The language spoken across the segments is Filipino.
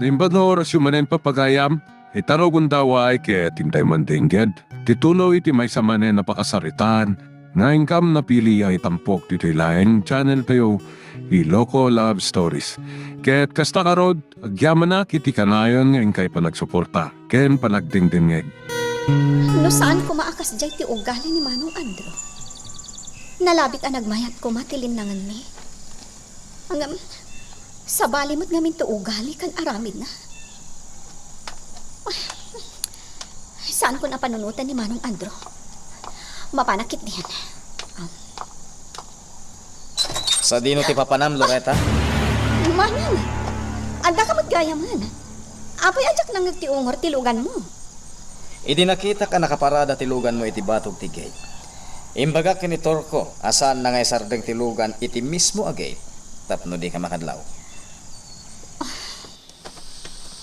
Limbador syumanen papagayam, itaro gundaway kaya tintay mandingged. Titulo iti may samanen napakasaritan, nga ingkam na pili ay tampok dito laing channel kayo, Iloko Love Stories. Kaya't kasta karod, agyaman na kiti kanayon nga ingkay panagsuporta, ken panagdingdingeg. No saan ko maakas jay ti ugali ni Manong Andro? Nalabit ang nagmayat ko matilinangan mi. Hanggang sa balimot ngamin to ugali kan aramid na. Ay, saan ko napanunutan ni Manong Andro? Mapanakit diyan. Sa dino ti papanam, Loretta? Manang, anda ka maggaya man. Apay ajak nang nagtiungor tilugan mo. Idi nakita ka nakaparada tilugan mo iti batog ti gate. Imbaga kinitor ko, asaan na ngay sardeng tilugan iti mismo a gate. Tapno di ka makadlaw.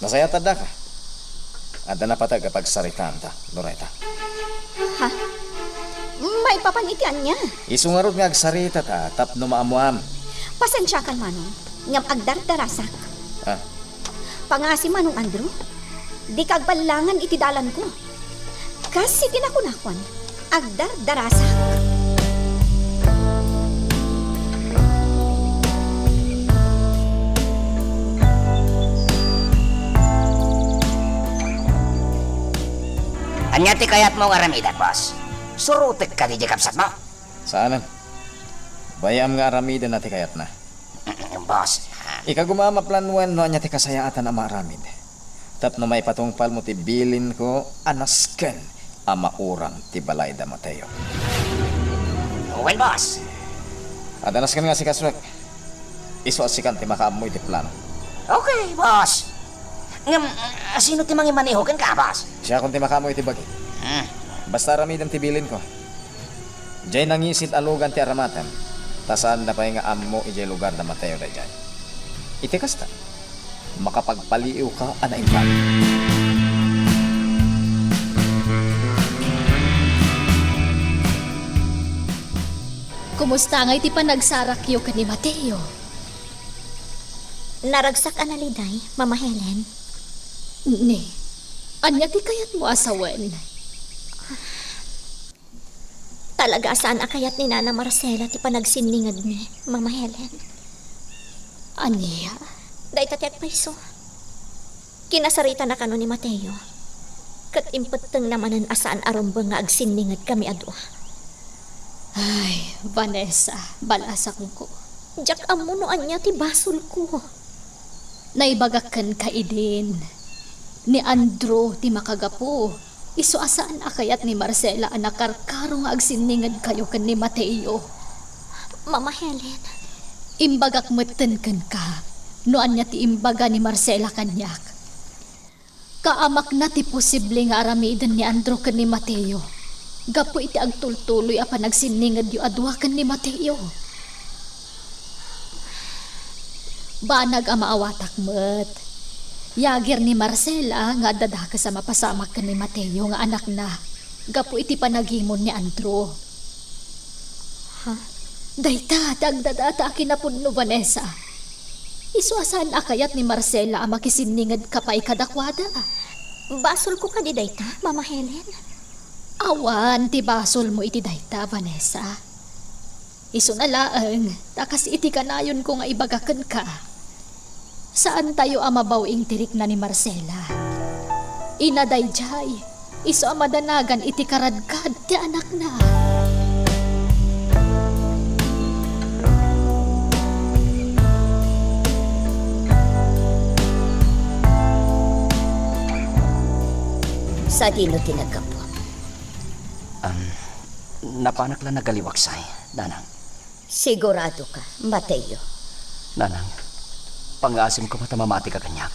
Masaya tada ka. Ada na patag kapag saritaan ta, Loretta. Ha? May papanitian niya. Isungarod nga agsarita ta, tapno maamuam. Pasensya kan Manong, ngam agdardarasak. Ah, Pangasi Manong Andro, di kagbalangan iti dalan ko. Kasi kinakunakwan, agdardarasak. Anya ti kayat mo nga ramidan, boss? Surutik ka di kapsat mo. saanan? Bayam nga aramida na ti kayat na. Boss, Ika gumama planuan no anya ti kasayaatan ama aramid. Tapno may patungpal mo ti bilin ko anasken ama urang ti balay da Mateo. well, boss. Adanasken nga si Kaswek. Iso asikan ti makaamoy ti plano. Okay, boss. Ngam, sino ti mangimanehokan ka, boss? Siya kung ti makaamoy ti bagi. Basta aramidam ti bilin ko. Diyay nangisit alugan ti aramatan. Tasaan na pa nga ammo ijay lugar na Mateo da dyan. Iti kasta. Makapagpaliw ka anaing pa. Kumusta nga iti panagsarakyo ka ni Mateo? Naragsak analiday, Mama Helen. Ni, anya ti kayat mo asawen? Talaga saan akayat ni Nana Marcela ti panagsinlingad ni, Mama Helen. Anya? Day tatet paiso. Kinasarita na kano ni Mateo. Kat impeteng namanan asaan arumbang nga agsinlingad kami adwa. Ay, Vanessa, balasak ko. Jak amunoan niya ti basol ko. Naibagakan ka idin. Ni Andro ti makagapo. Iso asaan akayat ni Marcela anak karkaro nga agsinlingad kayo kan ni Mateo. Mama Helen. Imbagak meten kan ka. Noan niya ti imbaga ni Marcela kanyak. Kaamak na ti posible nga aramidan ni Andro kan ni Mateo. Gapo iti agtultuloy a panagsiningad yu adwa kan ni Mateo. Banag a maawatak met. Yagir ni Marcela nga dadaka sa mapasamak kan ni Mateo nga anak na. Gapo iti panagimon ni Andro. Ha? Dayta, dagdadata akinapun no Vanessa. Isuasan akayat ni Marcela a makisiningad kapay kadakwada. Basol ko ka di dayta, Mama Helen. Awan, ti basol mo iti dayta, Vanessa. Iso na laeng, takas iti kanayon ko nga ibagakan ka. Saan tayo amabawing tirik na ni Marcela? Inaday jay, iso amadanagan iti karadkad ti anak na. Sa dino tinagkapo. Napanak lang nagaliwaksay, Nanang. Sigurado ka, Mateo. Nanang, pangasim ko matamamati ka kanyak.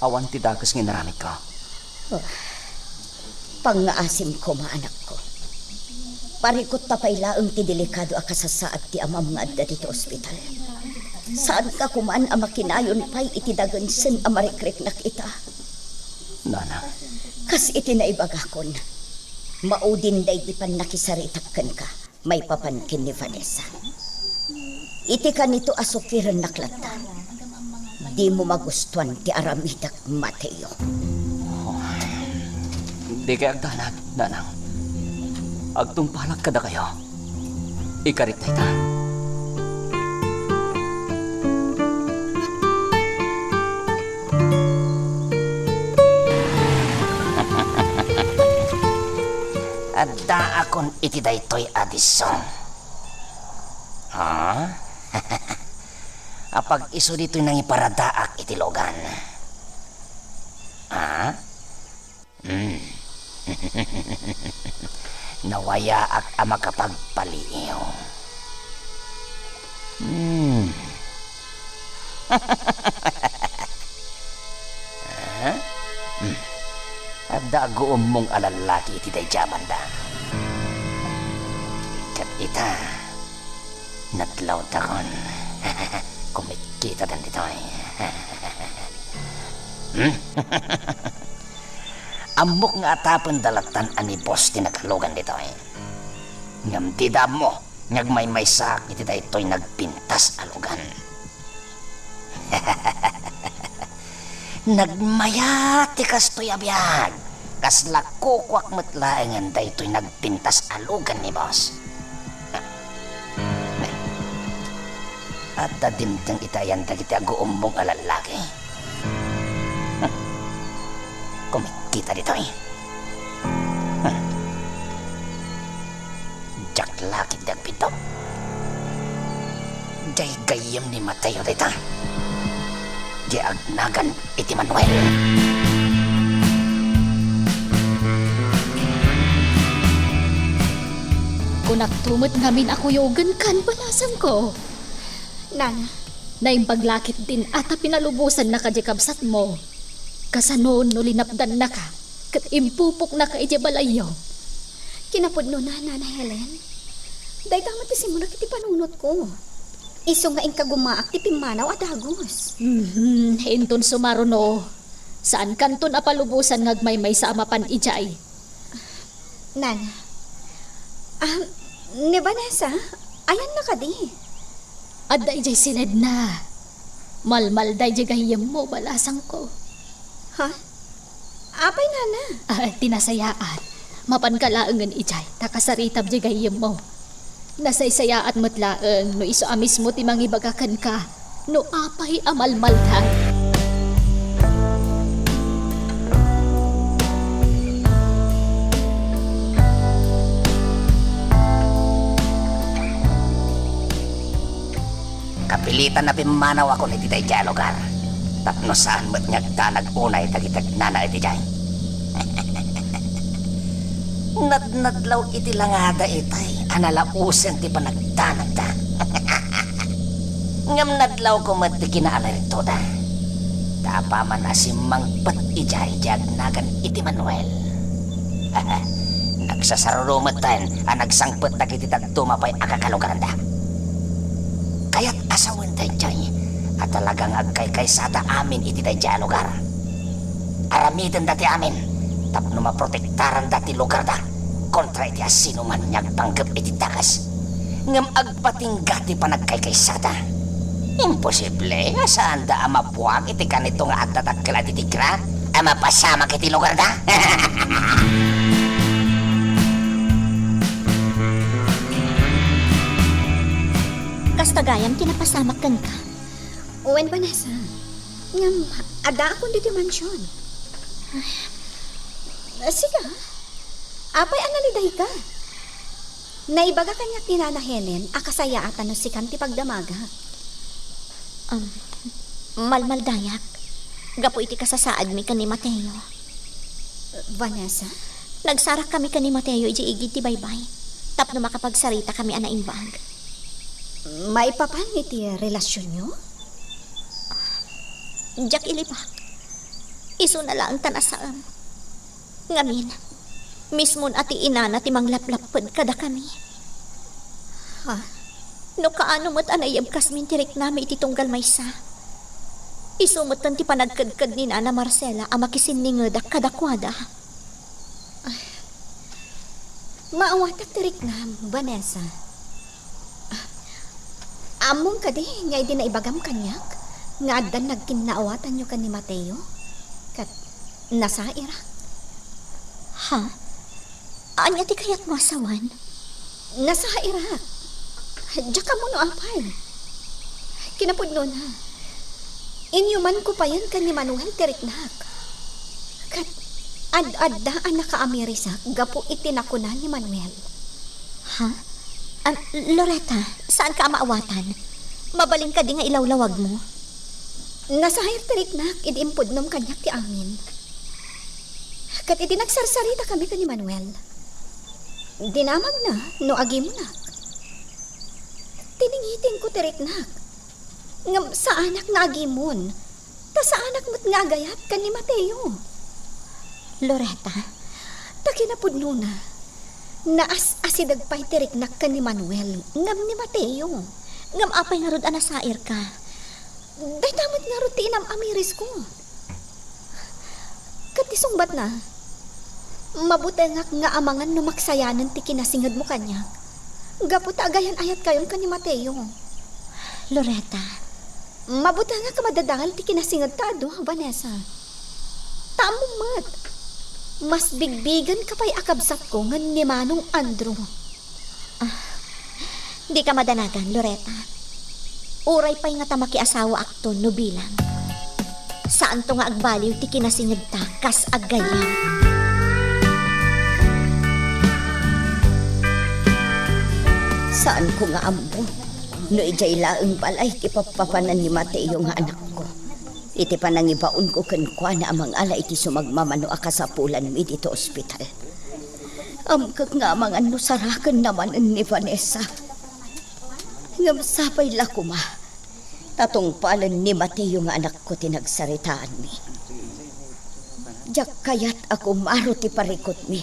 Awan ti dakas ng naramit ko. Pangaasim ko, maanak ko. Parikot tapaylaang ti delikado a kasasaad ti amam nga adda dito ospital. Saan ka kumaan a makinayon pa'y iti dagansen a marikrek na kita. Nanang, Kas iti naibagakon. Maudin day di pan nakisaritakkan ka. May papankin ni Vanessa. Iti ka nito asukiran naklata. di mo magustuhan ti Aramidak Mateo. Di kay agdanag, nanang. Agtungpalak kada kayo. Ikarit na ita. Adda akon iti daytoy adison. Ha? Apag iso dito'y nang iparadaak iti logan. Ha? Nawaya ak ama kapagpaliiw. Adda guom mong alalaki iti dayjaman da. Kat ita, natlaw takon. Kumikita dan ditoy. Amok nga atapon dalatan ani boss tinakalugan ditoy. Ngam tida mo, ngagmay-may sak iti daytoy nagpintas alugan. Nagmaya ti kastoy abiyag. Kas lakukwak matlaengan daytoy nagpintas alugan ni boss. At dadimtang itayan da kita guumbong alalaki. Kumikita dito eh. Jak laki dagpito. Jay gayam ni Mateo dito. Jay agnagan iti Manuel. Kunak tumot ngamin ako yogan kan palasan ko. Nana, Naimpaglakit din ata pinalubusan na kadyakabsat mo. Kasanoon no linapdan na ka, kat impupok na ka ijabalayo. kinapudno na, Nana Helen. Day kamat ti simula kiti panunot ko. Iso nga ing kagumaak ti pimanaw at agos. Hinton sumaro no. Saan kanton apalubusan ngagmay-may sa amapan ijay? Nana, ni Vanessa, ayan na ka di. Adda ijay sined na. Malmal day jagayam mo balasang ko. Ha? Apay, Nana? Tinasayaan. Mapankalaangan ijay, takasaritab jagayam mo. Nasaysayaat mo't laeng, no iso amis mo timang ibagakan ka, no apay amalmaltan. Kapilitan na pimanaw ako ni Titay Dialogar. Tapno saan mo't ngagdanag unay tagitag nana iti jay. Nadnadlaw iti langada itay, analausen ti panagdanag da. Ngam nadlaw ko mat ti kinaalarito da. Tapaman asimang pat ijay jagnagan iti Manuel. Nagsasarurumatan ang nagsangpot na kiti tagtumapay akakalugaran da. Kaya't asawan tayo dyan at talagang agkay-kaysada amin iti tayo lugar. Aramitan dati amin, tapno maprotektaran dati lugar da kontra iti asino man niyagpanggap iti takas. Ngam agpatinggati pa nagkay-kaysada. Imposible, saan da amapuag iti kanito nga at tatakil at itikra? Ama pasama kiti lugar da? Kastagayam tinapasamak kan ka. Uwen, Vanessa. Ngam, ada akong di dimansyon. Siga, apay analiday ka. Naibaga kanyak ni Nana Helen, akasayaatan no si Kanti pagdamaga. Malmaldayak. Gapo iti kasasaad mi ka ni Mateo. Vanessa? Nagsarak kami ka ni Mateo iji-igi ti baybay. Tapno makapagsarita kami anaimbag. May papan iti relasyon nyo? Jack ilipak. Iso na lang tanasaan. Ngamin, mismon ati inana ti manglaplapod kada kami. Ha? No kaano mo't anayab kasmin tirik nami iti tunggal maysa. Iso mo't ti panagkadkad ni Nana Marcela ang makisinningadak kadakwada. Maawatak tirik nam, Vanessa. Among kadi, ngay din na ibagam kanyak. nga addan nagkinaawatan nyo ka ni Mateo? Kat nasa Iraq? Ha? Anya ti kayat mo asawan? Nasa Iraq. Diyak ka mo no apay. Kinapudno na. Inyuman ko pa yan ka ni Manuel Teriknak. Kat ad-adda ang naka-Amerisa gapo itinakunan ni Manuel. Ha? Loretta, saan ka maawatan? Mabalin ka di nga ilawlawag mo. Nasa hayar Teriknak, idiimpudnom kanyak ti amin. Kat iti nagsarsarita kami ka ni Manuel. Dinamag na, no agi mo na. Tiningitin ko Teriknak. Ngam sa anak na agimon. Ta sa anak mo't nga gayat ka ni Mateo. Loretta, takinapudno na. Naas-asidag pa'y Teriknak ka ni Manuel. Ngam ni Mateo. Ngam apay nga rod anasair ka. Day damot nga rod tinam amiris ko. Katisungbat na. Mabuti nga amangan no maksayanan ti kinasingad mo kanya. Gapot agayan ayat kayon ka ni Mateo. Loretta, mabuti nga kamadadangal ti kinasingad ta do, Vanessa. Tamo mat. Mas bigbigan ka pa'y akabsat ko nga ni Manong Andrew. Di ka madanagan, Loretta. Uray pa'y nga tamaki asawa akto no bilang. Saan to nga agbaliw ti kinasingad ta kas agayan. Saan ko nga ambo? No ijay laeng balay ti papapanan ni Mateo nga anak ko. Iti panangibaon ko kenkwa na amang ala iti sumagmamano akasapulan mi dito ospital. Amkag nga amangan no saraken naman ni Vanessa. Ngam sapay lakuma. Tatong palan ni Mateo nga anak ko tinagsaritaan mi. Diyak kayat ako maro ti parikot mi.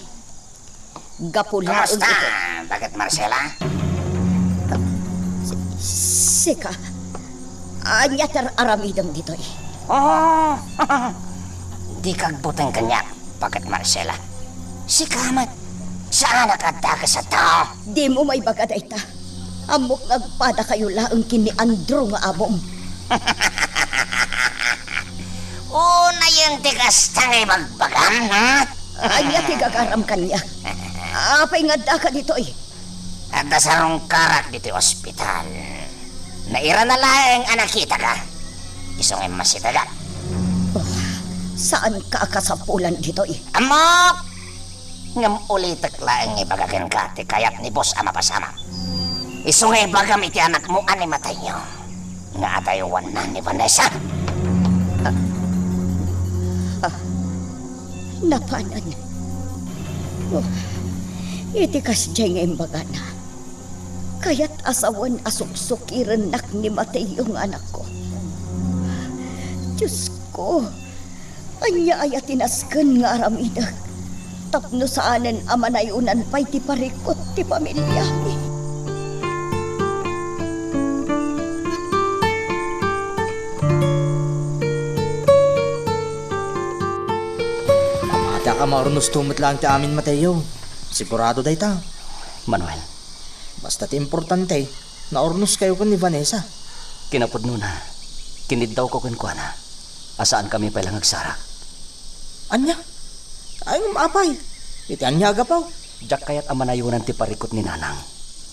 Gapulaon Kamusta? ito. Bakit Marcela? Sika. Anya aramidang dito'y. Oh, di kagbutang kanya. Bakit Marcela? Si Kamat, saan nakadaka sa tao? Di mo may bagaday ta. Amok nagpada kayo laang kini Andrew nga abom. Una yung tigas tangay magbagan, ha? Anya tigagaram kanya. Apay nga daka dito'y. At nasarong karak dito ospital. Naira na lang ang nakita ka. Isong ay masitaga. Saan ka akasapulan dito'y? Amok! Ngam ulitak lang ibagagan ka ti kayat ni boss ama pasama. Isong ay bagam iti anak mo animatay nyo. Nga atayuan na ni Vanessa. Napanan. Oh, iti kasjay nga imbaga na. Kaya't asawan asuksukiran nak ni Mateo ang anak ko. Diyos ko, anya ay atinaskan nga aramidag. Tapno saanan amanayunan pa'y ti parikot ti pamilya mi. Amata ka marunus tumot lang ti amin Mateo. Sigurado day ta. Manuel, Basta't importante na ornos kayo kun ni Vanessa. kinapudno na. Kinid daw ko kuana. Asaan kami palang agsarak. Anya? Ay mapay. Iti anya agapaw. Diyak kayat amanayunan ti parikot ni Nanang.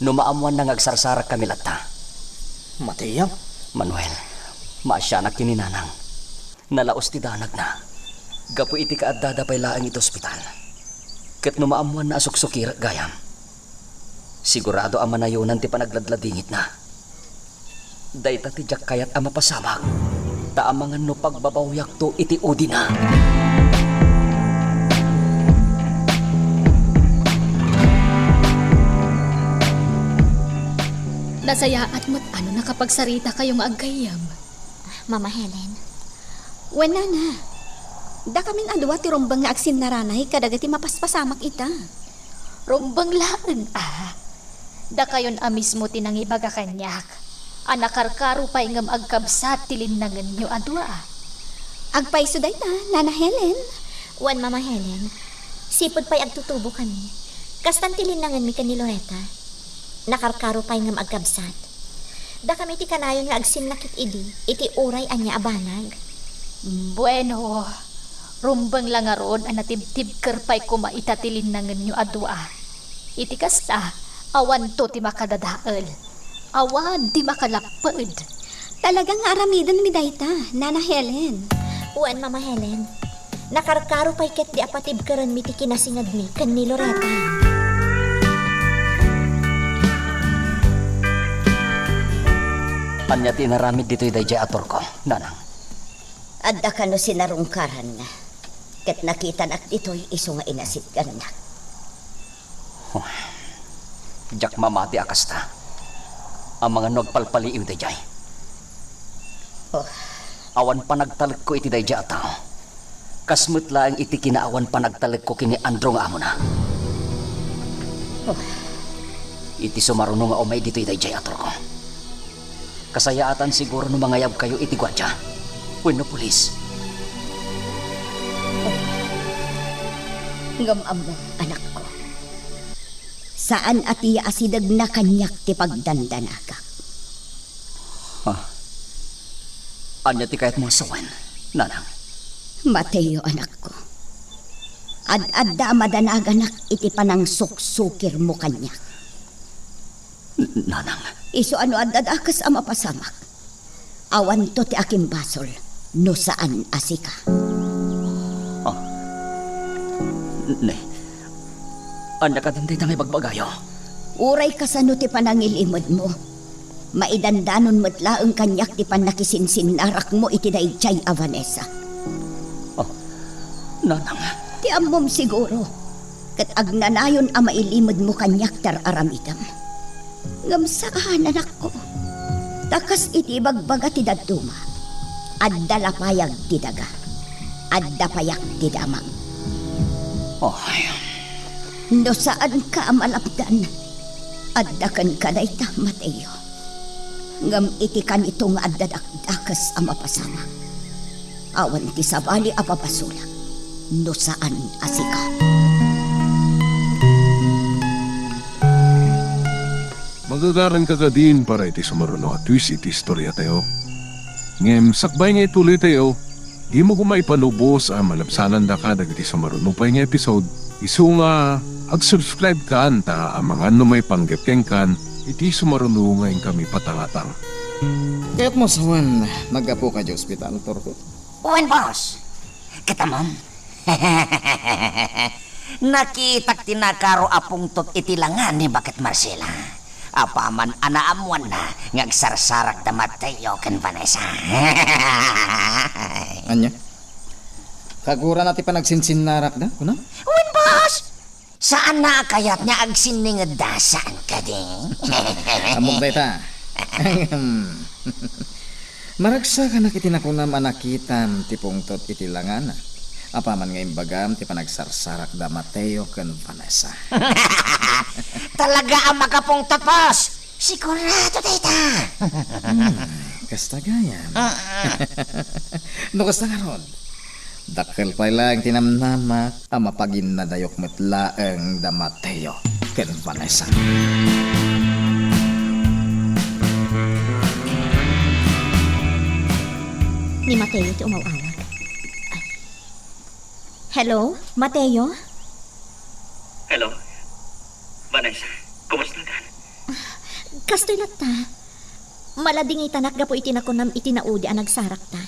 Numaamuan na agsarsarak kami latta. Mateo. Manuel, maasyanak kini Nanang. Nalaos ti danag na. Gapu iti kaadada pay laang ito ospital. Ket numaamuan na asuksukira gayam. Sigurado ang manayunan ti panagladladingit na. Dayta ti diyak kayat ang mapasamag. Taamangan no pagbabawyak to iti udi na. Nasayaat mo't ano nakapagsarita kayong agkayam. Mama Helen, wala na. Da kaming adwa ti rumbang nga aksin naranay kadagati mapaspasamak ita. Rumbang laan Da kayon amis mo tinangibaga kanyak. Anakarkaro pa'y ngam agkabsat tilinangan nyo adwa. Agpaiso day ta, Nana Helen. Wan Mama Helen, sipod pa'y agtutubo kami. Kastan tilinangan mi ka ni Loretta. Nakarkaro pa'y ngam agkabsat. Da kami ti kanayon nga agsin nakit idi, iti uray anya abanag. Bueno, rumbang lang aron ang natibtib kerpay kuma itatilin na nyo adwa. Iti kasta, awan to ti makadadaal. Awan ti makalapad. Talagang aramidan mi dayta, Nana Helen. Uwan, Mama Helen. Nakarkaro pa'y ket di apatib karan mi ti kinasingad mi kan ni Loretta. Anya tinaramid dito'y dayjay ator ko, nanang. Adda ka no sinarungkaran na. Ket nakita nak dito'y iso nga inasit ka na. Jak mamati akasta. Ang mga nagpalpaliiw dayjay. Oh, Awan pa nagtalag ko iti dayjay ataw. Kasmut lang iti kinaawan pa nagtalag ko kini Andro nga amo na. Iti sumaruno nga umay dito'y dayjay ator ko. Kasayaatan siguro no mangayab kayo iti gwardya. Wenno pulis. ngamam mo, anak ko. Saan ati asidag na kanyak ti pagdandanaga? Anya ti kayat mo asawan, nanang. Mateo, anak ko. Ad-adda madanaganak iti panang suksukir mo kanyak. Nanang. Iso ano ad-adakas ang mapasamak. Awan to ti aking basol, no saan asika. Ne. Anya ka dinday tangay bagbagayo. Uray ka sa no ti panangilimod mo. Maidandanon mo't laeng kanyak ti panakisinsin-narak mo iti dayjay a Vanessa. Nanang. Ti ammom siguro. Kat agnanayon a mailimod mo kanyak tar aramidam. Ngamsaan anak ko. Takas iti bagbaga ti daduma. Adda lapayag ti daga. Adda payak ti damang. No saan ka amalapdan? Adda kan ka dayta, Mateo. Ngam iti kan itong addadakdakas ang mapasama. Awan ti sabali apapasula. No saan asika. Magagaran ka ka din para iti sumaruno at twist iti istorya tayo. Ngem, sakbay nga ituloy tayo, di mo kumay panubos ang malabsanan da ka dagiti sumaruno pa nga episode. Isu nga, ag-subscribe ka anta ang mga numay panggapkeng kan, iti sumaruno ngayon kami patangatang. Kaya't mo sawan, magapo ka di ospital, Torko. Uwan, boss. Katamam. Nakitak tinakaro apong tot itilangan ni Bakit Marcela. Apaman anaamuan na ngagsarsarag da Mateo ken Vanessa. Anya? Kagura nati pa nagsinsinnarak na, kuna? Uwan, boss. Saan na kayat niya agsiningad da? Saan ka din? Amog dayta. Maragsa ka nakiti na kunam anakitan tipong tot itilangan. Apaman ngayon bagam ti panagsarsarag da Mateo ken Vanessa. Talaga ang makapungtot, boss. Sigurado, data. Kasta gayam. No kasta nga ron. Dakkel pa lang tinamnamak ang mapagin na dayok metlaeng da Mateo ken Vanessa. Ni Mateo ti umawawag. Hello, Mateo? Hello? Vanessa, kumusta ka? Kastoy na ta. Malading itanak gapo itinakunam itinaudi ang nagsarak ta.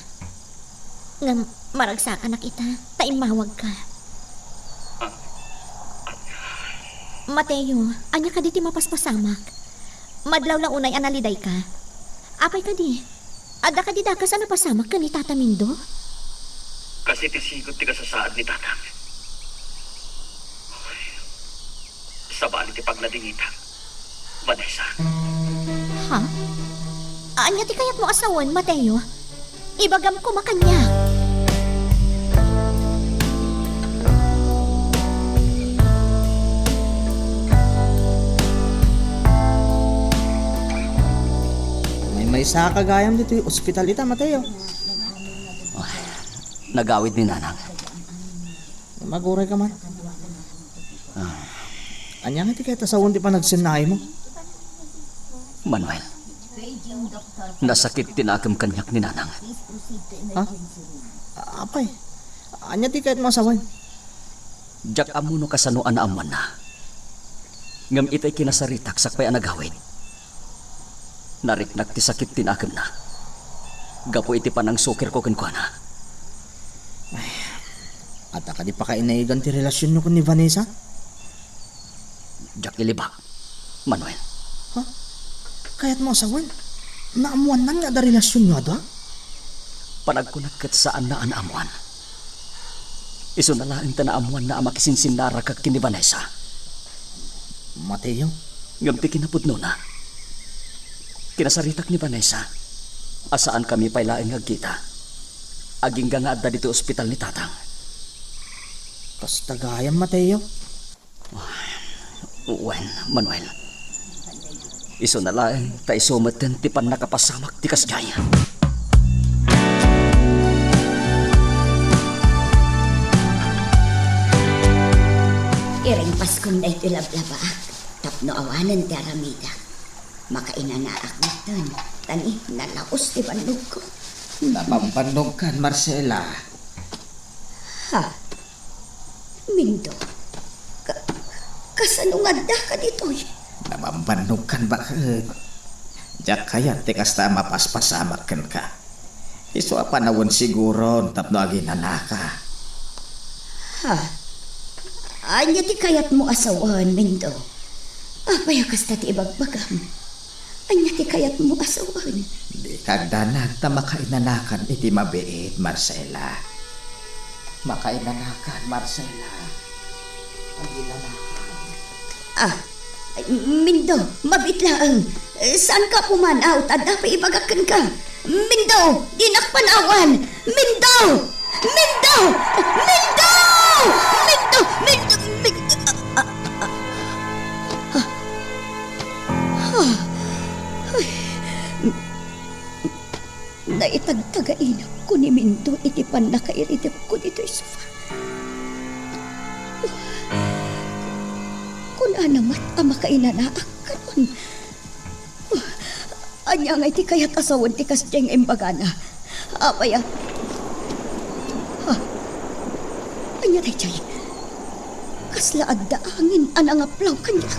Ngam maragsakan na kita, taimawag ka. Mateo, anya ka diti mapaspasamak. Madlaw lang unay analiday ka. Apay ka di. Ada ka di dakas ang napasamak ka ni Tata Mindo? Kasi tisigot ti kasasaad ni Tatang. Sa bali ti pagladingita, Vanessa. Ha? Anya ti kayat mo asawan, Mateo? Ibagam ko makanya. May sa kagayam dito yung ospital ita, Mateo. Nagawid ni nanang. Maguray ka man. Anya nga ti kaya tasawon di pa nagsinay mo. Manuel, Nasakit tinakam kanyak ni nanang. Ha? Apay, anya ti kahit mo asawan. Jak amuno kasanuan na aman na. Ngam itay kinasaritak sakpay anagawid. Nariknak ti sakit tinakam na. Gapo iti panang sukir ko kenkwana. At di pa kainaigan ti relasyon nyo kun ni Vanessa? Jak ilibak. Manuel. Kahit mo asawan, naamuan nang nga da relasyon nyo ada? Panagkunagkat saan na anaamuan. Iso na laing tanaamuan na amakisinsinara kag kini Vanessa. Mateo, Ngam ti kinapudno na. Kinasaritak ni Vanessa. Asaan kami pay laing agkita. Aging nga adda dito ospital ni Tatang. kas tagayan Mateo. Uwen, Manuel. Iso na laing ta isumeten ti pan nakapasamak ti kasgaya. Iring Paskong na ito lablaba. Tapno awanan ti aramida. Makainanaak natin. Tani, nalaos ti bandog ko. Napampanong kan, Marcela. Ha? Mindo, kasanungad da ka dito'y. Napampanong kan bakit? Diyak kaya tikas ta mapaspasamak ka. Iso panawon siguro tapno aginanaka. Ha? Anya ti kayat mo asawan, Mindo. Apaya kasta ti ibagbagam. Anya ti kayat mo asawan. Di kagdanag ta makainanakan iti mabiit, Marcela. Makainanakan, Marcela. Ang ginanakan. Ah, Mindo, mabitlaang. Saan ka pumanaw? Tada pa ibagakan ka. Mindo, dinakpanawan. Mindo! Mindo! Mindo! Mindo! Mindo! Mindo! Naitagtagain ko ni Mindo iti pan nakairitip ko dito sa sofa. Kung anamat ang makainanaak ka nun. Anya nga iti kaya't asawan ti kasdyang embagana. Apaya. Anya tayo chay. Kasla adda angin anangaplaw kanya.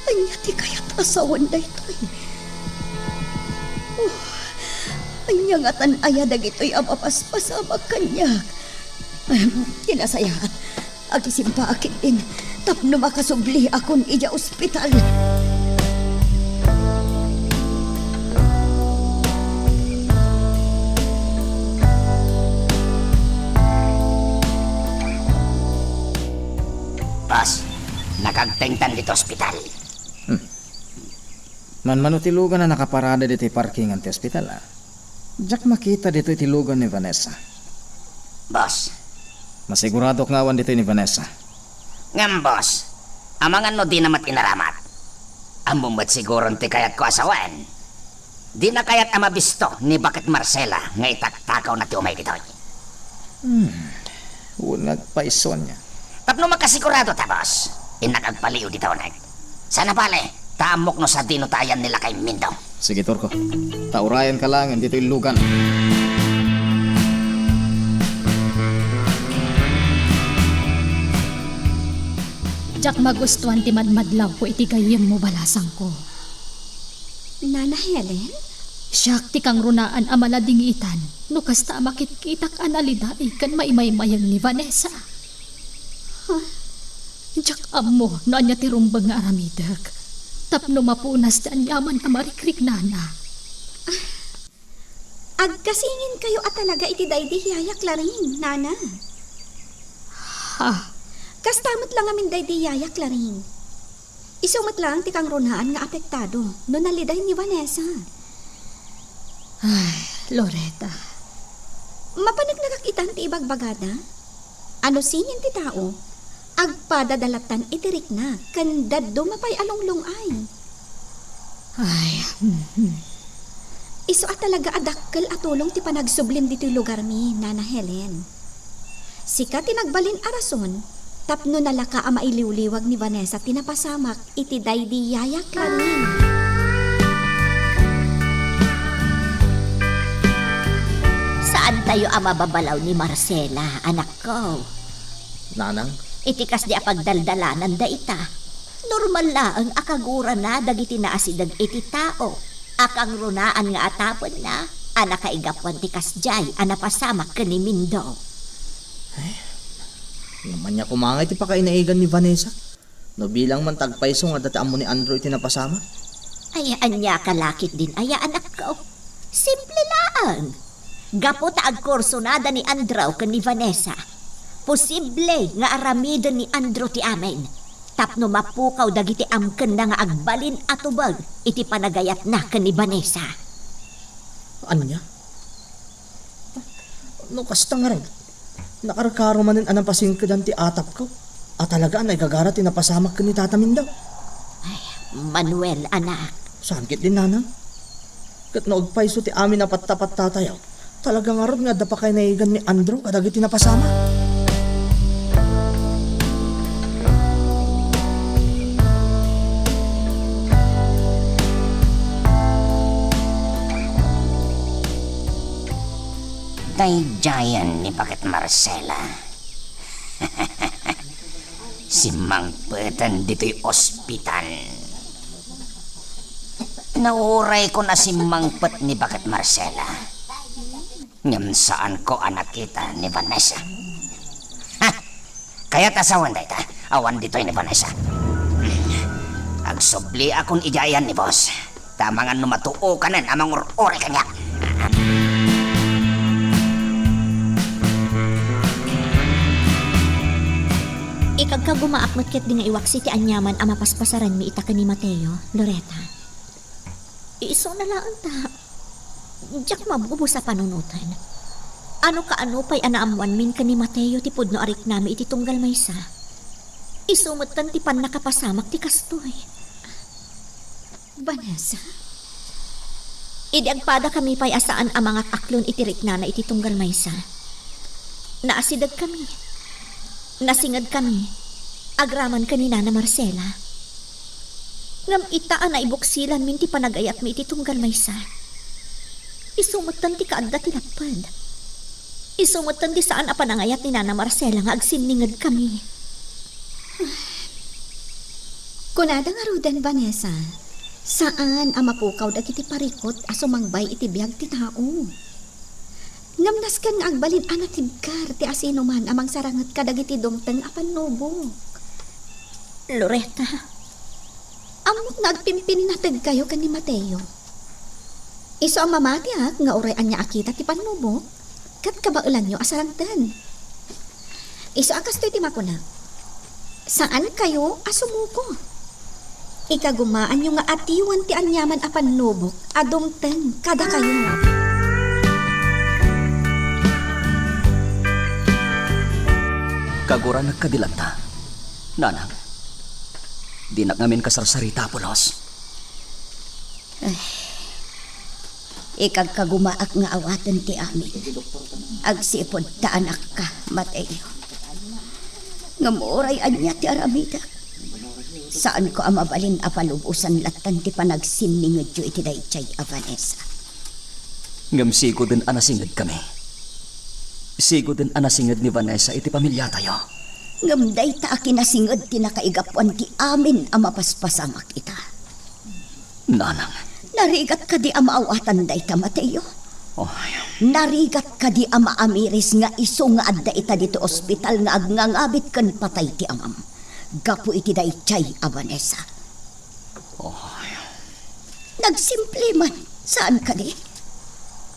Anya ti kaya't asawan da ito'y. Anya nga tan aya dagito'y amapaspasabag kanya. Kinasayat. Agisimpa akit din. Tapno makasubli akon ija ospital. Boss, nakagtengtan dito ospital. Man tilugan na nakaparada dito parkingan ti ospital ah. Diyak makita dito itilugan ni Vanessa. Boss, Masigurado nga awan dito ni Vanessa. ngam boss, amangan no di namat inaramat. Amumbat siguro ti kayat ko asawan. Di na kayat amabisto ni bakit Marcela nga itaktakaw na ti umay ditoy. Unag paison niya. Tapno makasigurado ta boss, inakagpaliw dito nag. Sana pale, tamok no sa dinutayan nila kay Mindo. Sige Torko, taurayan ka lang dito ilugan. Jak magustuhan ti madmadlaw ko iti gayem mo balasang ko. Nana Helen? Siyak ti kang runaan amalading itan, no kasta makitkitak analida ikan maimay-mayang ni Vanessa. Jak amo no anya ti rumbang nga aramidag. Tapno mapunas ti anyaman na marikrik nana. Agkasingin kayo at talaga iti daydi yayak laring, nana. Ha? Kastamot lang amin daydi yayak laring. Isumat lang ti kang runaan nga apektado no naliday ni Vanessa. Ay, Loretta. Mapanag nagakitan ti ibagbagada? Ano sinin ti tao? Agpadadalatan itirik na, kandad dumapay alonglong ay. Ay, Iso at talaga adakkel atulong ti panagsublim dito'y lugar mi, Nana Helen. Sika tinagbalin arason, Tapno nalaka ang mailiwliwag ni Vanessa tinapasamak iti daydi yayak lanin. Saan tayo ang mababalaw ni Marcela, anak ko? Nanang, Itikas di apagdaldalanan da ita. Normal laang akagura na dagiti naasidag iti tao. Akang runaan nga atapon na. Anak kaigapuan ti kasjay, anapasamak ka ni Mindo. naman niya kumangay ti pakainaigan ni Vanessa. No bilang man tagpaiso nga dataan mo ni Andrew itinapasama. Ay, anya kalakit din, aya anak ko. Simple lang. Gapo taag korsonada ni Andrew ka ni Vanessa. Posible nga aramida ni Andrew ti amin. Tapno mapukaw dagiti amken na nga agbalin atubag iti panagayat na ka ni Vanessa. Anya? No kasta nga rin. Nakarkaro manin anang pasingkadan ti atap ko. At talagaan ay gagara tinapasamak ka ni Tata Mindo. Manuel, anak. Sakit din nanang. Kat naugpaiso ti amin na tapat tatayaw. Talaga nga rin nga dapa kay naigan ni Andrew kadagi tinapasama. Dayjayan ni Bakit Marcela. Si Mangpetan dito'y ospital. Nauray ko na si Mangpet ni Bakit Marcela. Ngam saan ko anak kita ni Vanessa. Ha? Kaya tasawan da ita. Awan dito'y ni Vanessa. Agsubli akong ijayan ni boss. Tamangan numatuo ka na amang uri kanya. Ikag ka gumaakmat ket di nga iwaksi ti anyaman ang mapaspasaran mi ita ka ni Mateo, Loretta. Iso na lang ta. Diyak mabubo sa panunutan. Ano ka ano pa'y anaamuan min ka ni Mateo ti pudno arik nami iti tunggal maysa. Isumutan ti pan nakapasamak ti kastoy. Vanessa? Idi agpada kami pa'y asaan ang mga aklon itirik na iti tunggal maysa. Naasidag kami. Nasingad kami. Agraman kanina na Marcela. Ngam itaan na ibuksilan min ti panagayat mi iti tunggal maysa. Isumutan ti kaadda ti lapad. Isumutan ti saan a panangayat ni Nana Marcela nga agsiningad kami. Kunada nga rudan, Vanessa. Saan ang mapukaw dagiti parikot a sumangbay iti biyag ti tao? Ngamnas kan nga agbalin anatibkar ti asino man amang sarangat kadagiti dumteng apan nubo. Loretta, Amot nagpimpin natag kayo kan ni Mateo. Iso ang mamati nga urayan niya akita ti panubo. Kat kabaulan niyo asarangtan. Iso akas to'y timakuna. Saan kayo asumuko? Ikagumaan yung nga atiwan ti anyaman a panubok adumteng kada kayo. Kagura nagkadilanta. Nanang, di na ngamin kasarsarita pulos. Ikagkagumaak nga awatan ti amin. Agsipod ta anak ka, Mateo. Ngamuray anya ti aramida. Saan ko amabalin a palubusan latan ti panagsiningad yu iti daychay a Vanessa. Ngamsigo din anasingad kami. Sigo din anasingad ni Vanessa iti pamilya tayo. Ngamday ta akinasingad ti nakaigapuan ti amin a mapaspasamak ita. Nanang. Narigat ka di amaawatan day ta, Mateo. Oh, Narigat ka di amaamiris nga iso nga adda ita dito ospital nga agnangabit kan patay ti amam. Gapu iti daychay a Vanessa. Nagsimple man. Saan ka di?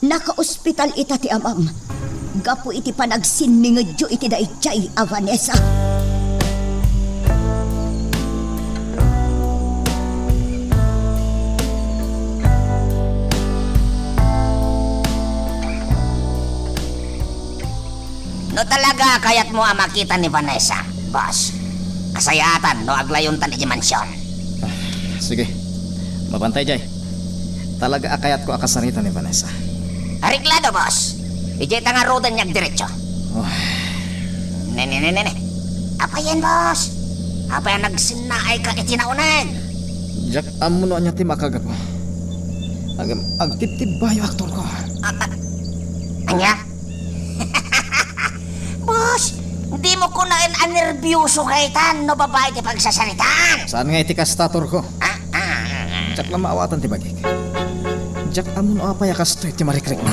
Naka-ospital ita ti amam. Gapu iti panagsiningad yu iti daychay a Vanessa. No talaga kayat mo ang makita ni Vanessa, boss. Kasayatan no aglayon tan iti mansyon. Sige, mabantay jay. Talaga akayat ko akasarita ni Vanessa. Ariglado, boss. Ijay nga rodan niyag diretso. Oh. Nene. Apayan, boss. Apayan nagsinaay ka itinaunag. Jak amo no anya ti makagapo. Agtip-tip ba yung aktor ko? Anya? Boss, hindi mo ko na nervyoso kaitan no babae ti pagsasalitan. Saan nga iti kastator ko? Jak na maawatan ti bagik. Jak amo no apay kastoy ti marikrik na.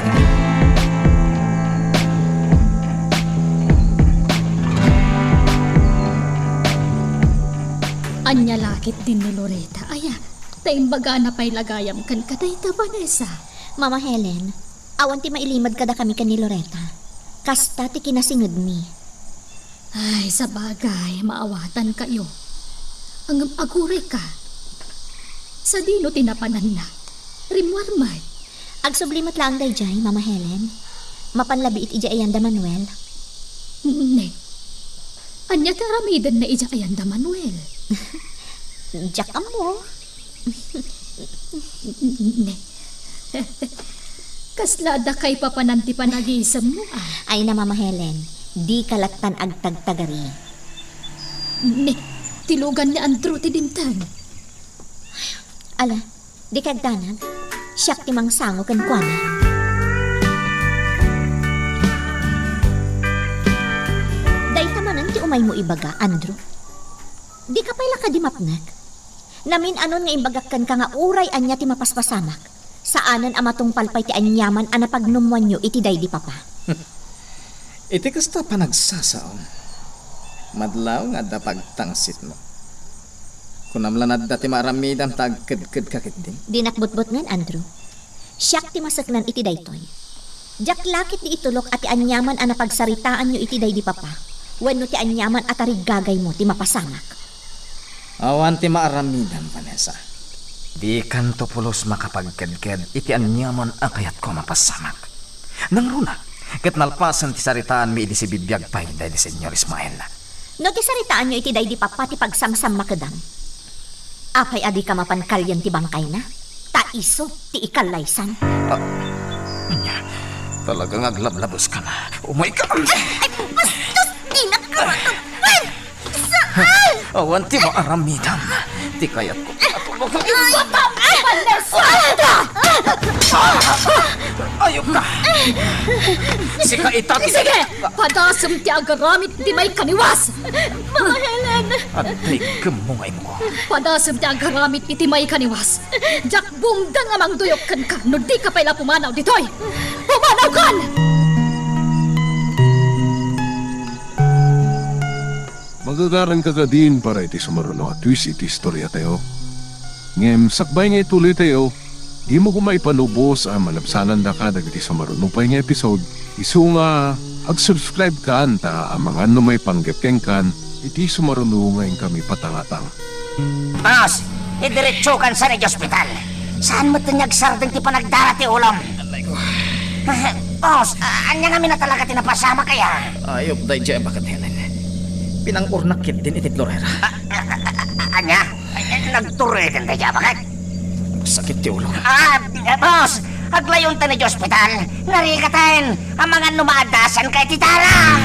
Anya lakit din ni Loretta. Aya, taimbaga na pa'y lagayam kan kadayta, Vanessa. Mama Helen, awan ti mailimad kada kami kan ni Loretta. Kasta ti kinasingod mi. Ay, sa bagay, maawatan kayo. Ang aguray ka. Sa dino tinapanan na. Rimwarmay. Agsublimat lang dayjay, Mama Helen. Mapanlabi iti Ayanda Manuel. Ne. Anya karamidan na ija Ayanda Manuel. Jack mo. Ne. Kaslada kay papananti panag-iisam mo Ay na, Mama Helen. Di kalatan agtagtagari. Ne, tilugan ni Andrew ti dimtan. Ala, di kagdanag. Siyak ti mangsango kan kuana. Day tamanan ti umay mo ibaga, Andrew. Di ka pala ka di mapnag. Namin anon nga imbagakkan ka nga uray anya ti mapaspasamak. Saanan amatong palpay ti anyaman anapagnumwan nyo iti day di papa. Iti kasta pa nagsasaon. Madlaw nga da pagtangsit mo. Kunamlan at dati maramidam tagkid-kid kakit din. Dinakbot-bot ngan, Andrew. Siyak ti masaknan iti daytoy. Jak lakit di itulok at ti anyaman anapagsaritaan nyo iti day di papa. Wenno ti anyaman at arigagay mo ti mapasamak. Awan ti maaramidam, Vanessa. Di kanto pulos makapagkadkad iti anyaman ang kayat ko mapasamak. Nang runa, ket nalpasan ti saritaan mi iti si bibiyag pay day di Senyor Ismael. No ti saritaan nyo iti day di papa ti pagsamsam makadam. Apay adi ka mapankalyan ti bangkay na? Taiso ti ikalaysan. Anya, talagang aglablabos ka na. Umay ka! Ay, bastos! Di na ka matupad! Saan? Awan ti maaramidam. Ti kayat ko patulog. Ayok ka! Sika itati! Sige! Padasam ti agaramit di may kaniwas! Mga Helen! Aday kamungay mo. Padasam ti agaramit iti may kaniwas. Jak bungdang amang duyok kan ka, no di ka pala pumanaw ditoy! Pumanaw kan! Magagaran ka din para iti sumaruno at twist iti istorya tayo. Ngem, sakbay nga ituloy tayo, di mo ko maipanubos ang malabsanan da ka dagiti sumaruno pa nga episode. Isu nga, ag-subscribe ka anta ang mga ano may panggapkeng kan, iti sumaruno ngayon kami patangatang. Boss, idiretso kan sa hospital. Saan mo tinyag sardeng ti panagdara ti ulam? Boss, anya nga na talaga tinapasama kaya? Ayop day dyan bakit Helen. Pinang-urnakit din iti Florera. Anya? Nagtuloy din tayo, bakit? Sakit ti ulo. Boss, aglayon ta na hospital. Narikatan ang mga numaadasan kay Titara.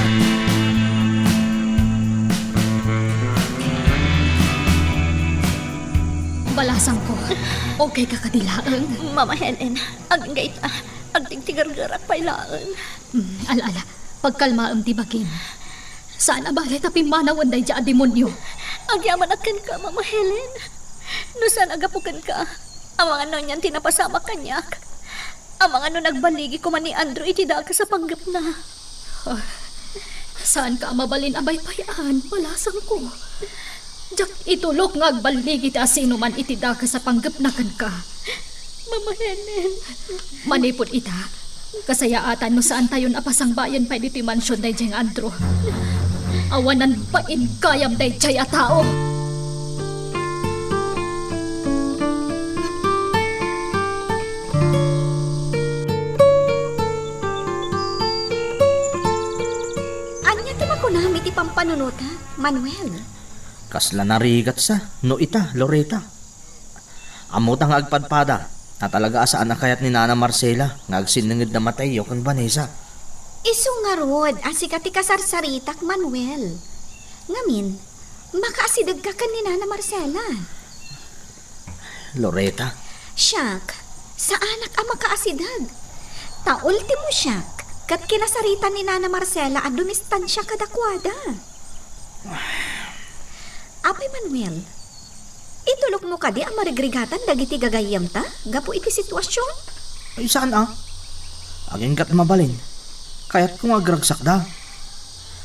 Balasang ko, okay ka kadilaan. Mama Helen, agingay ta. Agtigtigargarat pailaan. Ala-ala, pagkalmaam ti bagin. Saan abali tapi manawan day dya demonyo? Agyaman akan ka, Mama Helen. No saan agapukan ka? Ang mga no niyan tinapasama kanyak. Ang mga no nagbaligi ko man ni Andrew itida ka sa panggap na. Saan ka mabalin abay payaan? Balasang ko. Jak itulok nga agbaligi ta sino man itida ka sa panggap na kan ka. Mama Helen. Manipod ita. Kasayaatan no saan tayo napasang bayan pa dito mansyon day jeng Andrew. Awanan pa in kayam day jaya tao. Anya ti makunami ti pampanunuta, Manuel. Kasla narigat sa, no ita, Loretta. Amutang agpadpada, na talaga asaan na kayat ni Nana Marcela, ngagsinungid na matay kang Vanessa. Isu nga rod, asika ti kasarsaritak, Manuel. Ngamin, makaasidag ka kanina na Marcela. Loretta, Siyak, sa anak ang makaasidag. Ta ultimo siyak, kat kinasaritan ni Nana Marcela ang dumistansya kadakwada. Apay Manuel, itulok mo ka di ang marigrigatan dagiti gagayam ta? Gapo iti sitwasyon? ay saan Aging kat mabalin. Kaya't kung agragsak da.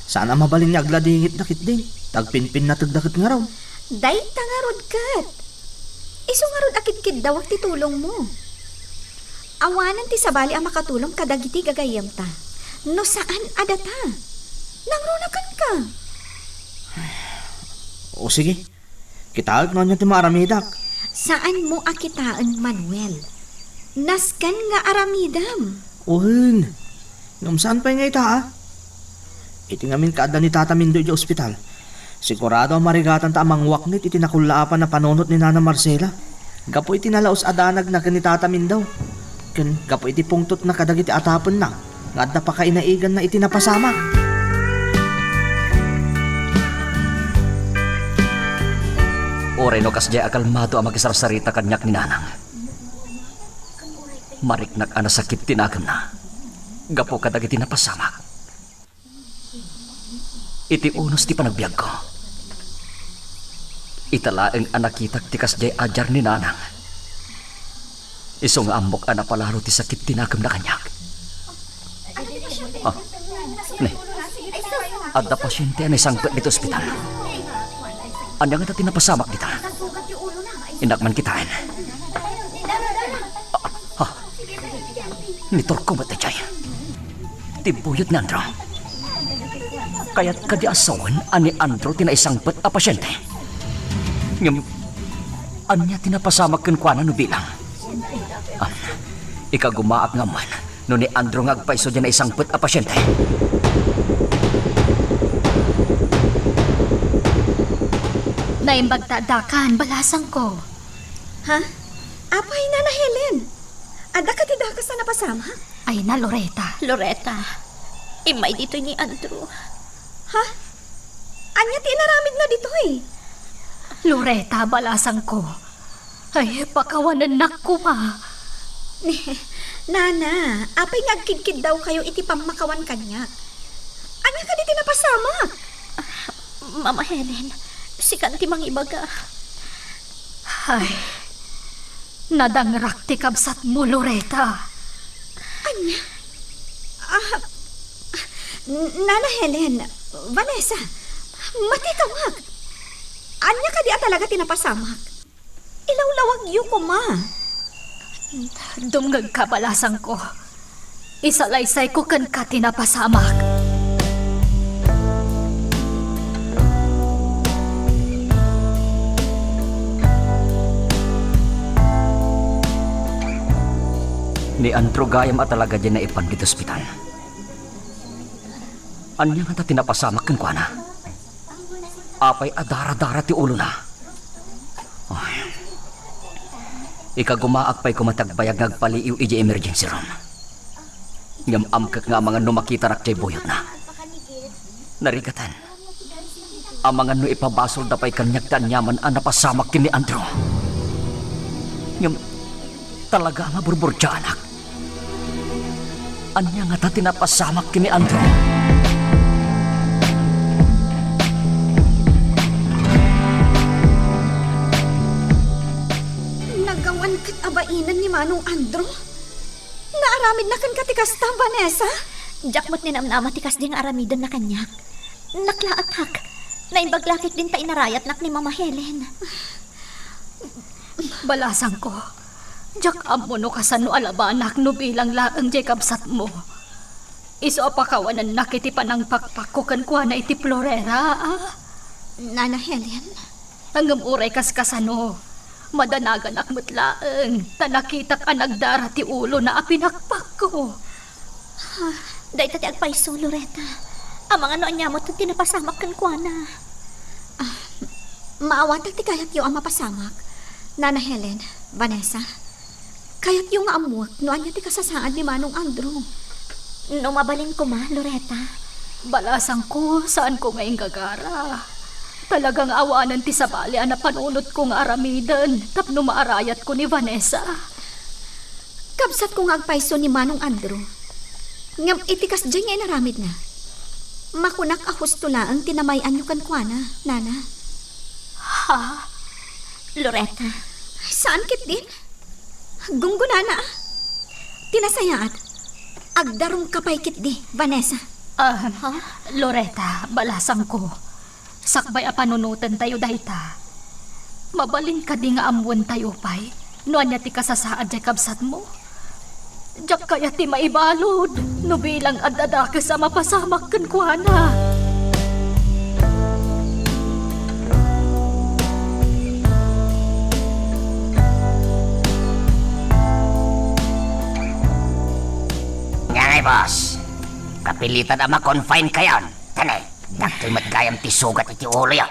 Saan mabalin niya agladingit dakit ding. Tagpinpin na tagdakit nga raw. Day tangarod kat. Iso nga rod akit-kid daw ti tulong mo. Awanan ti sabali ang makatulong kadagiti gagayam ta. No saan adata? Nangrunakan ka. O sige, kitaag na niya ti maaramidak. Saan mo akitaan, Manuel? Naskan nga aramidam. Uhin, ngam saan pa nga ita Iti ngamin kaada ni Tata Mindo di ospital. Sigurado ang marigatan ta amang waknit iti nakulaapan na panunot ni Nana Marcela. Gapo iti nalaos adanag na ni Tata Mindaw. Ken gapo iti pungtot na kadagiti atapon na. Nga adda pa kainaigan na iti napasama. Oray no kasjay akalmado ang makisarsarita kanyak ni Nanang. Mariknak ana sakit tinagam na. Gapo kadagiti napasamak. Iti unos ti panagbiag ko. Italaeng anakitak ti kasjay ajar ni Nanang. Iso nga ambok ana palaro ti sakit tinagam na kanyak. Ne. Adda pasyente na isangpet dito ospital. Anya nga tinapasamak dita. Indakman kitain. Nitor ko matay. Tibuyot ni Andro. Kaya't kadi asawan ani Andro tinaisangpet a pasyente. Ngam, anya tinapasamak ken kuana no bilang. Ikagumaak nga man no ni Andro nga agpaiso dyan na isangpet a pasyente. Naimbagtadakan, balasang ko. Ha? Apay Nana Helen. Ada ka ti dakas na napasama? Ay na, Loretta. Loretta, imay dito ni Andrew. Ha? Anya ti inaramid na dito eh. Loretta, balasang ko. Ay, pakawanan na ko ma. Nana, apay ngagkidkid daw kayo iti pamakawan kanya. Anya ka dito napasama? Mama Helen, sikan ti mangibaga. Ay, nadangrak ti kabsat mo, Loretta. Anya? Nana Helen, Vanessa, matikawag. Anya ka di talaga tinapasamak? Ilawlawag yu ko ma. Dumngag ka, balasang ko. Isalaysay ko kan ka tinapasamak. Ni Andro gayam at talaga dyan na ipan dito ospital. Anya nga tinapasamak ken kuana. Apay adara-dara ti ulo na. Ay. Ikagumaak pa'y kumatagbayag ngagpaliiw iji emergency room. Ngam amkak nga mga numakita rak jay buyot na. Narigatan. Ang mga no ipabasol da pa'y kanyak tanyaman ang napasamak kin ni Andro. Ngam talaga maburbur dyan anak. Anya nga ta tinapasamak kin ni Andro. Kat abainan ni Manong Andro? Naaramid na kan katikas ta, Vanessa? Jakmot ni namnama tikas ding aramidan na kanyak. Naklaat hak. Naimbaglakit din ta inarayat nak ni Mama Helen. Balasang ko. Jak amo no kasano alabanak no bilang laang jay kabsat mo. Iso apakawanan nakiti panang pakpakukan kwa na iti Florera, Nana Helen? Hanggang uray kas kasano. Madanagan akmat laeng. Tanakitak ang nagdara ti ulo na apinakpak ko. Day tati agpaiso, Loretta. Ang mga noon niya mo ito tinapasamak kan kwa na. Maawatag ti kayat yung ang mapasamak. Nana Helen, Vanessa, kayat yung amuak noan niya ti kasasaan ni Manong Andrew. No mabalin ko ma, Loretta. Balasang ko, saan ko ngayong gagara? Talagang awanan ti sabali na panunot ko nga aramidan tapno maarayat ko ni Vanessa. Kabsat ko nga agpaiso ni Manong Andrew. Ngam itikas dyan nga inaramid na. Makunak ahos to lang tinamayan nyo kan kuana, Nana. Ha? Loretta, saan kit din? Gungunana. Tinasayaat. Agdarong kapay kit di, Vanessa. Loretta, balasang ko. Sakbay a panunutan tayo dahita. Mabalin ka di nga amuan tayo pay. Noan niya ti kasasaad jay kabsat mo. Diyak kaya ti maibalod. No bilang adadaka sa mapasamak kan kuana. Ngay, boss. Kapilitan ang ma-confine kayon. Tanay, dakil matgayam ti sugat iti ulo yun.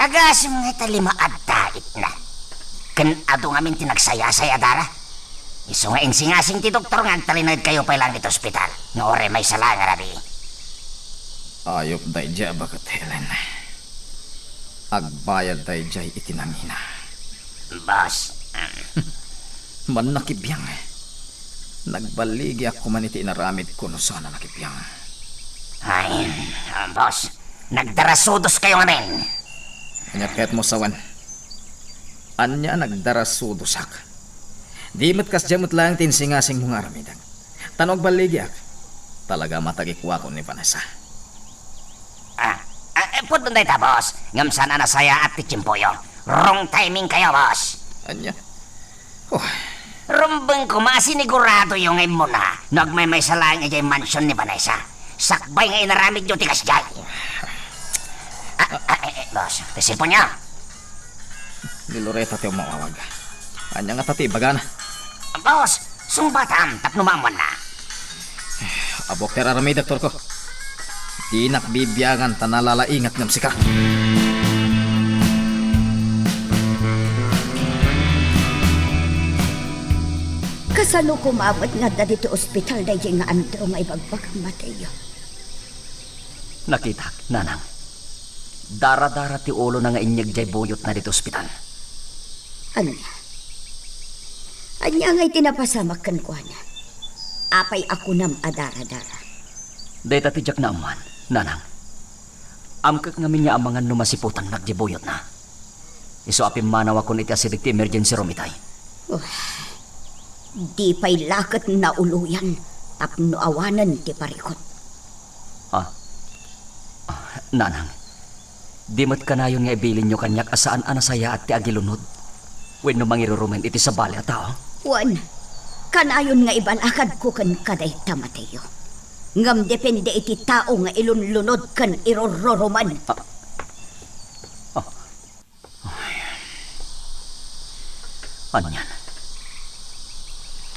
Agas mga talima adait na. Kan ado ngamin tinagsaya-saya dara. Iso nga insingasing ti doktor nga talinad kayo pa lang ito ospital. Nga ore may sala nga rabi. Ayop day dya bakat Helen. Agbayad day dya itinangina. Boss, Man nakibiyang. Nagbaligi ako man iti inaramid ko no sana nakibiyang. ay, boss, nagdarasudos kayo ngamin. Anya kahit mo sawan. Anya nagdarasudosak. Di matkas dyan lang tinsingasing mong aramidan. Tanog baligi ak. Talaga matagikwa ko ni Vanessa. Pudon day ta, boss. Ngam sana na saya at tichimpoyo. Wrong timing kayo, boss. Anya? Oh, Rumbang ko masinigurado yung ngayon mo na nagmay salang nga dyan mansion ni Vanessa. Sakbay nga inaramid yung tigas dyan. Boss, tisipo niya. ni Loretta tayo mawawag. Anya nga tati, bagana. Boss, sumbatam, tap numamuan na. Abok teraramay, doktor ko. Di nakbibiyangan tanalalaingat ng sika. Kasano kumabot nga da dito ospital dahil nga Andrew nga ibagbag ang Mateo. Nakita, nanang. Dara-dara ti ulo na nga inyag jay buyot na dito ospital. Anya nga'y tinapasamak kan ko na. Apay ako nam adara-dara. Dahita ti jak na aman, nanang. Amkak ngamin niya amangan numasiputan nagjibuyot na. Iso apim manaw akon iti asidik ti emergency room itay. Di pa'y lakat na uluyan tapno awanan ti parikot. Nanang, di mat kanayon nga ibilin nyo kanyak asaan anasaya at ti agilunod. When no mangirurumen iti sa bali at tao. Juan, kanayon nga ibalakad ko kan kaday ta Mateo. Ngam depende iti tao nga ilunlunod kan irororoman. Anyan.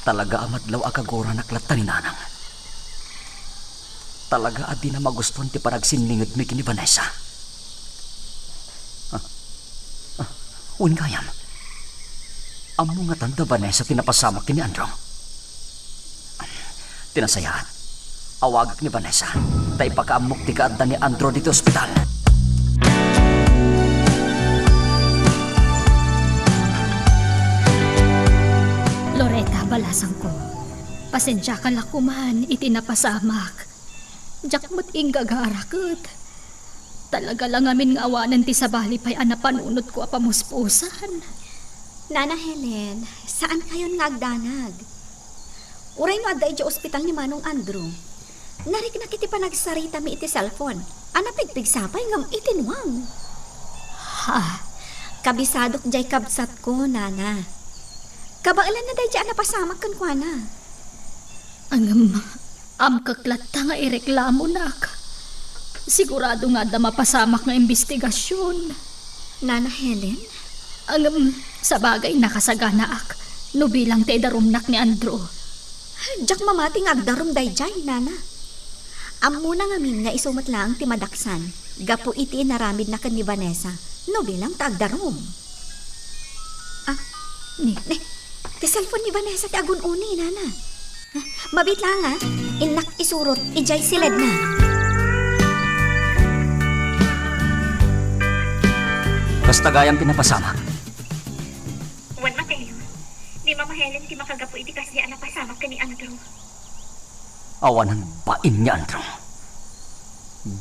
Talaga amadlaw akagora naklata ni nanang. Talaga adi na magustuhan ti paragsinlingad mi kini Vanessa. Uwin kayam. Amo nga tanda Vanessa tinapasamak kini Andrew. Tinasayaan. Awagak ni Vanessa. Tay pakaamok ti kaadda ni Andrew dito ospital. Loretta, balasang ko. Pasensya ka lakuman, itinapasamak. Diyak mo't inggagarakot. Talaga lang amin nga awanan ti sabali pa'y anapanunod ko apamuspusan. Nana Helen, saan kayon nga agdanag? Uray no adda iti ospital ni Manong Andrew. Narik na kiti pa nagsarita mi iti cellphone. Pigpigsapay ngam itinwang. Ha? Kabisadok jay kabsat ko, Nana. Kabailan na day dyan napasamak kan kwa na. Kaklata nga ireklamo nak. Sigurado nga da mapasamak nga investigasyon. Nana Helen? Sa bagay nakasagana ak. No bilang te darumnak ni Andrew. Diyak mamating agdarum day jay, Nana. Amuna nga min nga isumat lang ti madaksan. Gapo iti naramid na kan ni Vanessa. No bilang ta agdarum. Ti cellphone ni Vanessa ti agun uni, Nana. Mabit lang ha. Inak isurot, ijay silid na. Kasta gayam pinapasamak. Wan Mateo, di Mama Helen ti makagapo iti kasya na pasamak ka ni Andrew. Awanan bain niya, Andrew.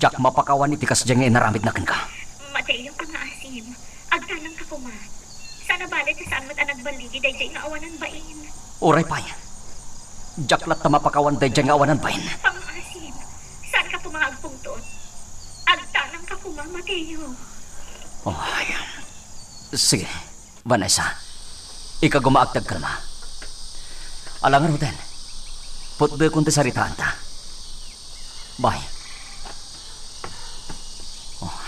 Jak mapakawan iti kasya nga inaramid na ka. Mateo, pangaasim, agtanang ka kuma. Sana balit sa saan mo't anag baligi dayjay nga awanan bain. Oray pa yan. Jak lat na mapakawan day dyan nga awanan bain. Pangaasim, saan ka po mga agpungtot? Agtanang ka kuma, Mateo. Oh, ayan. Sige, Vanessa. Ika gumaagtag ka naman. Alangan Roden. Putde kung te saritaan ta. Bye. Oh.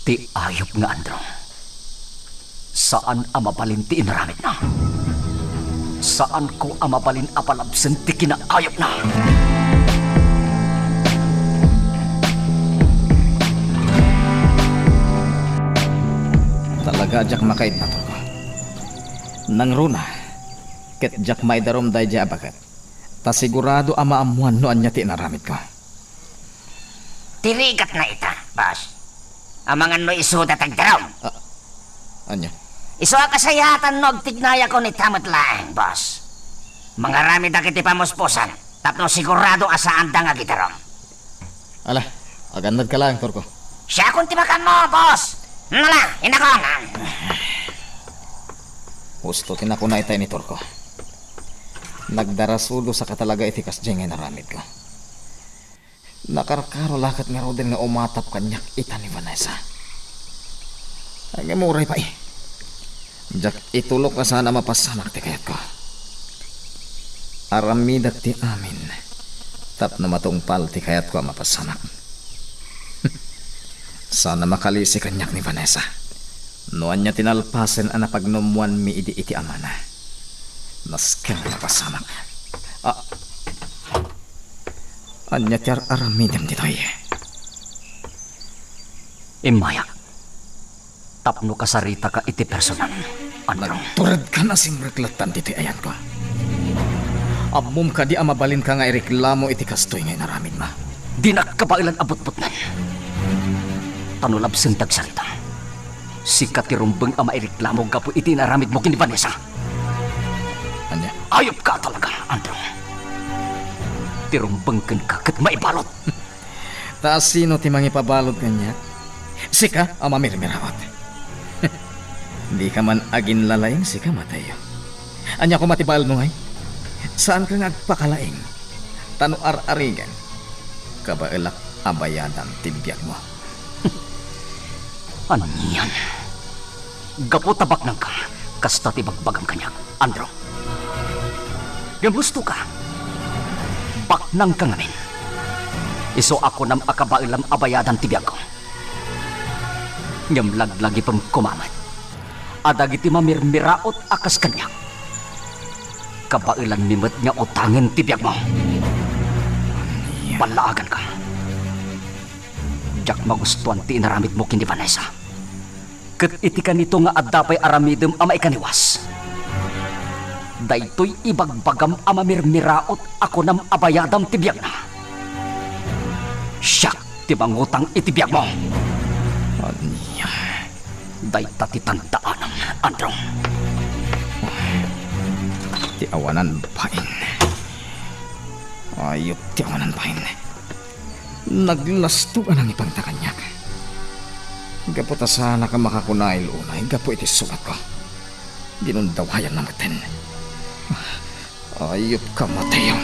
Ti ayop nga, Andrew. Saan amabalin ti inaramid na? Saan ko amabalin apalabsin ti kinaayop na? Talaga jak makait na to. Nang runa, ket jak may darom day ja abakat. Ta sigurado ama amuan no anya ti naramid ko. Tirigat na ita, boss. Amangan no isuda tagdarom. Anya? Iso kasayatan no tignaya ko ni tamat lang, boss. Mga rami da kiti pamuspusan. Tapno sigurado asaan da nga gitarom. Ala, agandad ka lang, Torko. Siya kung timakan mo, boss. Nala, inakonan. Husto tinakunay tayo ni Torko. Nagdarasulo sa katalaga itikas dyan nga naramid ko. Nakarkaro lakat nga Roden nga umatap kanyak ita ni Vanessa. Ay nga muray pa eh. Jak itulok na sana mapasamak ti kayat ko. Aramidak ti amin. Tap na matungpal ti kayat ko mapasamak. Sana makalisi kanyak ni Vanessa. Noan niya tinalpasen ang napagnumuan mi iti amana. Nasken na pasamak. Anya ti aramidem ditoy. Imayak. Tapno kasarita ka iti personal. Andrew. Nagturad ka na simreklatan ditoy ayan ko. Amum ka di amabalin ka nga ireklamo iti kastoy ngay naramid ma. Di nakabailan abot-bot na. Tanulab sentag sarita. Si katirumbeng ama ireklamo gapo iti naramid mo kini Vanessa. Anya? Ayop ka talaga, Andrew. Tirumbeng ka kat maibalot. Ta sino ti mangipabalot kanya? Sika ama mirmirawat. Di ka man agin lalayang sika Mateo. Anya ko matibal mo ngay? Saan ka ngagpakalaing? Tano ar-arigan. Kabaelak abayadan tibyak mo. Ano niyan? Gapo tabak nang ka, kasta tibagbagang kanya, Andrew. Yung gusto ka, bak nang ka ngamin. Iso ako nam akabailam abayadan tibyak ko. Ngam laglagi pang kumamat. Adagiti mamirmiraot akas kanya. Kabailan mimot nga utangin tibyak mo. Balaagan ka. Jak magustuhan ti inaramid mo kini Vanessa. Ket iti kanito nga addapay aramidem ama ikaniwas. Daytoy ibagbagam ama mirmiraot ako nam abayadam tibiyag na. Siyak ti mangutang itibiyag mo. Anya? Dayta ti tandaanam, Andrew. Ti awanan pain. Ayop ti awanan pain. Naglasto ka ng ipagtakanyak. Gapo ta sana ka makakunail unay. Gapo iti sugat ko. Ginundawayan na matin. Ayop ka, Mateo.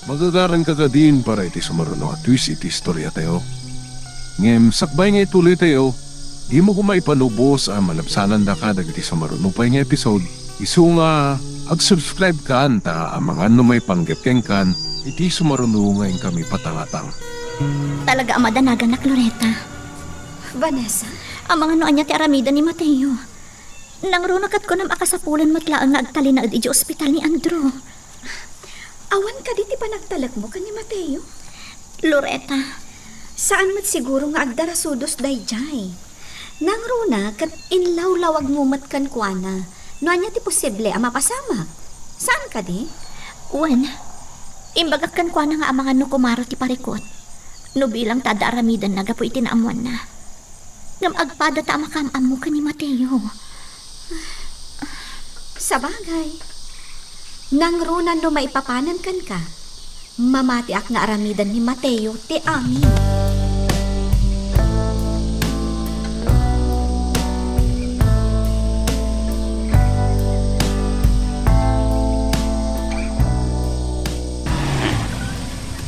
Magagaran ka din para iti sumaruno at twist iti istorya tayo. Ngem sakbay nga ituloy tayo. Di mo kumaipanubos ang malabsanan da ka dagiti sumaruno pa nga episode. Isu nga ag-subscribe ka anta ang mga may panggapkeng kan iti sumaruno ngayon kami patangatang. Talaga amadanagan na Cloreta. Vanessa, ang mga noan niya ti aramida ni Mateo. Nang runakat ko nam akasapulan matlaang nga agtali na iti ospital ni Andrew. Awan ka di pa nagtalag mo ka ni Mateo? Loreta, saan mat siguro nga agdarasudos dayjay? Nang runa kat inlaw-lawag mumat kan kuana. Noan niya ti posible ang mapasama. Saan ka di? Wen, imbagak kan kuana nga ang mga nukumaro ti parikot. No bilang tada aramidan na gapo itinaamuan na. Ngam agpada ta makamam mo ka ni Mateo. Sa bagay. Nang runan no maipapanan kan ka, mamatiak nga aramidan ni Mateo ti amin.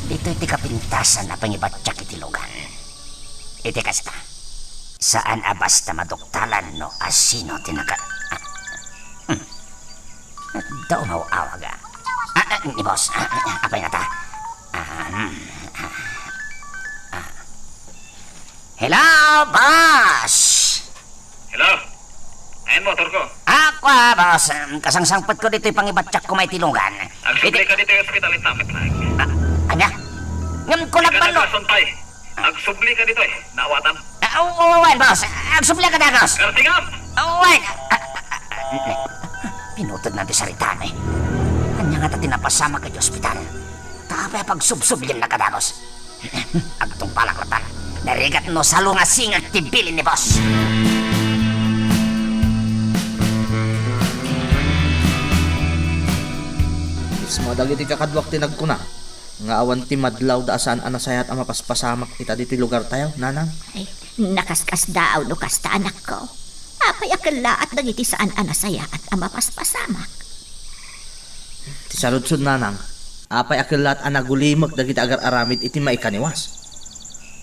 Dito iti kapintasan na pangibatsak iti lugan. Iti kasta. Saan abas na maduktalan no asino tinaka... Daw mauawaga. Ni boss, apa nga ta? Hello, boss! Hello? Ayan motor ko. Ako, boss. Kasangsangpot ko dito pangibatsak ko may tilungan. Agsubli ka dito yung ospital itapit lang. Anya? Ngam ko lang Hindi ka palo. nagkasuntay. Agsubli ka dito eh. Naawatan. Uwan, boss. Agsubli ka na, boss. Kartingam! Uwan! Pinutod natin sa ritan eh. Anya nga ta tinapasama ka di ospital. Tapay pagsubsublin na kadagos. Agtong palakratan. Narigat no salo nga singat tibilin ni boss. Mismo dagiti kakadwak tinagkuna. Nga awan ti madlaw da asaan anasayat ang mapaspasamak ita dito lugar tayo, nanang. Ay, nakaskas daw no kasta anak ko. Apay akala at dagiti saan anasaya at amapaspasamak. Ti saludsod nanang. Apay akilat anagulimag dagiti agar aramid iti maikaniwas.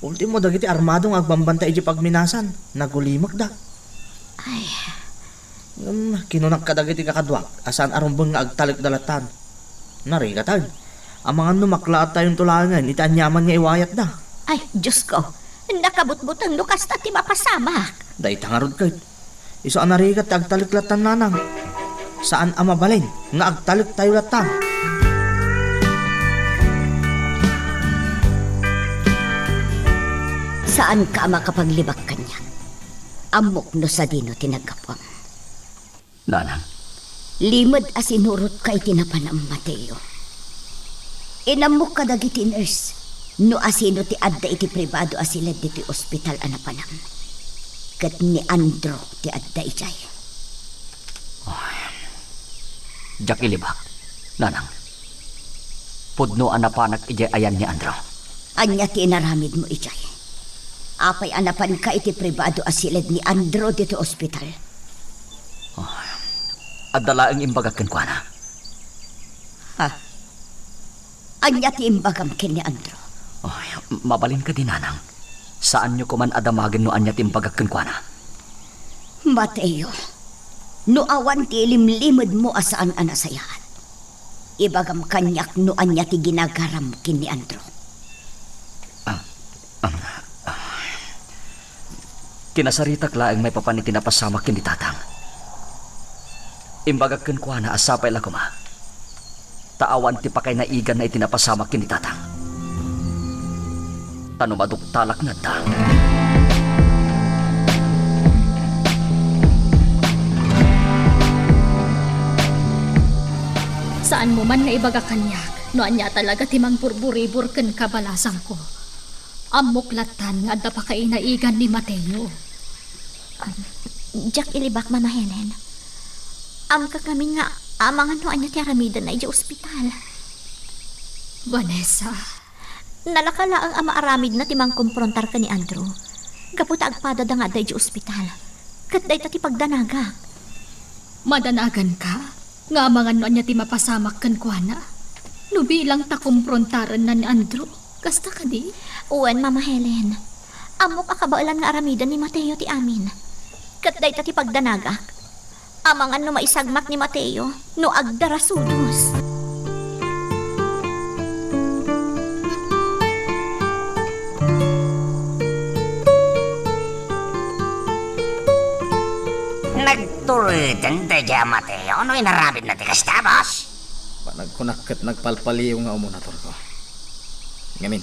Ultimo dagiti armadong agbambanta iti pagminasan. Nagulimag da. Ay, Kinunak ka dagiti kakadwak. Asaan arumbon nga agtalik dalatan. Narigatan. Ang mga numakla at tayong tulangan, itanyaman nga iwayat na. ay, Diyos ko. Nakabutbutang no kasta ti mapasamak. Dahil tangarod kayo. Iso ang narigat agtaliklatan nanang. Saan ang mabalin nga agtalik tayo latan? Saan ka makapaglibak kanya? Amok no sa dino tinagapon. Nanang, Limod asinurot ka itinapan ang Mateo. Inamok ka dagiti nurse. No asino ti adda iti pribado asilad diti ospital anapanam. Kat ni Andro ti adda ijay. Jack ilibak. Nanang, pudno anapanak ijay ayan ni Andro. Anya ti inaramid mo ijay. Apay anapan ka iti pribado asilad ni Andro diti ospital. At dalaang imbagakan ko na. Ha? Anya ti imbagam ken ni Andro. Mabalin ka din, Nanang. Saan nyo kuman adamagin no anya timbagakan ko na? Mateo, no awan ti limlimod mo asaan anasayaan. Ibagam kanyak no anya ti ginagaram ken ni Andro. Kinasaritak laang may papanitin na pasamak kin ni Tatang. Imbagakan ko na asapay la kuma. Taawan ti pakay na igan na itinapasamak kin ni Tatang. Tanumaduk talak na ta. Saan mo man nga ibaga kanyak, no anya talaga timang burburibur ken kabalasang ko. Amuklatan nga adda pa kay naigan ni Mateo. Jack ilibak, Mama Helen. Ka kami nga amangan no anya ti aramidan na iti ospital. Vanessa, Nalakala ang ama aramid na timang kumprontar ka ni Andrew. Gaputa agpada da nga da iti ospital. Kat day ti pagdanaga. madanagan ka? Nga amangan no anya ti mapasamak ken kuana. No bilang ta kumprontaran na ni Andrew. Kasta ka di? Uwan, Mama Helen. Amok akabailan nga aramidan ni Mateo ti amin. Kat day ti pagdanaga. Amangan no maisagmak ni Mateo no agdarasudos. Nagturitan tayo dyan, Mateo. Ano inarabid na tikas ta, boss? Panagkunak nagpalpaliw nga umunator ko. Ngamin,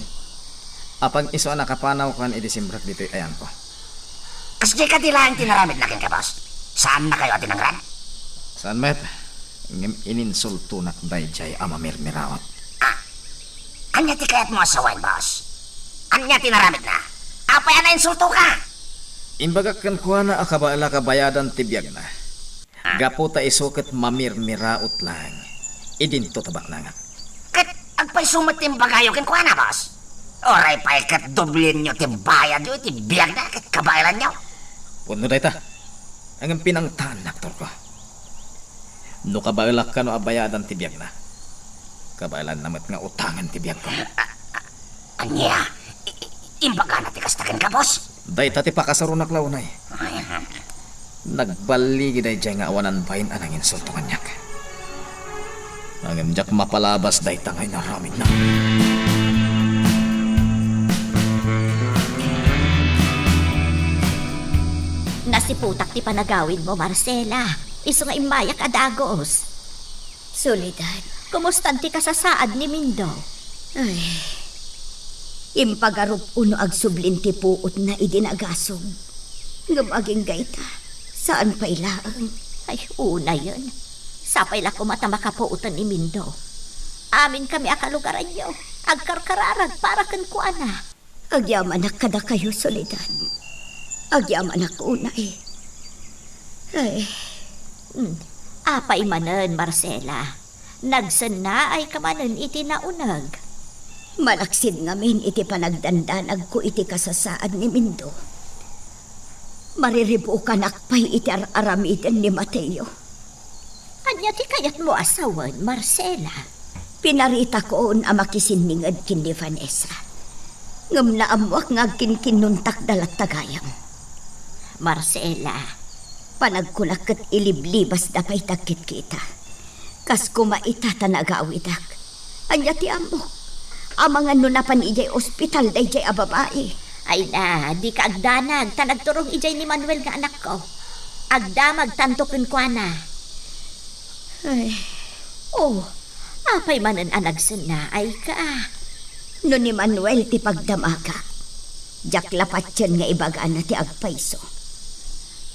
apag iso nakapanaw kan i-December dito ayan ko. Kasi ka tilaan tinaramid na kin ka, boss. Saan na kayo atinangran? Saan met? Ngem ininsulto na dayjay ama mirmirawat. Anya ti kayat mo asawan, boss? Anya tinaramid na. Apay ana insulto ka. Imbaga kan kuha na akabala kabayadan tibiyag na. Gapo ta isukat mamirmiraot lang. Idinto tabak na nga. Kat agpay sumat timbagayo kin kuha na, boss. Oray pa'y kat dublin nyo timbayad nyo, tibiyag na, kat kabayaran nyo. Puno day ta. Ang pinangtan, aktor ko. No kabailak ka no abayadan tibiyag na. Kabailan namat nga utangan tibiyag ko. Anya, imbaga na tikastakin ka, boss. Day tati pakasarunak launay. Nagbaligi day dyan nga awanan pain anang insulto kanyak. Ang jak mapalabas day tangay na ramid na. Nasiputak ti panagawin mo, Marcela. Iso nga imayak adagos. Soledad, kumusta ti kasasaad ni Mindo? Ay, impagarup uno ag sublin ti puot na idinagasog. Ngumaging gaita, saan pa ilaang? Ay, una yun. Sapay la kumata makapuutan ni Mindo. Amin kami akalugaran nyo. Agkarkararag para kan kuana. Agyaman na kada kayo, Soledad. Agyaman ako unay. Ay, apay manen, Marcela. Nagsan na ay kamanen iti naunag. Malaksid ngamin iti panagdandanag ko iti kasasaad ni Mindo. Mariribu ka nakpay iti aramidan ni Mateo. Anya ti kayat mo asawan, Marcela. Pinarita ko ang amakisiningad kin ni Vanessa. Ngam na amuak nga kinkinuntak dalat tagayam. Marcela, panagkulakot iliblibas da pa'y takit kita. Kas kumaita tanagawidak. Anya ti amo. Amangan no napan ijay ospital da ijay ababae. Ay na, di ka agdanag. Tanagturong ijay ni Manuel nga anak ko. Agdamag tantokin kwa na. Ay, apay manan anagsan na ay ka. No ni Manuel ti pagdamaga. Jak lapat yan nga ibagaan na ti agpaiso.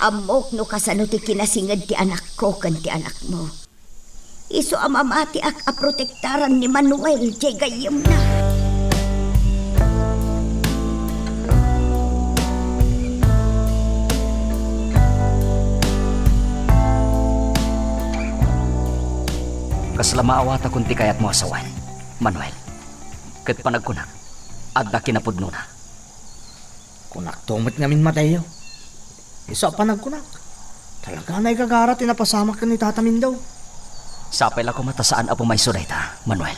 Amok no kasano ti kinasingad ti anak ko kan ti anak mo. Iso amamati ak aprotektaran ni Manuel jay gayem na. Kasla maawata kunti kayat mo asawan, Manuel. Kat panagkunak, adda kinapudno na. Kunak tumit ngamin Mateo. Isa pa nagkunak. Talaga na'y kagara tinapasamak ka ni Tata Mindo. Sapay la ko matasaan apo may sudayta, Manuel.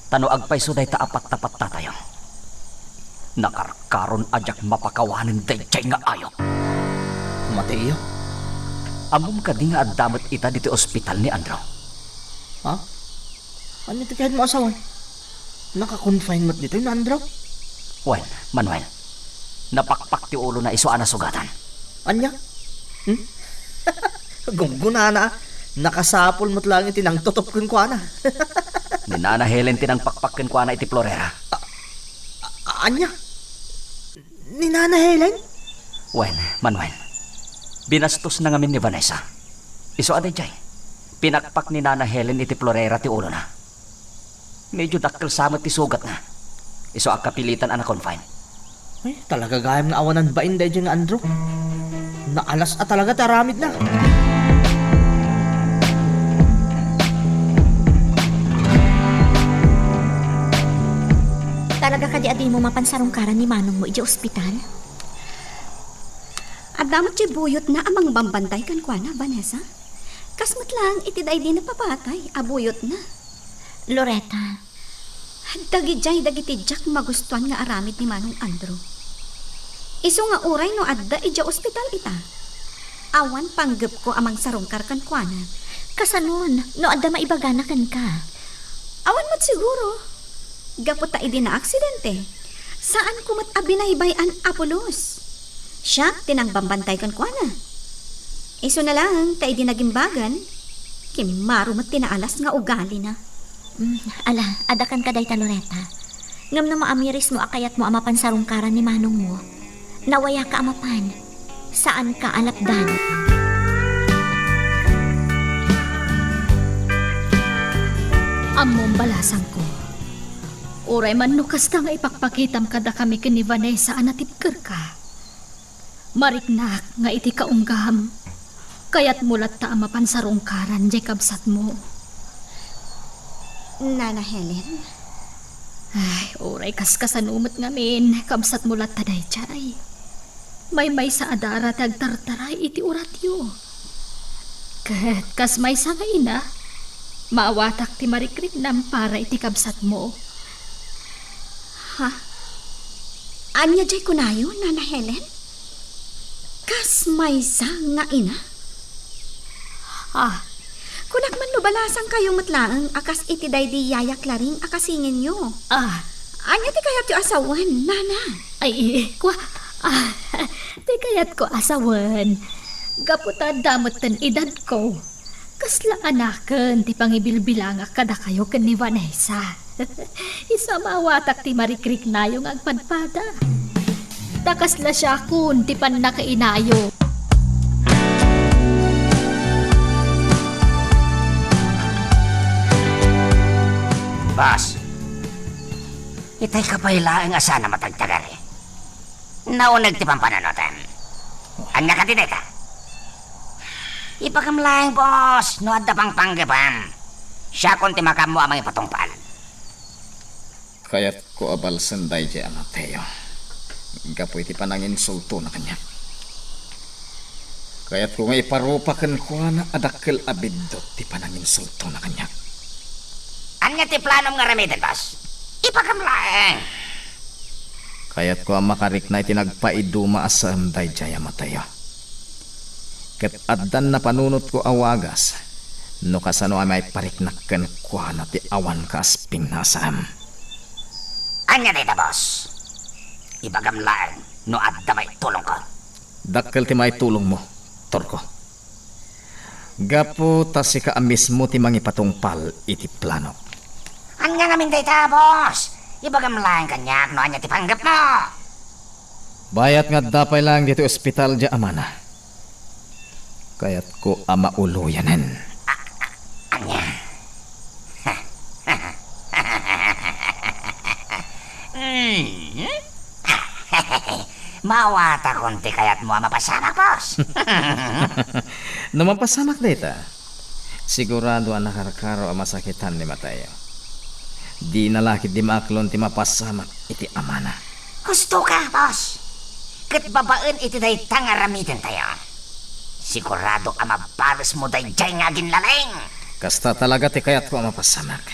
Tano agpay sudayta apat-tapat tatayo. Nakarkaron ajak mapakawanin dayjay nga ayok. Mateo? Amom ka di nga addamat ita dito ospital ni Andrew. Ha? Ano ito kahit mo asawan? Naka-confinement dito yung Andrew? Well, Manuel, napakpak ti ulo na iso ana sugatan. Anya? Gumguna na. Nakasapol mo't lang itinang tutop kun kwa na. Ni Nana Helen tinang pakpakken ko na iti Florera. Anya? Ni Nana Helen? Well, Manuel, binastos na ngamin ni Vanessa. Iso aday jay. Pinakpak ni Nana Helen iti Florera ti ulo na. Medyo dakkel samot ti sugat na. Iso akapilitan ana confine. Ay, talaga gayam nga awanan ba inday dyan nga Andrew? Naalas at talaga taramid na. Talaga ka di adi mo mapansarungkaran ni Manong mo iji ospital? Adamot siya buyot na amang bambantay kan kwa na, Vanessa. Kasmat lang, iti day di napapatay, abuyot na. Loretta, Dagijay dagiti Jack magustuhan nga aramid ni Manong Andrew. Iso nga uray no adda ija ospital ita. Awan panggap ko amang sarungkar kan kwa na. kasanon, no adda maibaganakan ka. Awan mat siguro. Gapot ta idi na aksidente. Saan kumat abinaybayan Apolos? Siya, tinangbambantay kan kwa na. Iso na lang, ta idi nagimbagan. Kimaro mat tinaalas nga ugali na. Ala, adakan ka day Loretta. Ngam na maamiris mo akayat mo amapan sarungkaran ni Manong mo. Nawaya ka amapan. Saan ka alapdan? Among balasang ko. Uray man no kasta nga ipakpakitam kada kami kini Vanessa anatipker ka. Mariknak nga iti kaunggam. Kaya't mulat ta amapan sa rungkaran jay kabsat mo. Nana Helen, Ay, uray kaskasanumot ngamin. Kabsat mulat ta day jay. May sa adara tagtartaray iti uratyo. Kat kas may sa nga ina. Maawatak ti marikrik nam para iti kabsat mo. ha? Anya jay kunayo, Nana Helen? Kas may nga ina? Ah, Kunak man no balasang kayo matlaang akas iti daydi yayak laring akasingin nyo. Anya ti kayat yu asawan, Nana? Di kayat ko asawan. Gaputa damot ten edad ko. Kasla anaken ti pangibilbilanga kada kayo ken ni Vanessa. Isa mawatak ti marikrik na yung agpadpada. Takasla siya kun ti pan nakainayo. Boss, itay kapailaang asa na matagtagari. Naunag ti pampananotan. Anya ka tineta? Ipakamlaing, boss, no adda pang panggapam. Siya kung timakam mo amang ipatungpal. Kaya't ko abal sanday di Mateo. Gapo iti panangin sulto na kanya. Kaya't ko nga iparupakan ko na adakkel abidot ti panangin sulto na kanya. Anya ti planom nga ramitin, boss? Ipakamlaing. Kaya't ko ang makarik na itinagpaiduma asam day jaya Mateo. Ket addan na panunot ko awagas. No kasano ay may pariknakken ko na ti awan ka asping nasam. Anya dita, boss? Ipakamlaing no adda may tulong ko. Dakkel ti may tulong mo, Torko. Gapo tasi ka mismo ti mangipatungpal iti plano. Anya nga min dita, boss? Ipakamlaing kanyak no anya ti panggap mo. Bayat nga dapay lang dito ospital di amana. Kaya't ko ama uluyanan. Anya? Mawata konti kaya't mo mapasamak, boss. Naman pasamak dita. Sigurado ang nakarkaro ang masakitan ni Mateo. Di nalakit di maaklon ti mapasamak iti amana. Gusto ka, boss? Kat babaan iti day tangaramitin tayo. Sigurado ang mabalas mo day jay nga ginlaling. Kasta talaga ti kayat ko ang mapasamak.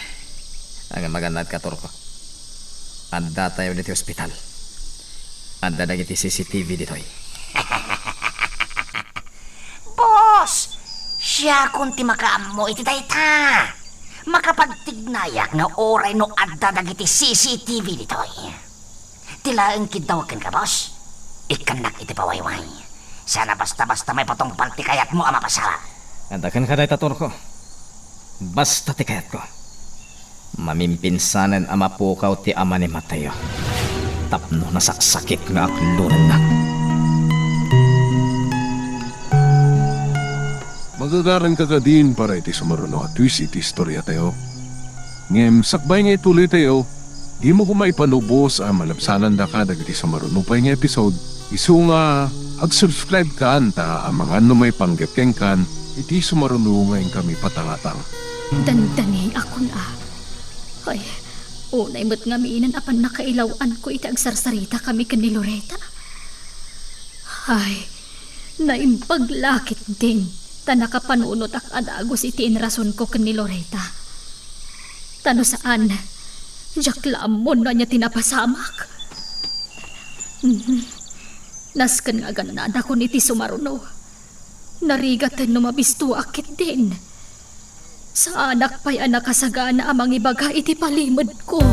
Ang magandad ka, Torko. Adda tayo dito ospital. Adda dagiti CCTV ditoy. Boss! Siya kung ti makaam mo iti day ta. Makapagtignayak na oray no adda dagiti CCTV ditoy. Tilaang kidawakan ka, boss. Ikanak iti pawayway. Sana basta-basta may patungpal ti kayat mo ang mapasara. Andakan ka dayta, Torko. Basta ti kayat ko. Mamimpinsanan ang mapukaw ti ama ni Mateo. Tapno nasaksakit nga aklunan na. Magagaran ka din para iti sumaruno at twist iti istorya tayo. Ngem, sakbay nga ituloy tayo, di mo kumaipanubos ang malabsanan da ka dagiti sumaruno pa nga episode. Isu nga, ag-subscribe ka anta ang mga ano may panggapkeng kan, iti sumaruno ngayon kami patangatang. Dandanin ako na. Ay, unay mo't nga miinan apan nakailawan ko iti agsarsarita kami ken ni Loretta. Ay, naimpaglakit din. Ta nakapanunot ak adagos iti inrason ko ken ni Loretta. Tano saan, jaklamon na niya tinapasamak. Nasken nga gananada ko niti sumaruno. Narigatan no mabisto akit din. Sa anak pa'y anak kasagana amang ibaga iti palimod ko.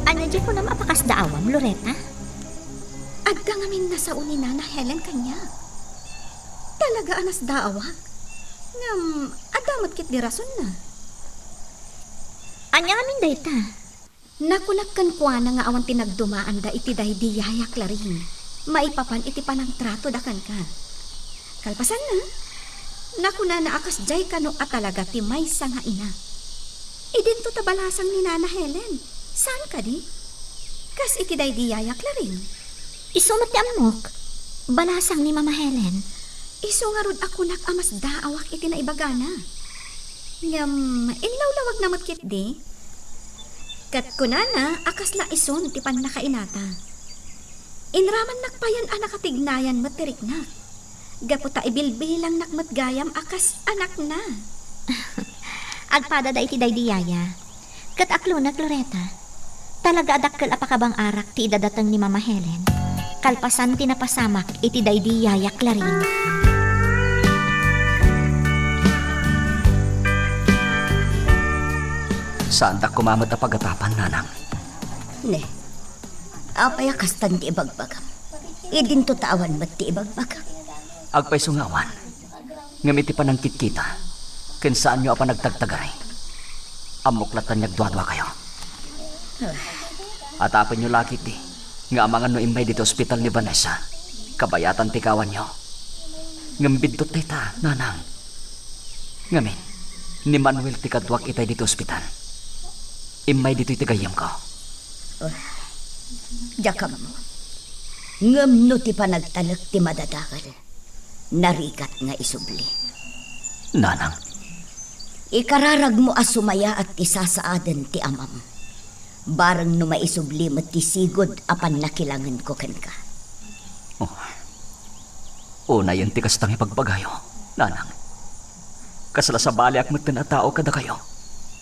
Anya di ko na mapakasdaawam, Loretta? Adda nga min nasa uni Nana Helen kanya. Talaga anas daawak. Ngam, adamat kit di rason na. Anya nga min dayta? Nakulak kan kwa na nga awan tinagdumaan da iti day di yayak laring. maipapan iti panang trato dakan ka. Kalpasan na, nakuna na akas jay kano at talaga ti maysa nga ina. Idinto tabalasang ni Nana Helen. Saan ka di? Kas iti day di yayak laring. Iso ti amok. Balasang ni Mama Helen. Iso nga rod ako nakamas daawak iti naibagana. Ngam, inlawlawag na matkit di. Kat kunana, akas la ison ti pan nakainata. Inraman nakpayan anak katignayan matirik na. Gaputa ibilbilang nakmatgayam akas anak na. Agpada da iti daydiyaya. Kat aklo na Loretta. Talaga adakkel apakabang arak ti idadatang ni Mama Helen. Kalpasan ti napasamak iti daydiyaya klaring. Saan ta kumamat a pagatapan, nanang? Ne, apaya kastan ti ibagbagam. Idin to tawan mat ti ibagbagam. Agpay sungawan. Ngamiti pa ng kitkita. Ken saan nyo apa nagtagtagaray? Amuklatan niyagdwadwa kayo. Atapin nyo lakit di. Nga amangan no imbay dito ospital ni Vanessa. Kabayatan tikawan nyo. Ngambid to tita, nanang. Ngamin, ni Manuel tikadwak itay dito ospital. Imbay dito itigayam ko. Jakam mo. Ngam no ti panagtalak ti madadagal. Narikat nga isubli. Nanang, Ikararag mo asumaya at isasaadan ti amam. Barang no maisubli mat ti sigod apan nakilangan ko ken ka. una yung tikastang ipagbagayo, nanang. Kasala sa baliak mo tinatao kada kayo.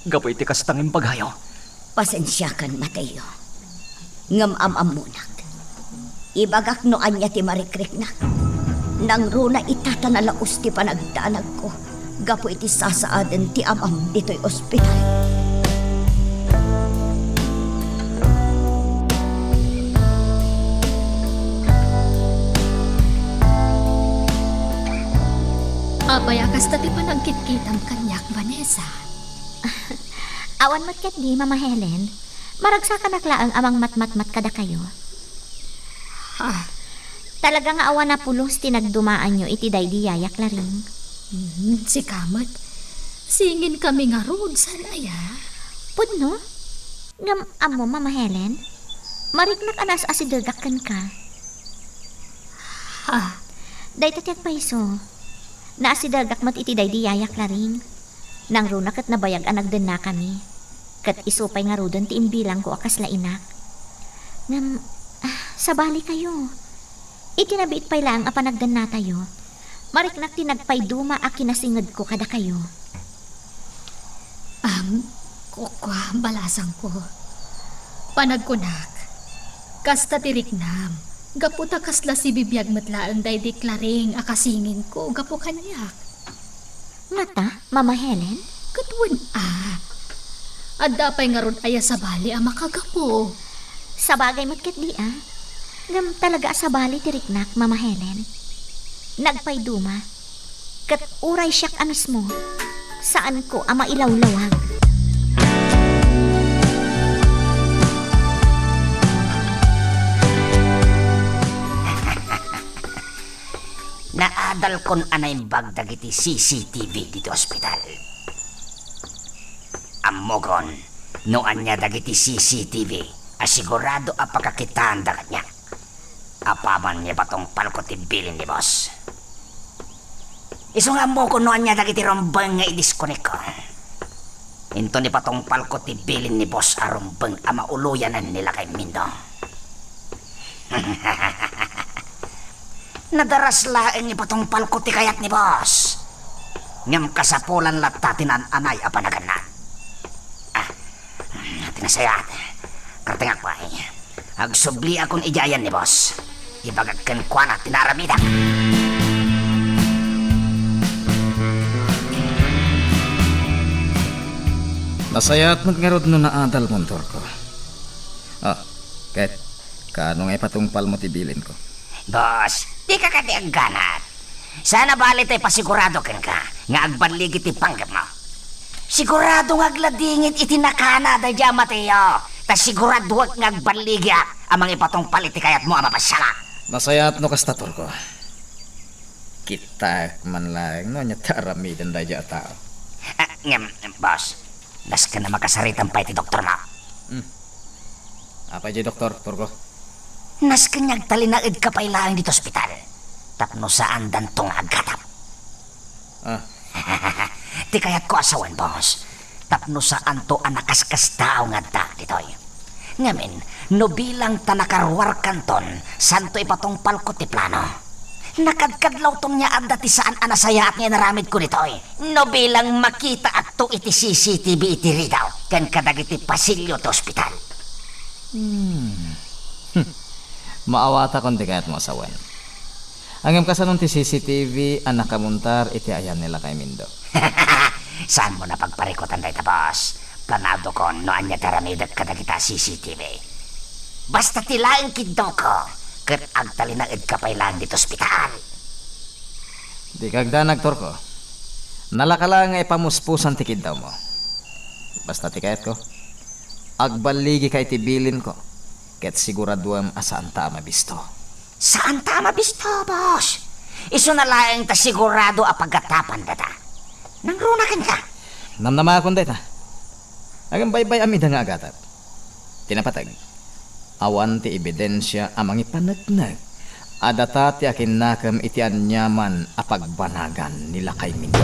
Gapoy tikastang impagayo. Pasensyakan, Mateo. Ngam amamunak. Ibagak no anya ti marikriknak. Nang runa itatanalaos ti panagdanag ko. Gapo iti sasaadan ti amam dito'y ospital. Apay akas ti panagkit-kitang kanyak, Vanessa. Awan matkat di, Mama Helen. Maragsa ka naklaang amang matmatmat kada kayo. Talaga nga awan na pulos tinagdumaan nyo iti daydiyayak laring. Si Kamat, singin kami nga road, sanaya. Pudno? Ngam amo, Mama Helen? Mariknak anas asidagakan ka. Day tatyak paiso. Naasidagak mat iti daydiyayak laring. Nang runak at nabayag anagdan na kami. Kat isupay nga rodon ti imbilang ko akas la inak. Ngam, sabali kayo. Itinabiit pay lang apanagdan na tayo. Mariknak tinagpay duma a kinasingad ko kada kayo. Kukwa, balasang ko. Panagkunak. Kasta tiriknam. Gaputa kasla si bibiyag matlaan day deklaring akasingin ko. Gapo kanyak. Ngata, Mama Helen? Katwan Adda pa'y nga ron aya sa bali ang makagapo. Sabagay matkat di Ngam talaga sa bali tiriknak, Mama Helen. Nagpay duma. Kat uray siyak amis mo. Saan ko ama ilawlawag. Naadal kon anay bagdag iti CCTV dito ospital. Amogon, no anya dagiti CCTV, asigurado apakakitaan da kanya. Apaman niya batong palko ti bilin ni boss. Isong amokon no anya dagiti rombeng nga i-disconnect ko. Into ni patong palko ti bilin ni boss arombeng ama uluyanan nila kay Mindong. Nadaras laeng ni patong palko ti kayat ni boss. Ngam kasapulan latatin an anay apanagan na. Tinasayat. Kartengak pa agsubli akong ijayan ni boss. Ibagagkan kwa na tinaramida. Nasayat magngarod no naadal montor ko. Kahit kano nga ipatungpal mo tibilin ko. Boss, di ka katiag ganat. Sana bali tayo pasigurado ken ka nga agbanligit ti panggap mo. Sigurado nga agladingit itinakana da dya Mateo. Ta sigurado nga agbanligya amang ipatungpal iti kayat mo ama pasala. Nasayat no kasta Turko. Kita man lang no nya taramidan daja tao. Boss, nas ka na makasaritan pa iti doktor na. Apa aja doktor Turko? Nas kanyag talinaid ka pa ilang dito ospital. Tapno saan dantong agkatap. Ah, Ti kayat ko asawan, boss. Tapno saan to anakas-kas tao nga da ditoy. Ngamin, no bilang tanakarwar kanton, santo ipatong palko ti plano. Nakadkadlaw tong niya adda ti saan anasaya at nga naramid ko nitoy. No bilang makita at to iti CCTV iti ridaw. Kan kadag iti pasilyo to ospital. maawata kon kayat mo asawan. Angem kasanon ti CCTV ang nakamuntar iti ayan nila kay Mindo. Saan mo na pagparikotan dahi boss? Planado ko no anya taramidat kadagita CCTV. Basta tilaing kiddo ko, kat agtalinaid ka pa ilang dito ospital. Di kagdanag Turko. Nalakala nga ipamuspusan ti kiddaw mo. Basta ti kayat ko. Agbaligi kay tibilin ko. Ket siguraduam asaan ta mabisto. Saan ta mabisto, boss? Iso na laing ta sigurado apagatapan data. Nangrunakan ka. Namnama akong data. Agang baybay amida nga agatap. Tinapatag. Awan ti ebidensya amang ipanagnag. Adata ti akin nakam iti anyaman apagbanagan nila kay Mindo.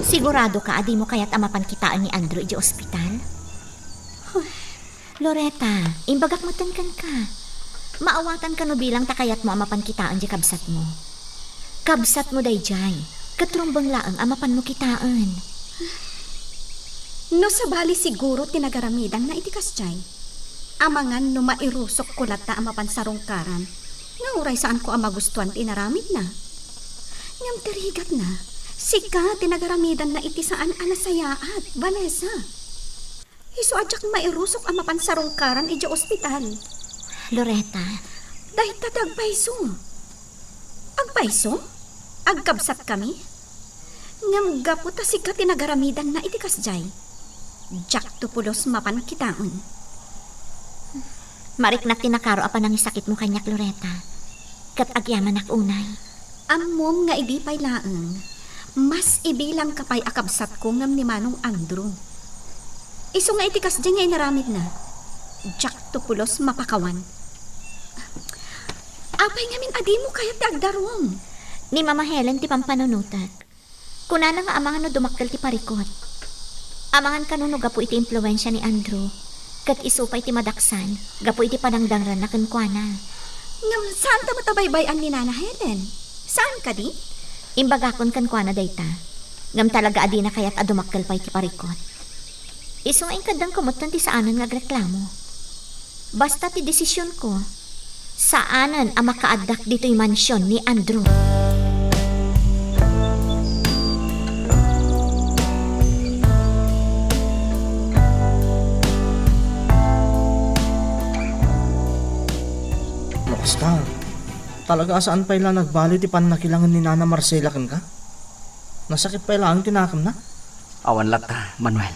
Sigurado ka, adi mo kaya't amapan kitaan ni Andrew iji ospital? Loretta, imbagak matangkan ka. Maawatan ka no bilang takayat mo amapan kitaan di kabsat mo. Kabsat mo day jay. Katrumbang laang amapan mo kitaan. No sabali siguro tinagaramidang na itikas jay. Amangan no mairusok kulat ta amapan sarungkaran. Nga uray saan ko amagustuhan tinaramid na. Ngam terigat na. Sika tinagaramidang na iti saan anasayaat, Vanessa. Iso adyak mairusok amapan sarungkaran iti ospital. Loretta, Dahil tatagpaiso. Agpaiso? Agkabsat kami? Ngam gapo ta sika tinagaramidang na itikas jay. Jak tupulos mapan kitaon. marik na tinakaro apa nang isakit mo kanyak, Loretta. Kat agyaman ak unay. Ammom nga idi pay laeng. Mas ibilang kapay akabsat ko ngam ni Manong Andrew. Iso nga itikas dyan nga inaramid na. Jak tupulos mapakawan. Apay ngamin adi mo kaya ti agdarong. Ni Mama Helen ti pampanunutak. Kunana nga amangan no dumakkel ti parikot. Amangan kanuno gapo iti impluensya ni Andrew. Kat isupay ti madaksan, gapo iti panangdangran na kenkwana. Ngam saan ta matabaybayan ni Nana Helen? Saan ka di? Imbagakon kenkwana dayta. Ngam talaga adi na kaya't adumakkel pa iti parikot. Iso nga kadang kumutan ti saanan nga agreklamo. Basta ti desisyon ko, saanan ang makaadak dito'y mansyon ni Andrew. Basta, talaga saan pa ila nagbali ti panakilangan ni Nana Marcela kan ka? Nasakit pa ila ang tinakam na? Awan latta, Manuel.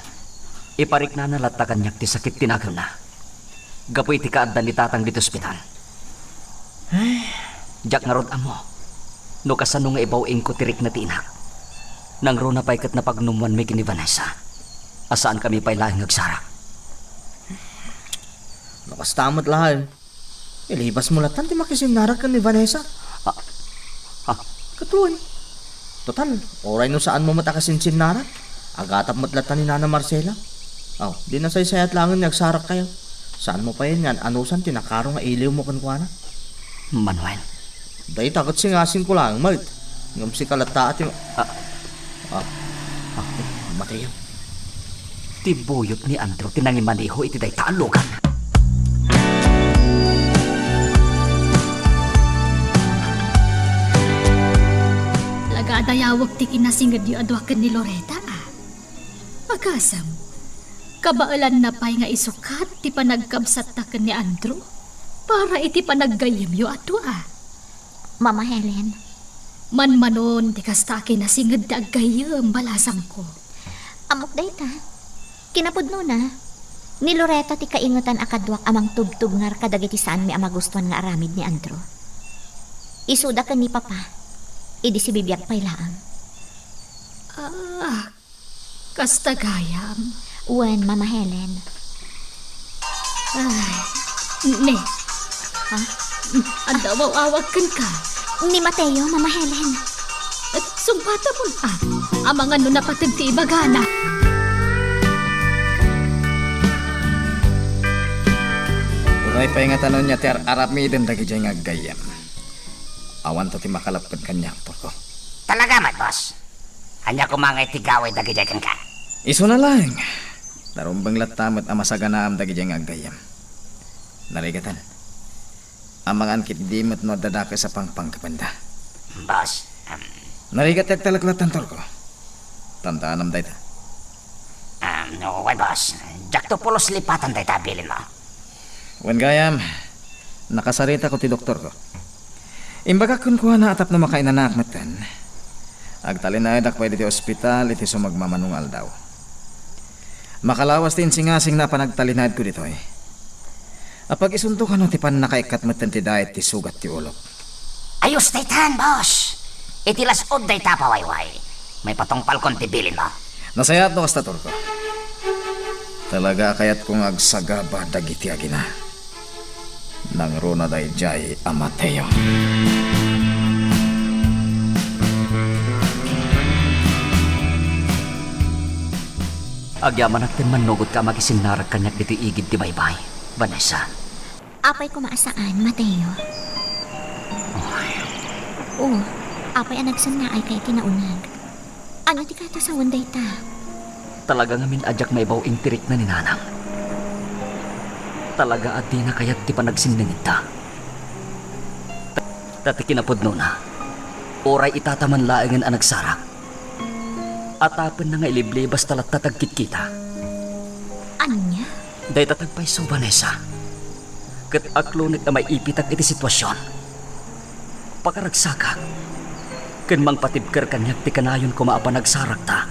Iparik na latta kanyak ti sakit tinakam na. Gapoy ti kaaddan ni tatang dito ospital. Jak nga rod amo. No kasano nga ibawing ko tirik na tinak. Nang ro na pa'y kat na pagnumuan may kini Vanessa. Asaan kami pa'y lahing agsarak. Nakastamot lahat. Ilibas mo latan ti makisinarag ka ni Vanessa. Katuan. Total, oray no saan mo matakasinsin narat. Agatap matlatan ni Nana Marcela. Di na say-sayat langan nagsarak kayo. Saan mo pa yun yan? Anusan tinakaro nga iliw mo kankwana? Manuel. Dahil takot singasin ko lang, Mart. Ngam si kalata at yung... Mateo. Tibuyot ni Andrew tinangimaniho iti day taalugan. Lagadayawag ti kinasingad yu adwakan ni Loretta Agasam, kabaalan na pa'y nga isukat ti panagkabsat taken ni Andrew para iti panaggayem yu atwa. Mama Helen, Manmanon ti kasta kinasingad ti aggayem balasam ko. amok dayta. Kinapudno na. Ni Loretta ti kaingutan akadwak amang tubtub ngar kadagiti saan mi amagustuhan nga aramid ni Andrew. Isuda ka ni Papa, idi si bibiyag pay laang. Kasta gayam. Wen, Mama Helen. Ay, ne. Ha? Andaw awag kan ka. Ni Mateo, Mama Helen. At sumbata mo ang mga napatid ti ibagana. Uray pa nga tanon niya ti aramiden dagi jay nga gayam. Awan to ti makalapad kanya ko. Talaga mat, boss. Anya ko mga itigaway dagi kan ka. Iso na lang. Darumbang latamat ang masaganaam dagi jay nga gayam. Narigatan. Ang mga ankit di mat no dadaka sa pangpangkapanda. Boss, Narigat yak talaklatan ko. Tandaan am dayta. no, why boss? Jak to pulos lipatan tayo tabilin mo. Wan gayam, nakasarita ko ti doktor ko. Imbaga kun kuha na atap na makainanak matan. Agtalinay dak pwede ti ospital iti sumagmamanungal daw. Makalawas tin singasing na panagtalinad ko dito eh. Apag isunto ka no ti pan nakaikat matan ti dayet ti sugat ti ulok. Ayos daytan, boss. Itilas od day tapawayway. May patong palkon tibilin mo. Nasayat no kastator ko. Talaga kayat kong agsagaba dagiti agina. Nang runa day jay Amateo. Agyaman natin manugot ka magisinarag kanyak dito igid ti baybay. Vanessa. Apay ko maasaan, Mateo. Oo, apay ang nagsan na ay kay tinaunag. Ano ti kato sa wanday ta? Talaga ngamin adyak may baw intirik na ninanang. Talaga at di na kaya't ti panagsinlingit ta. Tati kinapod na. Oray itataman laangan ang nagsarak. Atapan na nga iliblibas talat tatagkit kita. Anya? Day tatagpay so, Vanessa. Kat aklonit na may ipitag iti sitwasyon. Pakaragsakak. Ken mang patibker kanyak ti kanayon ko maapanagsarak ta.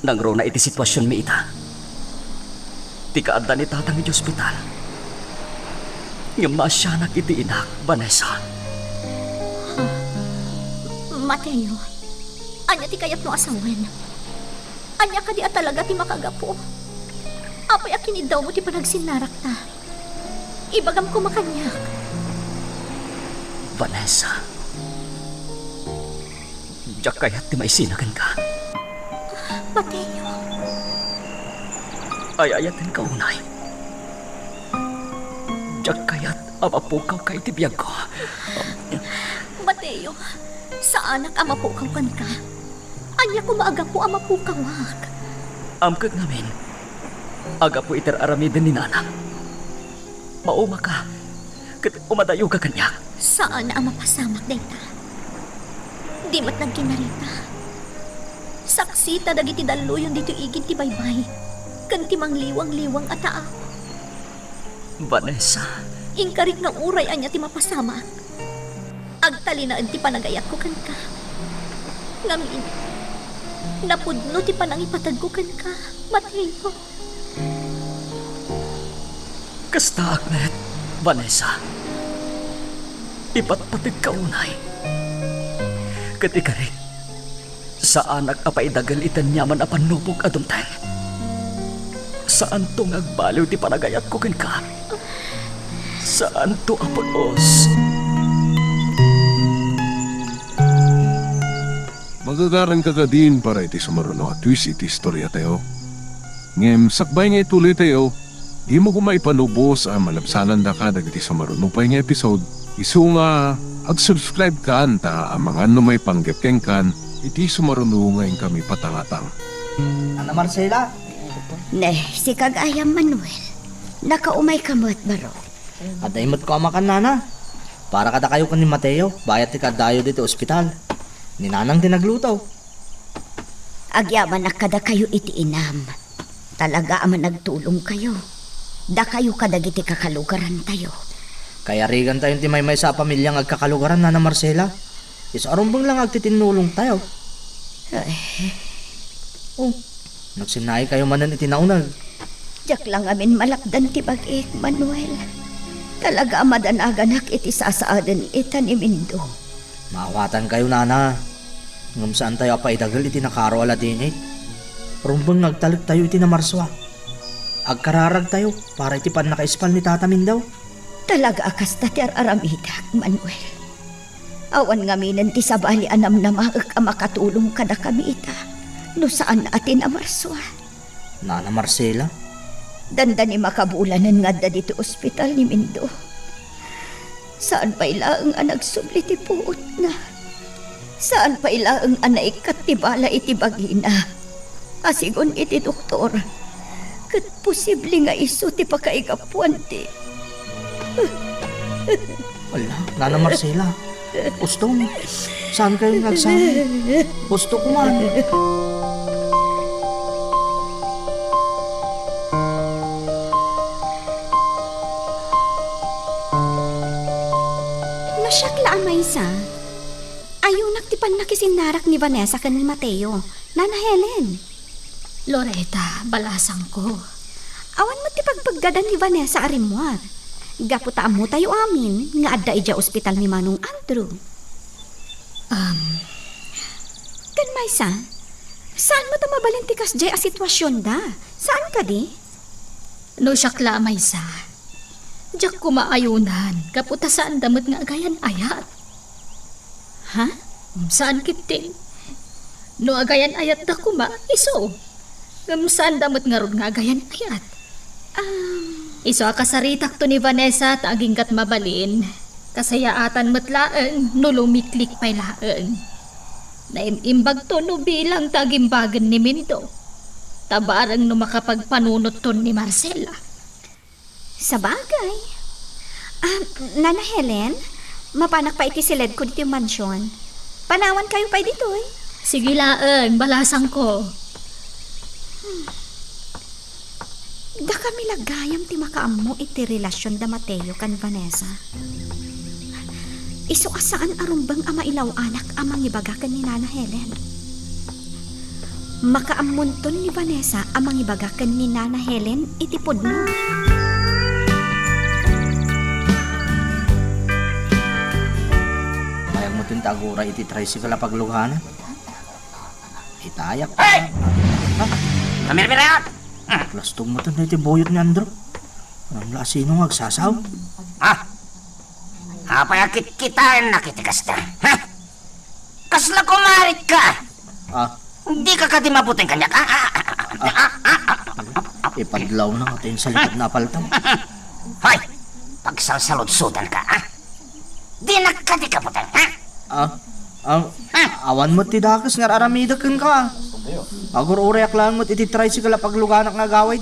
Nang ro na iti sitwasyon mi ita. Ti kaadda ni tatang iti ospital. Nga masyanak iti inak, Vanessa. Mateo, anya ti kayat no asawen. Anya ka di at talaga ti makagapo. Apay akinid daw mo ti panagsinarak ta. Ibagam ko makanyak. Vanessa. Diyak kaya't ti maisinagan ka. Mateo. Ay ayatin ka unay. Diyak kaya't amapukaw ka iti biyag ko. Mateo, sa anak amapukaw kan ka. Anya ko maagapo amapukawak. Amkag namin. Aga po iter aramidin ni nanang. Mauma ka. Kat umadayo ka kanyak. Saan ang mapasamak dayta? Di mat nagkinarita. Saksi ta dagiti daluyon dito igid ti baybay. Kan ti mangliwang-liwang ataa. Vanessa. Ingkarik ng uray anya ti mapasamak. Agtalinaan ti panagayat ko kan ka. Ngamin, napudno ti panangipatag ko kan ka, Mateo. Kasta aknet, Vanessa. Ipatpatid ka unay. Katikarik, sa anak apaidagal itan yaman apan nubog adumteng. Saan to ngagbaliw ti panagayat ko kin ka? Saan to apunos? Magagarang ka din para iti sumaruno at twist iti istorya tayo. Ngem, sakbay nga ituloy tayo, di mo kumaipanubos ang malabsanan da ka dagiti sumaruno pa nga episode. Isu nga, ag-subscribe ka anta ang mga may panggapkeng kan, iti sumaruno ngayon kami patangatang. Ana Marcela, Ne, si Kagayam Manuel. Nakaumay ka mo at baro. adaymot ko amakan nana. Para kada kayo kan ni Mateo, bayat ti kadayo dito ospital. Ninanang tinaglutaw. Agyaman na kada kayo iti inam. Talaga aman nagtulong kayo. Da kayo kadagiti kakalugaran tayo. Kaya rigan tayong timay-may sa pamilyang agkakalugaran, Nana Marcela. Isarumbang lang agtitinulong tayo. Oh, nagsinay kayo manan itinaunag. Diyak lang amin malakdan ti bag-ik, Manuel. Talaga madanaganak iti sasaadan itan imindo. Maawatan kayo, nana. Ngam saan tayo apaidagal iti nakaro ala din Rumbang nagtalik tayo iti na marswa. Agkararag tayo para iti pan nakaispal ni tatamin daw. Talaga akas ta ti aramidak, Manuel. Awan nga minen ti sabali anam na maag makatulong kada kami ita. No saan atin amarswa. Nana Marcela, Danda ni makabulanan nga da dito ospital ni Mindo. Saan pa ilaang nagsubli ti puot na? Saan pa ilaang naikat ti bala iti bagina? Asigon iti doktor. Kat posible nga iso ti pakaigapuan ti. wala, Nana Marcela. Gustong, saan kayo nagsama? Gusto ko man. Nasyakla ang maysa. Ayaw naktipan nakisinarak ni Vanessa kan ni Mateo. Nana Helen. Loretta, balasang ko. Awan mo ti pagpaggadan ni Vanessa arimwar. Gaputa mo tayo amin nga adda ija ospital ni Manong Andrew. Kan maysa, saan mo ta mabalintikas jay a sitwasyon da? Saan ka di? No siya may sa. Diyak kumaayunan, kaputa saan damot nga agayan ayat. Ha? Saan kitin? No agayan ayat da kuma, iso. Saan damot nga ron nga agayan ayat. Iso akasaritak to ni Vanessa at agingkat mabalin. Kasayaatan matlaang no lumiklik pa'y laang. Naimimbag to no bilang tagimbagan ni Mindo. Tabarang no makapagpanunot to ni Marcela. Sa bagay. Nana Helen, mapanak pa iti silid ko dito yung mansyon. Panawan kayo pa dito eh. Sige laang, balasang ko. Da kami lagayam ti makaammo iti relasyon da Mateo kan Vanessa. Iso asaan arumbang ama ilaw anak amang ibaga kan ni Nana Helen. Makaamunton ni Vanessa amang ibaga kan ni Nana Helen iti pudno. Mayag mo tintagura iti tricycle na pagluganan. Itayak. Hey! Kamirmirayat! Plastong mo na iti boyot ni Andrew. Ang lasino agsasaw. Apayakit kita nakitikas na. Ha? Kasla kumarit ka. Hindi ka kati mabuting kanyak. Ipadlaw na nga tayo sa likod na paltaw. Hoy, pagsalsalod-sudan ka, ha? Di nakati ka putang, ha? Awan mo ti dakas nga aramida kan ka. Agur ureak lang mo iti tricycle na pagluganak nga gawid.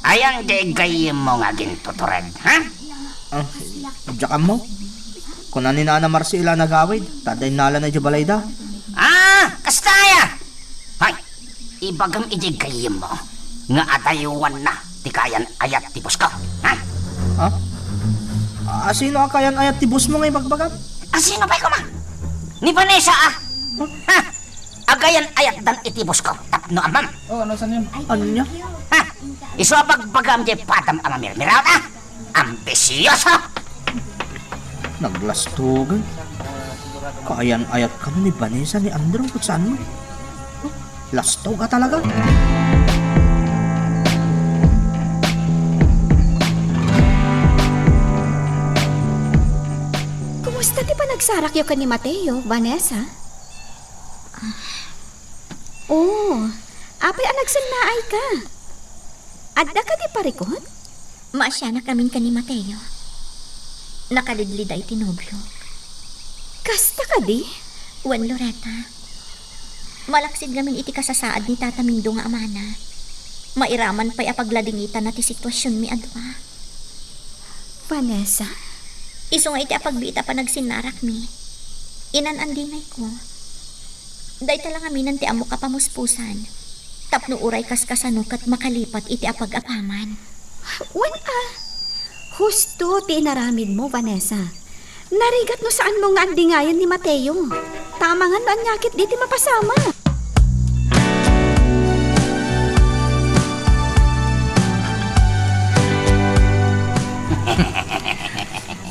Ayang di gayim mo nga gintutured, ha? Diyakan mo. Kung ni Nana Marcela na gawid, taday nala na balay da. Kastaya! Hoy, ibagam iti gayim mo nga atayuan na ti kayan ayat tipos ko, ha? Sino akayan ayat tibus mo ngay bagbagam? Sino pa'y kuma? Ni Vanessa, Ha? Agayan ayat dan itibos ko, tapno amam. Ano niya? Ha? Iso bagbagam di patam amamirmiraw, ha? Ambisyoso! Naglastugan. Kayan ayat ka na ni Vanessa ni Andrew kung saan mo. Lasto ka talaga. Kumusta ti pa nagsarakyo ka ni Mateo, Vanessa? Apay nagsannaay ka. Adda ka di parikot? Maasya na kamin ka ni Mateo. Nakalidliday tinobyo. Kasta ka di? Wan Loretta. Malaksid gamin iti kasasaad ni Tata Mindo nga amana. Mairaman pa'y apagladingitan na ti sitwasyon mi adwa. Vanessa? Iso nga iti apagbita pa nagsinarak mi. Inanandingay ko. Day talang aminan ti amo ka pamuspusan. Tapno uray kaskasanok at makalipat iti apag-apaman. Husto ti inaramid mo, Vanessa. Narigat no saan mo nga andingayan ni Mateo. Tama nga anyakit di ti mapasama.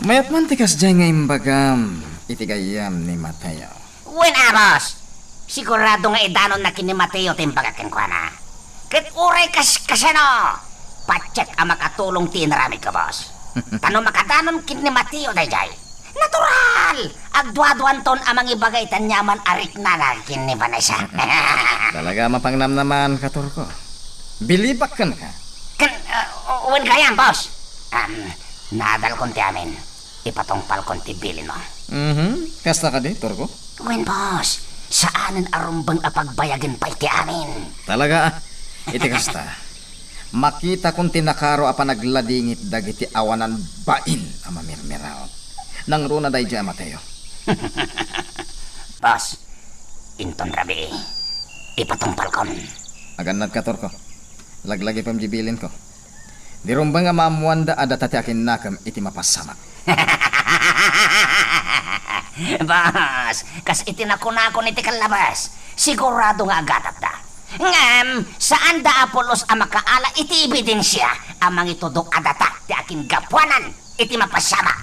Mayat man tikas dyan nga imbagam, itigayam ni Mateo. Wala, boss. Sigurado nga idanon na kini Mateo timbagakin ko na. Kat uray kasano. Pacheck ang makatulong tinarami ka, boss. Tano makadanon kini Mateo dayjay. Natural! Agduaduan ton amang ibagay tanyaman arik na kini Vanessa. Talaga mapangnam naman, Katorko. Bilibak ka. Uwan kaya, boss. Nadal konti amin. Ipatongpal konti bilin mo. Kasta ka di, Torko? Uwan, boss. Saanan arumbang apagbayagin pa iti amin. Talaga, iti kasta. Makita kong tinakaro apa nagladingit dagiti awanan bain ang mamirmiraw. Nang runa day dyan, Mateo. Boss, inton rabi. Ipatongpal kon. Aganad ka, Torko. Laglagi pamjibilin ko. Di rumbang nga maamuanda ada tati akin nakam iti mapasama. Boss, kas itinakon-akon iti kalabas. Sigurado nga agatat da. Ngam, saan da Apolos ang makaala iti ebidensya amang itudok adata ti akin gapuanan iti mapasama.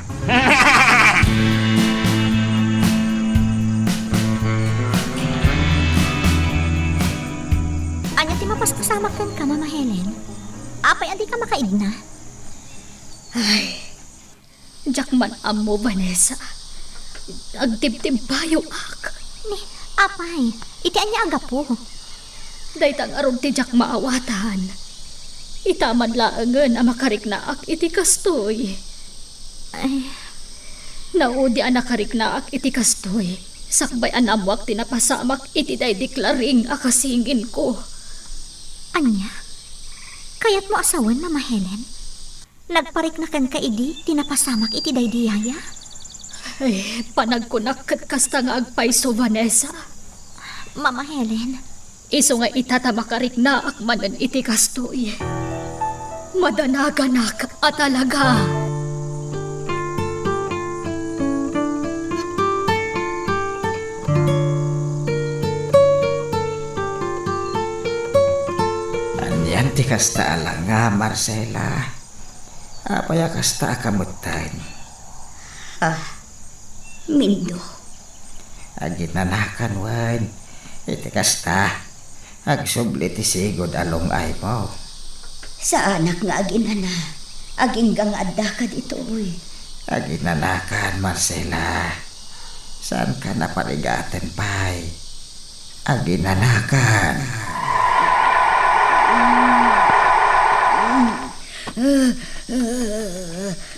Anya ti mapaspasamak ka, Mama Helen. Apay adi ka makaidna. Diyak man amo, Vanessa. Agtibtibayo ak. Ni, apay, iti anya aga po. Daytang aron ti diyak maawatan. Itaman laangan ang makariknaak iti kastoy. Ay, Naudi ang nakariknaak iti kastoy. Sakbay anamwak tinapasamak iti day deklaring akasingin ko. anya? Kayat mo asawan, Mama Helen? Nagparik na kan ka idi, tinapasamak iti daydiyaya? Ay, panagkunak kat kasta nga agpaiso, Vanessa. Mama Helen, Iso nga itatamakarik na akmanan iti kastoy. Madanaganak at talaga. Anyan ti kasta alang nga, Marcela. Apaya kasta akamutan. Mindo. Aginanakan wan. Iti kasta. Agsubli ti sigod along ay mo. Sa anak nga aginana. Aginggang adda ka dito, uy. Aginanakan, Marcela. Saan ka napaligaten, pay? Aginanakan.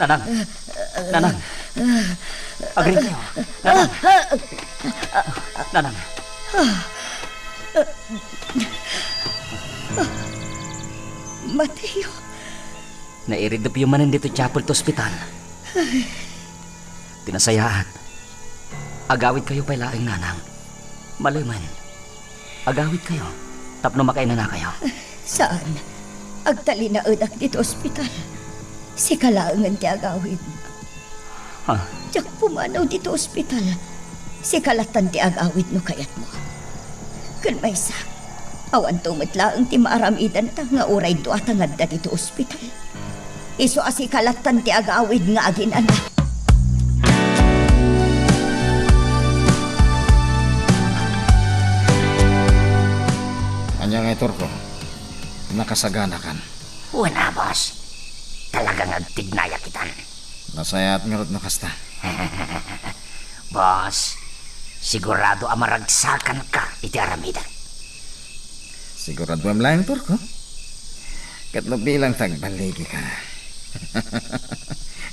Nanang! Nanang! Agring kayo! Nanang! Nanang! Mateo. Nairid na piyumanin dito chapel to ospital. Tinasayaan. Agawid kayo pa'y laing nanang. Malayman. Agawid kayo. Tapno makainan na kayo. Saan? Agtali na udak dito ospital. Si kalaangan ti agawid. Ha? Diyak pumanaw dito ospital. Si kalatan ti agawid no kayat mo. Kun may sa, awan tumatlaang ti maaramidan ta nga uray do at nga dito ospital. Iso asi kalatan ti agawid nga aginana. Anya nga itorko. Nakasagana kan. Wala, boss. Talagang agtignaya kitan. Nasayat nga rod no kasta. Boss, sigurado amaragsakan ka iti aramidan. Sigurado am lang turko. Katno bilang tagbaligi ka.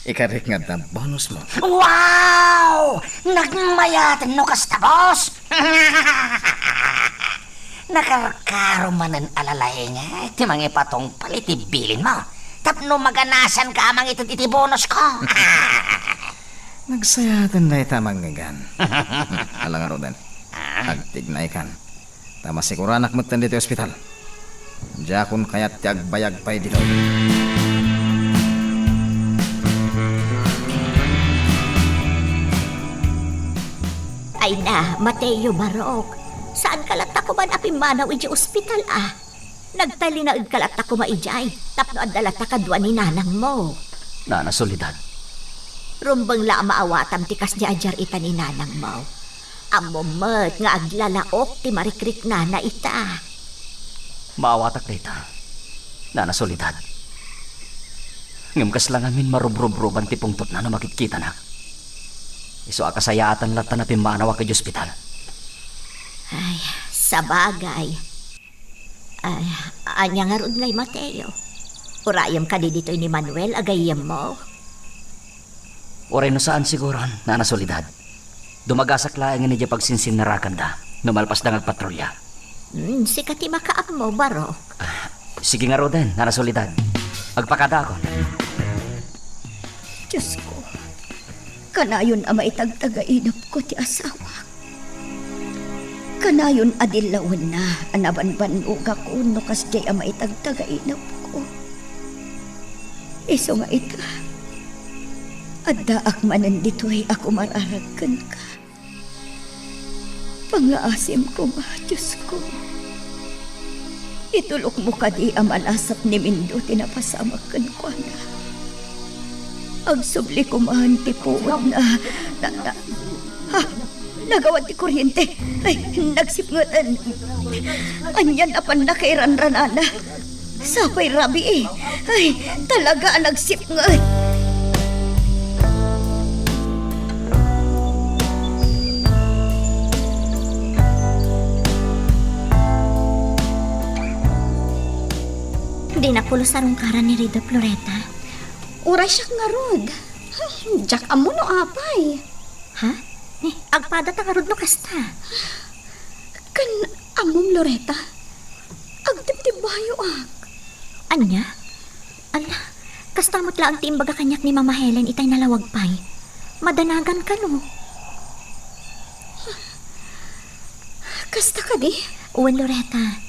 Ikarik nga ta bonus mo. Wow! Nagmayatan no kasta, boss! Nakarkaro manan alalay nga. Iti mga ipatong palitibilin mo. Tapno maganasan ka amang iti bonus ko. Nagsayatan na itamang ngagan. Alang arodan. Agtignay kan. Tama siguranak mo dito ospital. Jakun kayat ti agbayag pa'y dito. ay na, Mateo Barok. Saan kalata ko man apimanaw iji ospital Nagtali na kalata ko maijay. Tapno ang dalata kadwa ni nanang mo. Nana Soledad. Rumbang la maawatam ti kas di ajar ita ni nanang mo. Amomet nga aglalaok ti marikrik na ita. Maawatak dita. Nana solidad. Ngam kas lang amin marubrob-roban ti pungtot na makikita na. Iso akasayaatan lata na pimanawa kay ospital. Ay, sabagay. Ay, anya nga rod ngay Mateo. Urayam ka di dito ni Manuel, agayam mo. Oray no saan siguron, Nana Solidad. Dumagasak laang ni pagsinsin na rakanda. Numalpas na ngagpatrolya. Sikat ti makaam mo, Barok. Sige nga Roden, Nana Solidad. Agpakada ako. Diyos ko, kanayon ama itagtagainap ko ti asawa. Kanayon adilawan na, anabanbanog ako no kas jay ama itagtagainap ko. Iso nga ita, adda akmanan dito'y ako mararagkan ka. Pangaasim ko ma, Diyos ko. Itulok mo ka di amalasap ni Mindo tinapasamakan ko na. Agsubli ko man ti puot na nagawad ti kuryente. Ay, nagsipngatan. Anyan apan na kay ranranana. Sapay rabi eh. Ay, talaga nagsipngat. Di na pulo sarong karan ni Rida Floreta. Uray siya nga rod. Jak amo no apay. Ha? Agpada ta nga rod no kasta. Kan amom Loreta. Agtibtibayo ak. Anya? Ala, kastamot lang ti imbaga kanyak ni Mama Helen itay nalawag pay. Madanagan ka no. Kasta ka di? Uwan Loreta.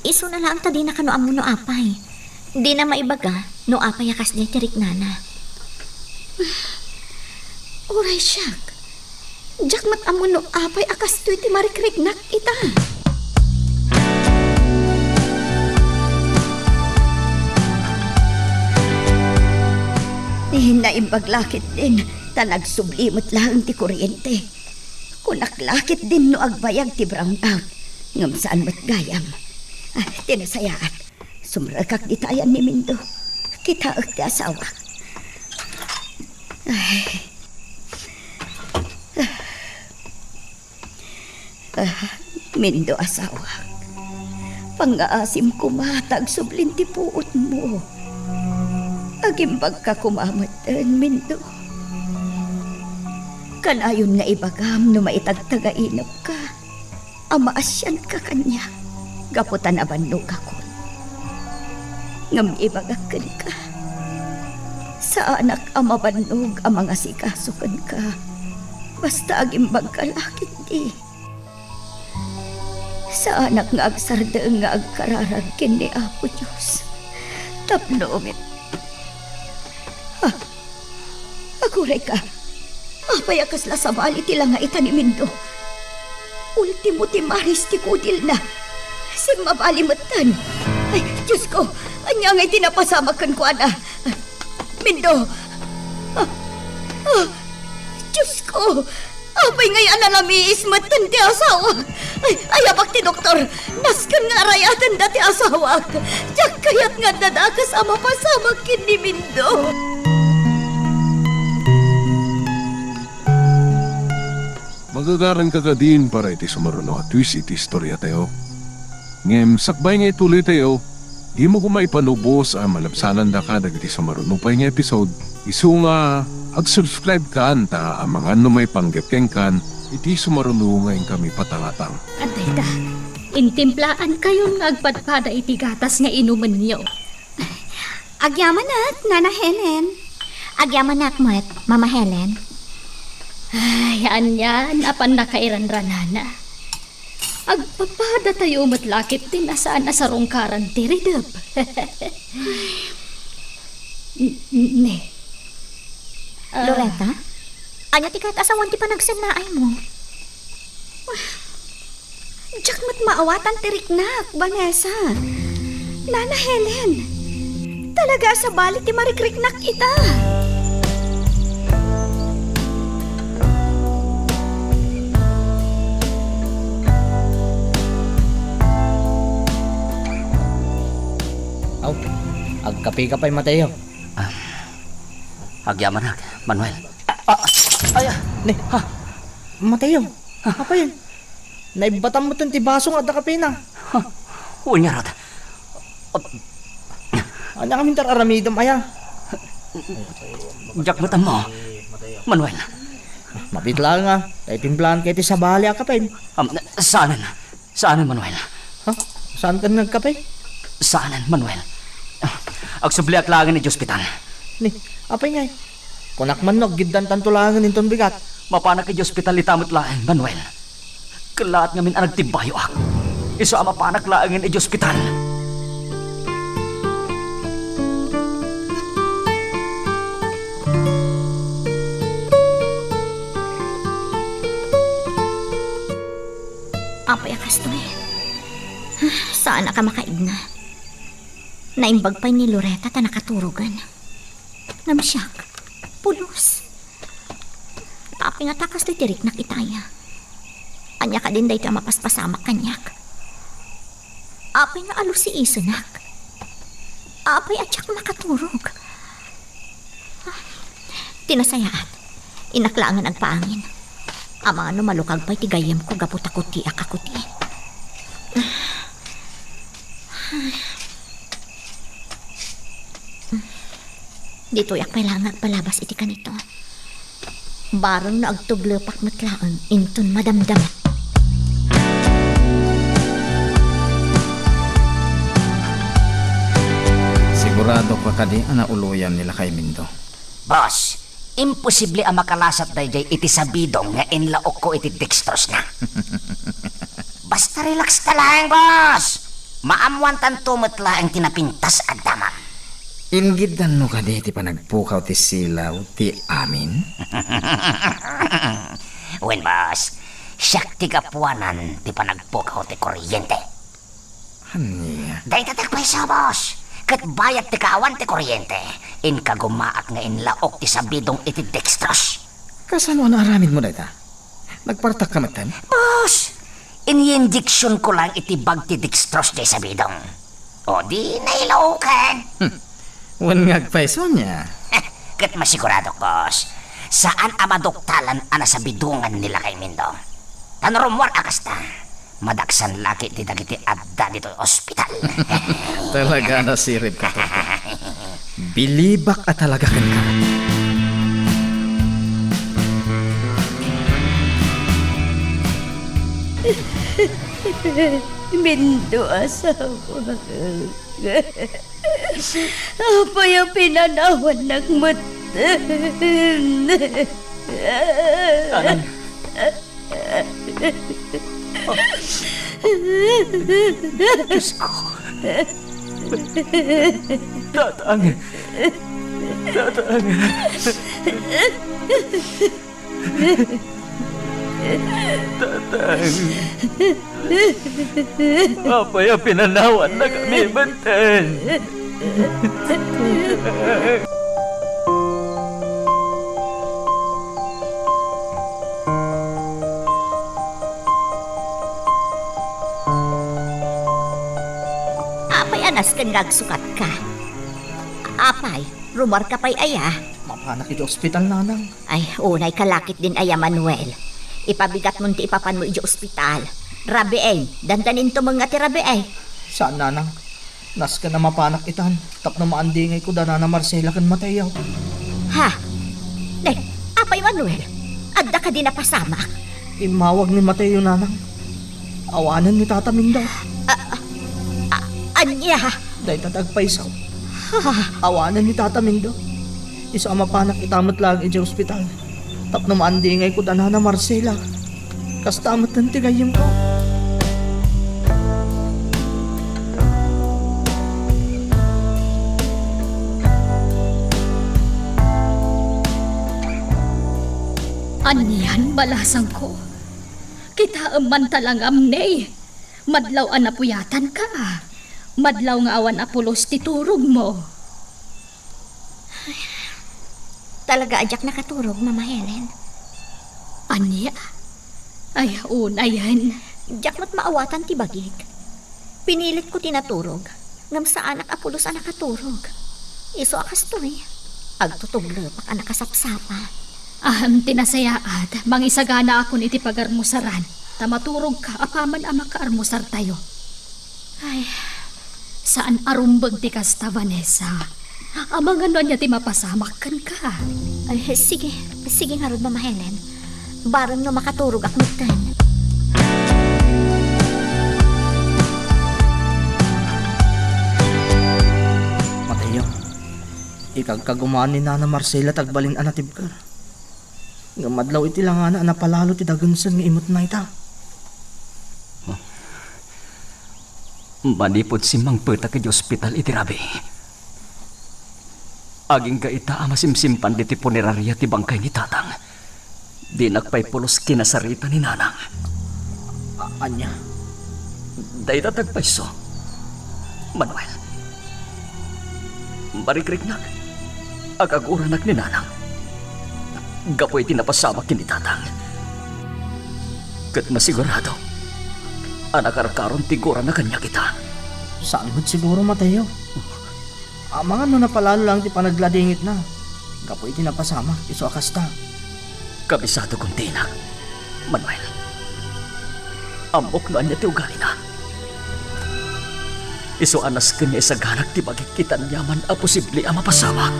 Iso na lang ta di na kano amo no apay. Di na maibaga no apay akas di tirik nana. Uray siyak. Jak mat amo no apay akas tu iti marikriknak ita. Naibaglakit din, tanagsublimot lang ti kuryente. Kunaklakit din no agbayag ti brownout. Ngam saan mat gayam. Tinasayaat. Sumrakak di tayan ni Mindo. Kita ti asawa. Mindo asawa. Pangaasim ko matag sublin ti puot mo. Agimbag ka kumamatan, Mindo. Kanayon nga ibagam no maitagtagainap ka. Amaasyan ka kanya. Gaputan abanog ako. Ngam ibagakan ka. Sa anak amabanog ang mga sikasukan ka. Basta agimbag ka lakit di. Sa anak nga agsarda nga agkararagkin ni Apo Diyos. Taplomit. Aguray ka. Apayakas la sa bali tila nga ita ni Mindo. Ultimo ti maris ti kudil na. Sim mabalimatan. Ay, Diyos ko. Anya nga'y tinapasamakan ko, ana. Mindo. Diyos ko. Apay nga'y analamiis matan ti asawa. Ay, abak ti doktor. Naskan nga arayatan da ti asawa. Diyak kayat nga dadakas ama pasamakin ni Mindo. Magagaran ka din para iti sumaruno at twist iti istorya tayo. Ngem, sakbay nga ituloy tayo, di mo kumaipanubos ang malabsanan da ka dagiti sumaruno pa nga episode. Isu nga, ag-subscribe ka ta ang mga numay panggapkeng kan, iti sumaruno ngayon kami patangatang. Antay ta, intimplaan kayon nga agpadpada iti gatas nga inuman niyo. Agyaman at, Nana Helen. Agyaman nakmat, Mama Helen. Ay, anyan, apan nakairanranana. Agpapada tayo matlakit din asaan asarong karan tiridab. Ne. Loreta? Anya ti kahit asawan ti panagsannaay mo? Jak mat maawatan tiriknak, Vanessa. Nana Helen. Talaga sa balik ti marikriknak ita. Kapi ka pa'y Mateo. Agyaman hag, Manuel. Ni, Mateo, apa yun? Naibatan mo itong tibasong at kapi na. Unya rod. Anya kami aramidom aya. Jakmutan mo, Manuel. Mapitla nga, tayo timplahan kayo sa bali akapay. Saanan, Manuel. Ha? Saan ka nagkapay? Saanan, Manuel. Agsubli aklangan ni Hospital. Ni, apay nga. Kunak man no, gidan tantulangan inton bigat. Mapanak kay Hospital itamot laang, Manuel. Kalaat ngamin ang nagtibayo ak. Iso ang mapanak laangin ni Hospital. Apay akas to eh. Saan ka makaigna? Naimbag pa'y ni Loretta ta nakaturugan. Namsyak. Pulos. Tapi nga takas di tirik na kitaya. Anya ka din dahi ka mapaspasama kanyak. Apay nga alo si Isanak. Apay atyak makaturog. Tinasayaan. Inaklangan ang paangin. Ang mga numalukag pa'y tigayam ko gapot ako ti akakuti. Dito yak kailangan palabas iti kanito. Barang na agtuglepak matlaang inton madamdam. Sigurado ka kadi ang nauluyan nila kay Mindo. Boss, imposible ang makalasat dayjay iti sabidong nga inlaok ko iti dextrose na. Basta relax ka lang, boss. Maamuan tumot lang tinapintas at damang. Inggidan no kadi ti panagpukaw ti silaw ti amin. Wen, boss, siyak ti kapuanan ti panagpukaw ti kuryente. Hanya. Day tatakpay sa boss. Kat bayat ti kaawan ti kuryente. In kagumaak nga inlaok ti sabidong iti dextrose. Kasano na aramid mo dayta? Nagpartak ka matan? Boss, ini-injection ko lang iti bag ti dextrose di sabidong. O di nailaokan. Wan ngagpaiso niya. Kat masigurado, boss. Saan amadoktalan ana sa bidungan nila kay Mindo? Tanurumwar akasta. Madaksan laki ti dagiti adda dito ospital. Talaga na sirip ka to. Bilibak at talaga kan ka. Mindo asawa. Apa yung pinanawan ng matan? Anan. Diyos ko. Tatang. Apa yung pinanawan na kami batan? Apay anas kan gagsukat ka. Apay, rumor ka pa'y aya. Mapanak iti ospital nanang. Ay, unay kalakit din aya Manuel. Ipabigat mo ti ipapan mo iti ospital. Rabiay, dandanin to mga ti rabiay. Saan nanang? Nas ka na mapanak itan. Tap na maandingay ko dana na Marcela kan Mateo. Ha? Day, apay Manuel, adda ka din napasama. Imawag ni Mateo nanang. Awanan ni Tata Mindo. Anya? Day tatagpaisaw. Awanan ni Tata Mindo. Isa ang mapanak itamot lang iti ospital. Tap na maandingay ko dana na Marcela. Kastamat ng tigayim ko. Aniyan balasang ko. Kita man talang amnay. Madlaw anapuyatan ka. Madlaw nga awan apulos titurog mo. Talaga ajak nakaturog, Mama Helen. Anya? Ay, unayan. Jakmat maawatan ti bagig. Pinilit ko tinaturog. Ngam sa anak apulos ang nakaturog. Iso akas to eh. Agtutuglepak ang nakasapsapa. Tinasayaat, mangisagana ako iti pagarmusaran. Tamaturog ka, apaman ang makaarmusar tayo. Ay, saan arumbag ti kasta, Vanessa? Amang ano niya ti mapasamakan ka. Ay, sige. Sige nga ron, Mama Helen. Barang no makaturog ak nutan. Mateo, ikagkagumaan ni Nana Marcela tagbalin anatibkar. Nga madlaw iti lang ana napalalo ti dagunsan nga imot na ita. Manipod si Mang Peta kay ospital iti rabi. Aging gaita masimsimpan di ti punerarya ti bangkay ni Tatang. Di nagpay pulos kinasarita ni Nanang. Anya? Day tatagpayso. Manuel. Marikriknak. Agaguranak ni Nanang. Gapoy tinapasamak kini Tatang. Kat masigurado. Anak arkaron tigura na kanya kita. Saan mo't siguro, Mateo? Mga ano napalalo lang ti panagladingit na. Gapoy tinapasama, iso akasta. Kabisado kong tinak. Manuel. Amok na niya ti ugali na. Iso anas kanya isaganak ti magikitan yaman a posible a mapasama.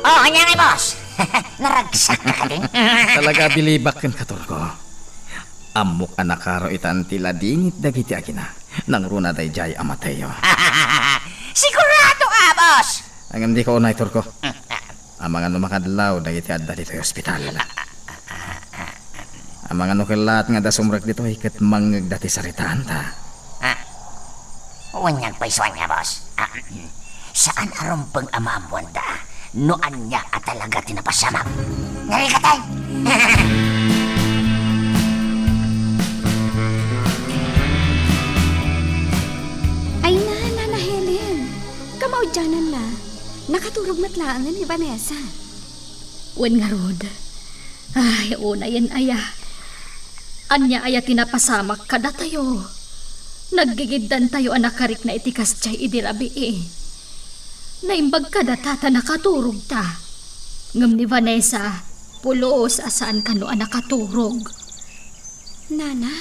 Oh, kanya nga, boss. Naragsak na ka din. Talaga bilibak kan katurko. Amok anakaro itan tila dingit dagiti agina. Nang runa day jay amateo. Sigurado ka, boss. Ang hindi ko unay turko. Ang mga numakadlaw dagiti adda dito yung ospital. Ang mga nukilat nga da sumrek dito hikat mangag dati saritaan ta. Unyag pa iswan niya, boss. Saan arumpang amaambuan da? Noan niya at talaga tinapasamak. Narikatay! Ay na, Nana Helen. Kamaudyanan na. Nakaturog matlaangan ni Vanessa. Wen nga rod. Ay, una yan aya. Anya aya tinapasamak kada tayo. Naggigiddan tayo anakarik na itikas chay idirabi eh. Naimbag kada tata nakaturog ta. Ngam ni Vanessa, pulos asaan ka no nakaturog. Nana?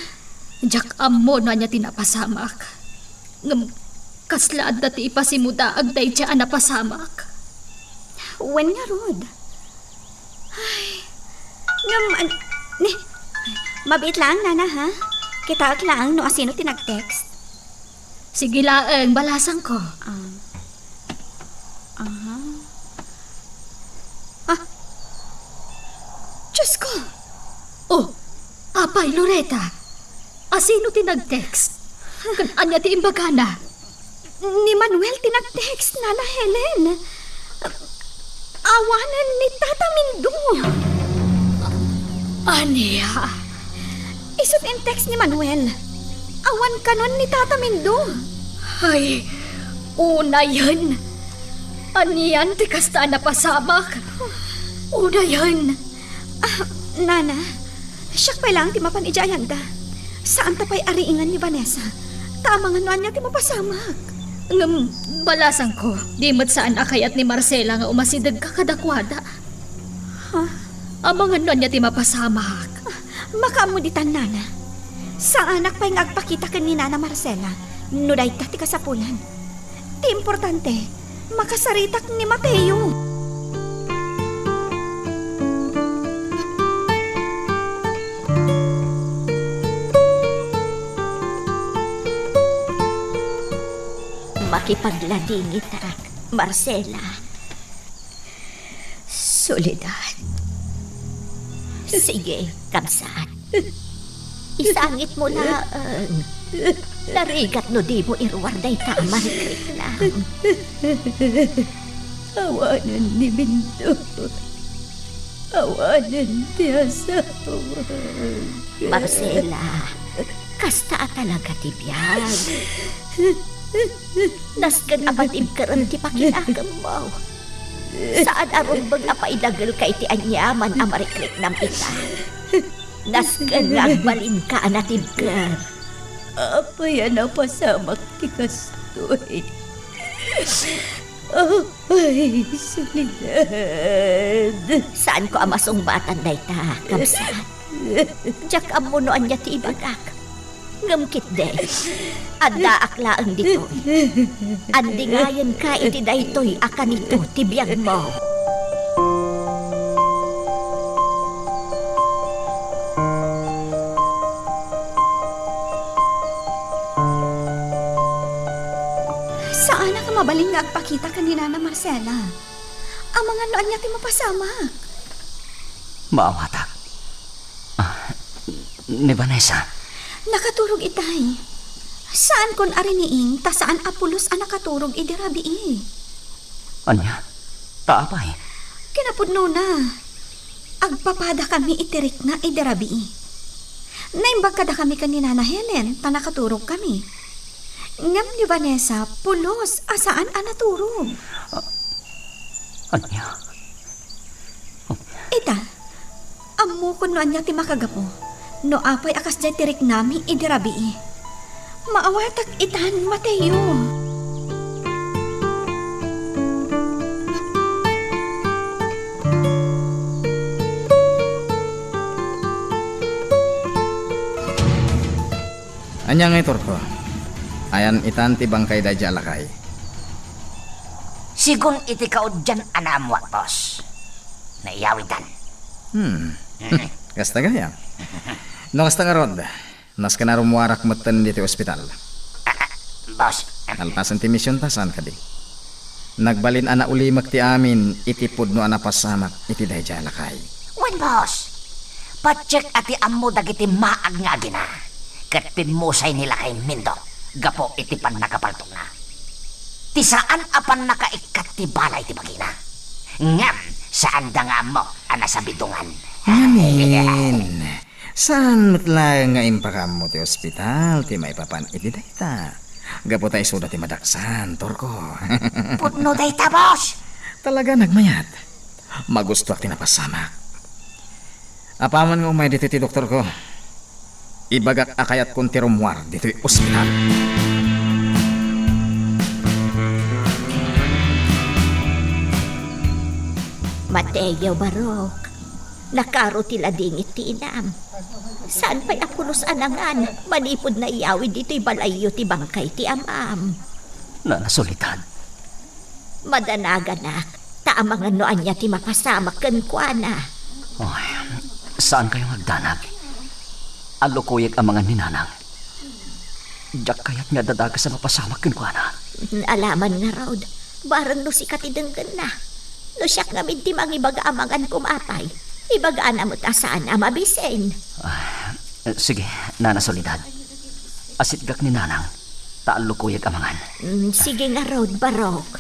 Diyak amo na niya tinapasamak. Ngam kaslaad dati ipasimuda agday siya napasamak. Wen nga, Rod. Ay, mabit lang, Nana, ha? Kita lang no asino tinag-text. Sige laeng, balasan ko. Diyos ko! Oh, apay, Loretta. Asino tinag-text? Kan anya ti imbagana? Ni Manuel tinag-text, Nana Helen. Awanan ni Tata Mindo. Ania? Isot in text ni Manuel. Awan ka nun ni Tata Mindo. Ay, una yan. Aniyan, ti kasta na pasamak. Una yan. Nana, siyak pa lang ti mapanijayan da. Saan tapay ariingan ni Vanessa? Tama nga noan niya ti mapasamak. Ngam, balasan ko. Di mat saan akayat ni Marcela nga umasidag ka kadakwada. Amang ano niya ti mapasamak. Makamuditan, Nana. Sa anak pa'y ngagpakita ka ni Nana Marcela. Nuday ka ti kasapulan. Ti importante, makasaritak ni Mateo. Makipagladingit ak, Marcela. Soledad. Sige, kamsat. Isangit mo lang. Narigat no di mo irwarday ka marikrik lang. Awanan ni Binto. Awanan ti asawa. Marcela, kasta talaga ti biyag. Naskan abatib karan ti pakinakam mo. Saan aron bang apaidagal ka iti anyaman amariklik ng ita? Naskan nga agbalin ka anatibkar. Apa yan ang pasamak ti kastoy? Ay, solidad. Saan ko amasong batan na ita, kamsat? Diyak amunoan niya ti ibagak. Ngamkit de. Adda aklaan dito. Andingayan ka iti daytoy akan ito tibiyag mo. Saan na ka mabaling nga agpakita kanina na Marcela? Ang mga noon niya ti mapasamak. Maawatak. Ni Vanessa, Nakaturog itay. Saan kon ariniing ta saan Apolos ang nakaturog idirabi anya, taapay. Kinapudno na. Agpapada kami itirik na idirabi Naimbag kada kami kanina na Helen ta nakaturog kami. Ngam ni Vanessa, pulos, asaan ang naturog? Anya, Ita, amo ko noan niya ti makagapo. No apay akas jay tirik nami idirabi Maawatak itan, Mateo. Anya nga itorko. Ayan itan ti bangkay da jalakay. Sigun iti kaod dyan anamwat, boss. Naiyawitan. Kasta gaya. No kasta nga rod. Nas ka na rumuwarak matan dito ospital. Boss, Alpasan ti misyon ta saan ka di. Nagbalin ana ulimak ti amin iti pudno ana pasamak iti day jalakay. wen boss. Pacheck ati ammo dagiti maag nga agina. Kat pinmusay nila kay Mindo. Gapo iti pan nakapaltong na. Ti saan apan nakaikat ti balay ti bagina. Ngam, saan da nga mo ana sa bidungan. Amin. Saan matlang nga impakam mo ti ospital ti may papan iti dayta. Gapo tayo suda ti madaksan, Torko. Pudno dayta, boss. Talaga nagmayat. Magusto ak tinapasamak. Apaman nga umay dito ti doktor ko. Ibagak akayat kong tirumwar dito ti ospital. Mateo Barok, nakaro tila dingit ti inam. Saan pa'y Apolos anangan? Manipod na iyawid dito'y balayo ti bangkay ti amam. Nanasulitan. Madanaga na, taamangan noan niya ti mapasamak kan kuana. Oy, saan kayo magdanag? Alukuyag ang mga ninanang. Diyak kaya't nga dadaga sa mapasamak kin ko na. Alaman nga raod, barang no si katidenggan na. No siyak nga minti mangibaga amangan kumapay. Ibagaan na mo ta saan mabisen. Sige, nanasolidad. Asitgak ni nanang. Taalukuyag amangan. Sige nga raod, Barok.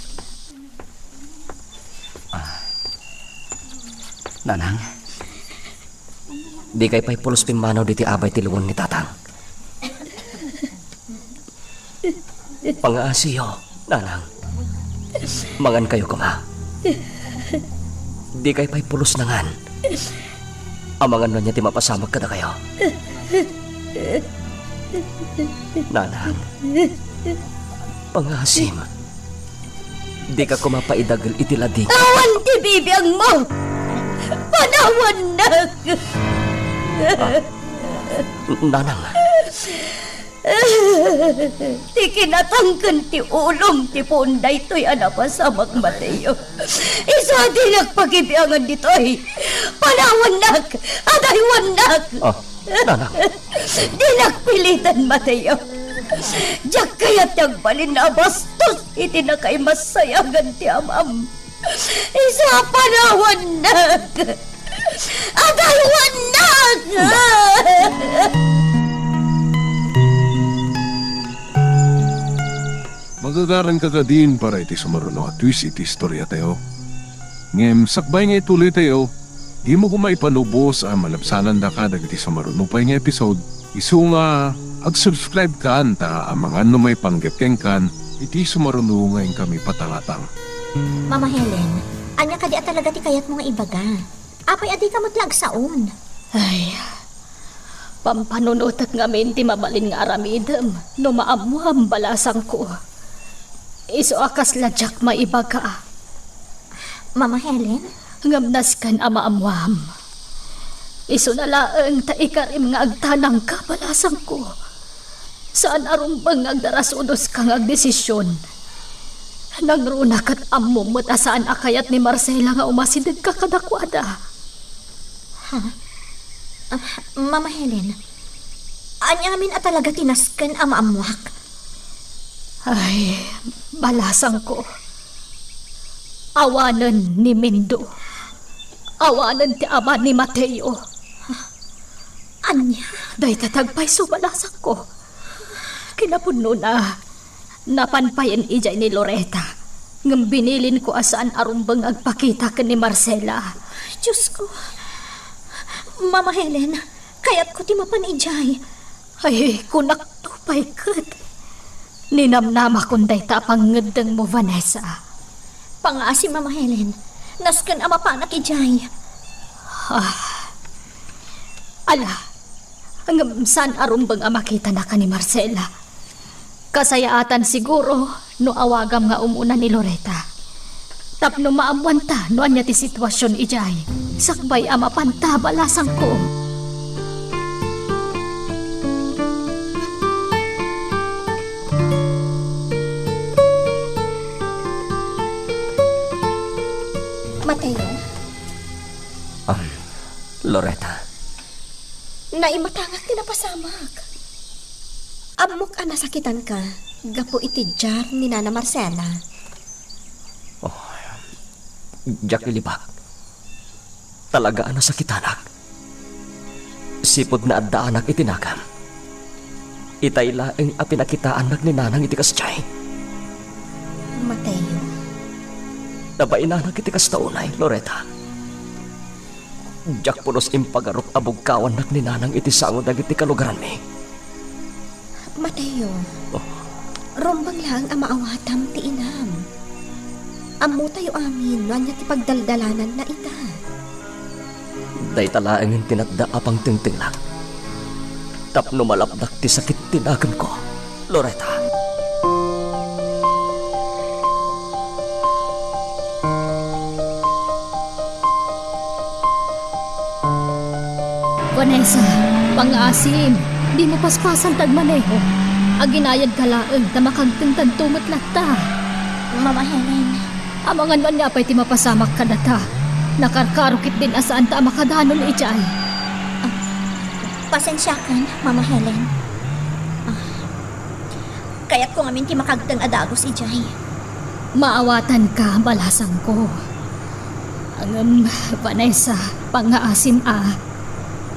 Nanang, di kay pa'y pulos pimanaw di ti abay ti luwon ni tatang. Pangaasiyo, nanang. Mangan kayo kuma. Di kay pa'y pulos nangan. Amangan na niya ti mapasamak kada kayo. Nanang, pangasim. Di ka kumapaidagal itilading. Awan ti bibiyang mo! Panawan na! Nanang, Ti kinatangkan ti ulom ti punday to'y anapasamak, Mateo. Isa di nagpagibiangan dito'y panawanak at aywanak. nanang. Di nagpilitan, Mateo. Diyak kaya't nagbalin na bastos iti na kay masayagan ti amam. Isa panawanak at aywanak. Magagaran ka ka din para iti sumaruno at twist iti istorya tayo. Ngem, sakbay nga ituloy tayo, di mo kumaipanubos ang malabsanan da ka dagiti sumaruno pa nga episode. Isu nga, ag-subscribe ka anta ang mga may panggapkeng kan, iti sumaruno ngayon kami patangatang. Mama Helen, Anya ka di talaga ti kayat mo nga ibaga. Apay adi ka matlag saon. Ay, pampanunutat ngamin ti mabalin nga aramidem, no maamuam balasang ko. Iso akas ladyak maibaga. Mama Helen? Ngamnas kan amaamuam. Iso nalaang ta ikarim nga agtanang ka balasang ko. Saan arumbang agdarasudos kang agdesisyon. Nangruna kat amumot asaan akayat ni Marcela nga umasideg ka kadakwada. Mama Helen, anya amin at talaga tinasken ang maamuak. Ay, balasang ko. Awanan ni Mindo. Awanan ti ama ni Mateo. Anya? Day tatagpay so balasang ko. Kinapuno na napanpayan ijay ni Loretta. Ngam binilin ko asaan arumbang agpakita ka ni Marcela. Diyos ko. Mama Helen, kaya't ko ti mapanijay. Ay, kunak tupay kat. Ninamnama kunday tapang ngedeng mo, Vanessa. Pangasi, Mama Helen. Nasken ama panak ijay. Ala, hanggang saan arumbang amakita na ka ni Marcela. Kasayaatan siguro no awagam nga umuna ni Loretta. Tapno maamwanta no anya ti sitwasyon ijay. Sakbay ama pantabalasang ko. Mateo, Loretta, naimatangak ti napasamak. Amok nasakitan ka. Gapo iti jar ni Nana Marcela. Jackie Libak. Talaga sakitanak. Sipod na adda anak itinakam. Itayla ang apinakitaan ni nanang iti kasjay. Mateo, Nabainanak iti kastaunay, Loretta. Jack punos impagarok abugkawan ni nanang iti sango dagiti kalugaran mi. Mateo, rombang lang ang maawatam ti inam. Ammo tayo amin, wanya ti pagdaldalanan na ita. Day talaang yung tinadda apang tingtinglang. Tapno malapdak ti sakit tinagam ko, Loretta. Vanessa, pang-asim, di mo paspasan tagmaneho. Aginayad ka laeng na makagtintad tumot latta. Mama Helen, Amangan man nga pa'y ti mapasamak ka data. Nakarkarukit din asaan ta makadanon ijay. pasensya kan, Mama Helen. Kaya't ko ngamin ti makagtang adagos ijay. Maawatan ka, balasang ko. Ang Vanessa, pang-aasim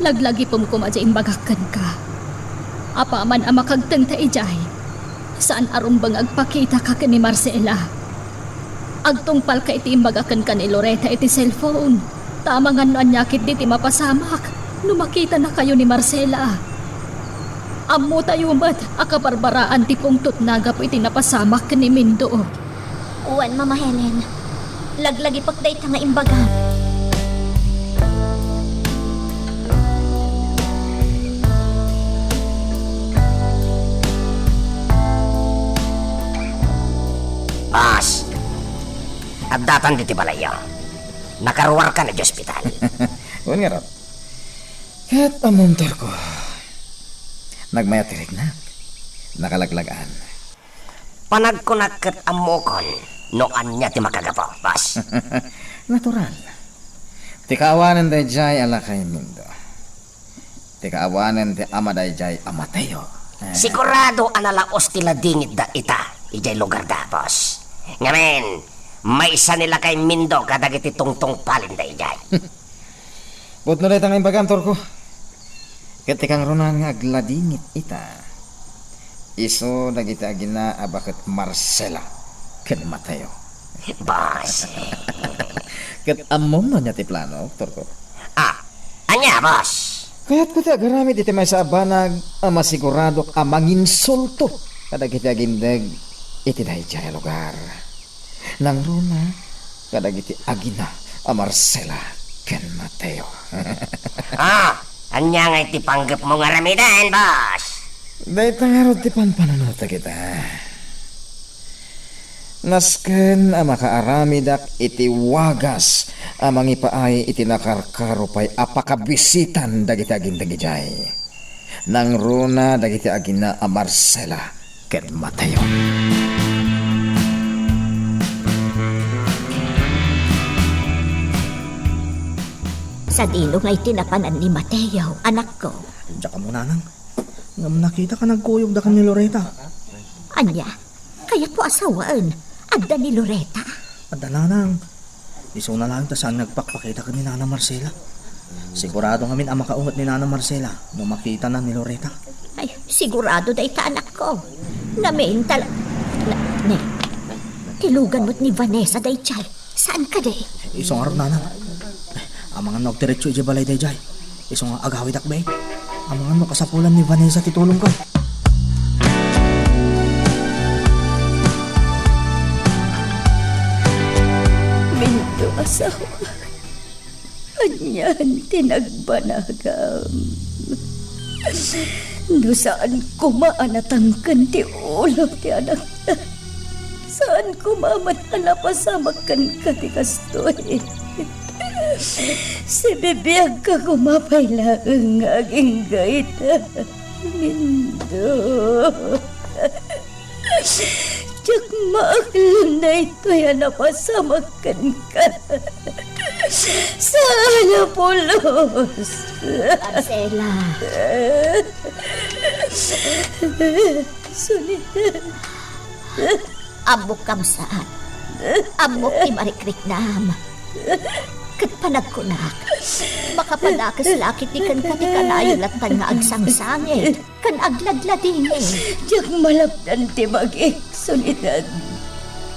laglagi pum kumadya imbagakan ka. Apa man ang makagtang ta ijay. Saan arumbang agpakita ka ni Marcela? Agtungpal ka iti imbagakan ka ni Loretta iti cellphone. Tamangan no anyakit di ti mapasamak. Numakita na kayo ni Marcela. Ammo tayo mat, akabarbaraan ti pungtot naga po iti napasamak ni Mindo. Uwan, Mama Helen. Laglagi pagday ta nga imbaga. Pas, at datan diti balayo. Nakaruwar ka na di ospital. Uwan nga ron. Kahit amuntor ko. Nagmayatirig na. Nakalaglagaan. Panagkunakat amokon, noan niya ti makagapo, pas. Natural. Ti kaawanan day jay ala kay Mindo. Ti kaawanan ti ama day jay Amateo. Sigurado analaos tila dingit da ita, ijay lugar da, boss. Ngamen, may isa nila kay Mindo kadagiti tungtong palin da ijay. Putno day tangay bagantor ko. Kati kang runan nga agladingit ita. Iso dagiti agina abaket Marcela ken Mateo. Boss. Ket ammom na niya ti plano, Torko. Anya, boss? Kaya't ko ti agaramid iti may sa abanag masigurado manginsulto kadagiti agindeg iti dayjay lugar. Nang runa kadagiti agina a Marcela ken Mateo. Anya nga iti panggap mo nga ramidan, boss. Dahil tangarod ti panpanunota kita. Nasken a makaaramidak iti wagas amang ipaay iti nakarkaro pay apakabisitan dagiti agin dagijay. Nang runa dagiti agina a Marcela ken Mateo. Sa dilo nga'y tinapanan ni Mateo, anak ko. Diyan ka muna nang. Ngam nakita ka nagkuyog da ka ni Loreta. Anya, kaya po asawaan. Adda ni Loreta. Adala nang. Iso na lang ta saan nagpakpakita ka ni Nana Marcela. Sigurado ngamin ang makaungot ni Nana Marcela nung makita na ni Loreta. Ay, sigurado dahi ta anak ko. Namental... Ne, tilugan mo't ni Vanessa dahi chay. Saan ka dahi? Iso nga rin nanang. Ang mga nagdiretso iji balay day jay. Iso nga agawid akbay. Ang mga makasapulan ni Vanessa titulong ko. Minto asawa. Anyan tinagbanagam. No saan kumaanatangkan ti ulo ti anak na. Saan kumamananapasamakkan ka ti kastoy. Si bibiyag ka kumapailaang aging gaita. Mindo. Diyak maaklan na ito'y napasamakan ka. Sana pulos. Marcela. Sunita. Amok kam saan. Amok ti Marikriknam. Kat panagkunak. Makapadakas lakit ni kan kanayon latan nga agsangsangit. Kan agladladingit. Diyak malapdan ti magik. Sunita.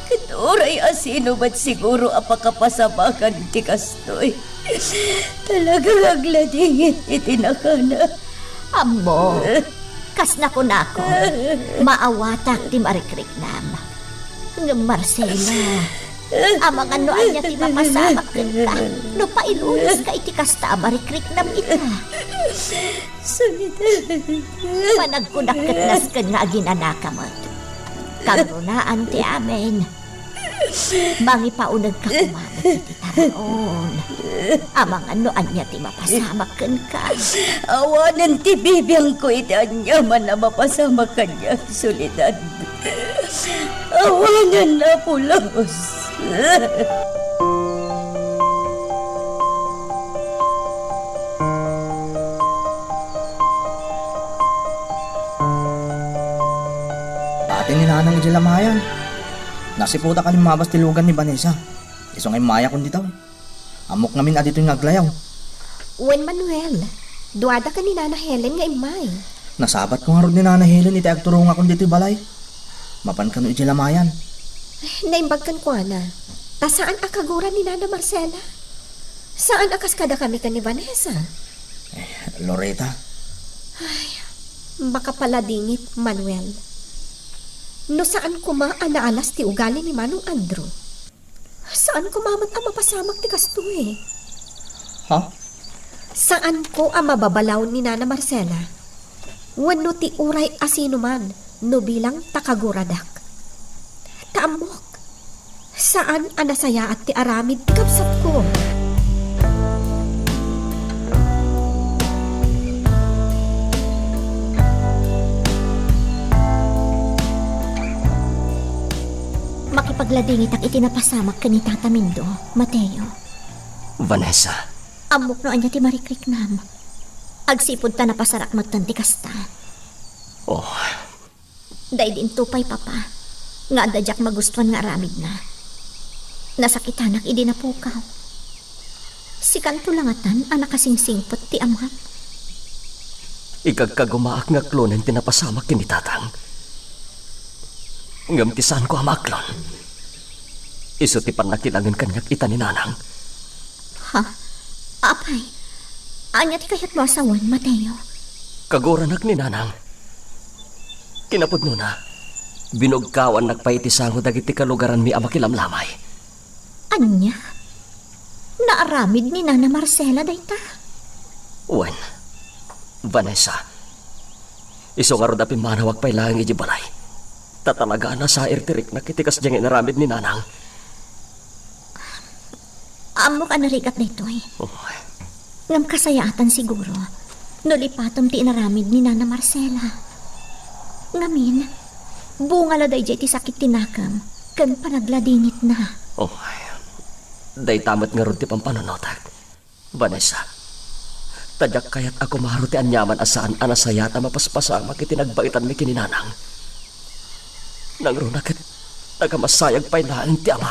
Kituray asino ba't siguro apakapasabakan ti kastoy. Talagang agladingit itinakana. Amo, kas na ko maawatak ti Marikriknam. Ng Marcela, amang ano anya ti mapasamak ka, no pailulis ka iti kasta Marikriknam ita. Panagkunak nas ka nga ginanakamot. Kagrunaan ti amen. Mangipaunag ka kumamot iti taon. Amang ano anya ti mapasamak ka. Awanan ti bibiyang ko iti anya man na mapasamak kanya solidad. Awanan na pulos. Ate ni Nanang Ijilamayan. Nasiputa ka limabas tilugan ni Vanessa. Iso ngay maya kundi daw. Amok namin adito yung aglayaw. Wen Manuel, duwada ka ni Nana Helen nga imay. Nasabat ko nga rin ni Nana Helen iti agturong akong dito balay. Mapan ka no Ijilamayan. Naimbag kan ko na. Ta saan akagura ni Nana Marcela? Saan akas kada kami ka ni Vanessa? Loreta. Makapaladingit, Manuel. No saan naalas ti ugali ni Manong Andrew? Saan kumamat ang mapasamak ti kastoy? Ha? Saan ko ang mababalaw ni Nana Marcela? Wano ti uray asino man, no bilang takaguradak. Taamok, saan ang nasaya at ti aramid ti kapsat ko? Makipagladingit ang itinapasamak ka ni Tata Mindo, Mateo. Vanessa, Amok no anya ti Marikriknam. Agsipod ta napasarak magtanti kasta. oh, Dahil din tupay papa. Nga adadyak magustuhan nga aramid na. Nasakitanak idi na pukaw. Si kanto langatan ang nakasingsingpot ti amham. igagkagumaak nga klonen tinapasamak kini tatang. Ngamtisan ko amaklon. Iso ti panakilangan kanyak ita ni Nanang. Ha? Apay? Anya ti kayat mo asawan, Mateo? Kaguranak ni Nanang. Kinapod na, binugkawan nagpaitisango dagiti kalugaran mi amakilamlamay. Anya? Naaramid ni Nana Marcela dayta. Wen, Vanessa, iso nga rodapi manawag pa'y lang iji balay. Tatalaga na sa irtirik na kitikas diyang inaramid ni Nanang. Amo ka narigat na ito eh. Oh, Ngam kasayatan siguro. Nulipatom ti inaramid ni Nana Marcela. Ngamin, bunga la day ti sakit tinakam. Kan panagladingit na. oh, day tamat nga ron ti pampanonotag. Vanessa, tadyak kayat ako maharuti anyaman asaan anasayata mapaspasang makitinagbaitan mi kininanang. Nang ron agad, nagamasayag pa'y laang ti ama.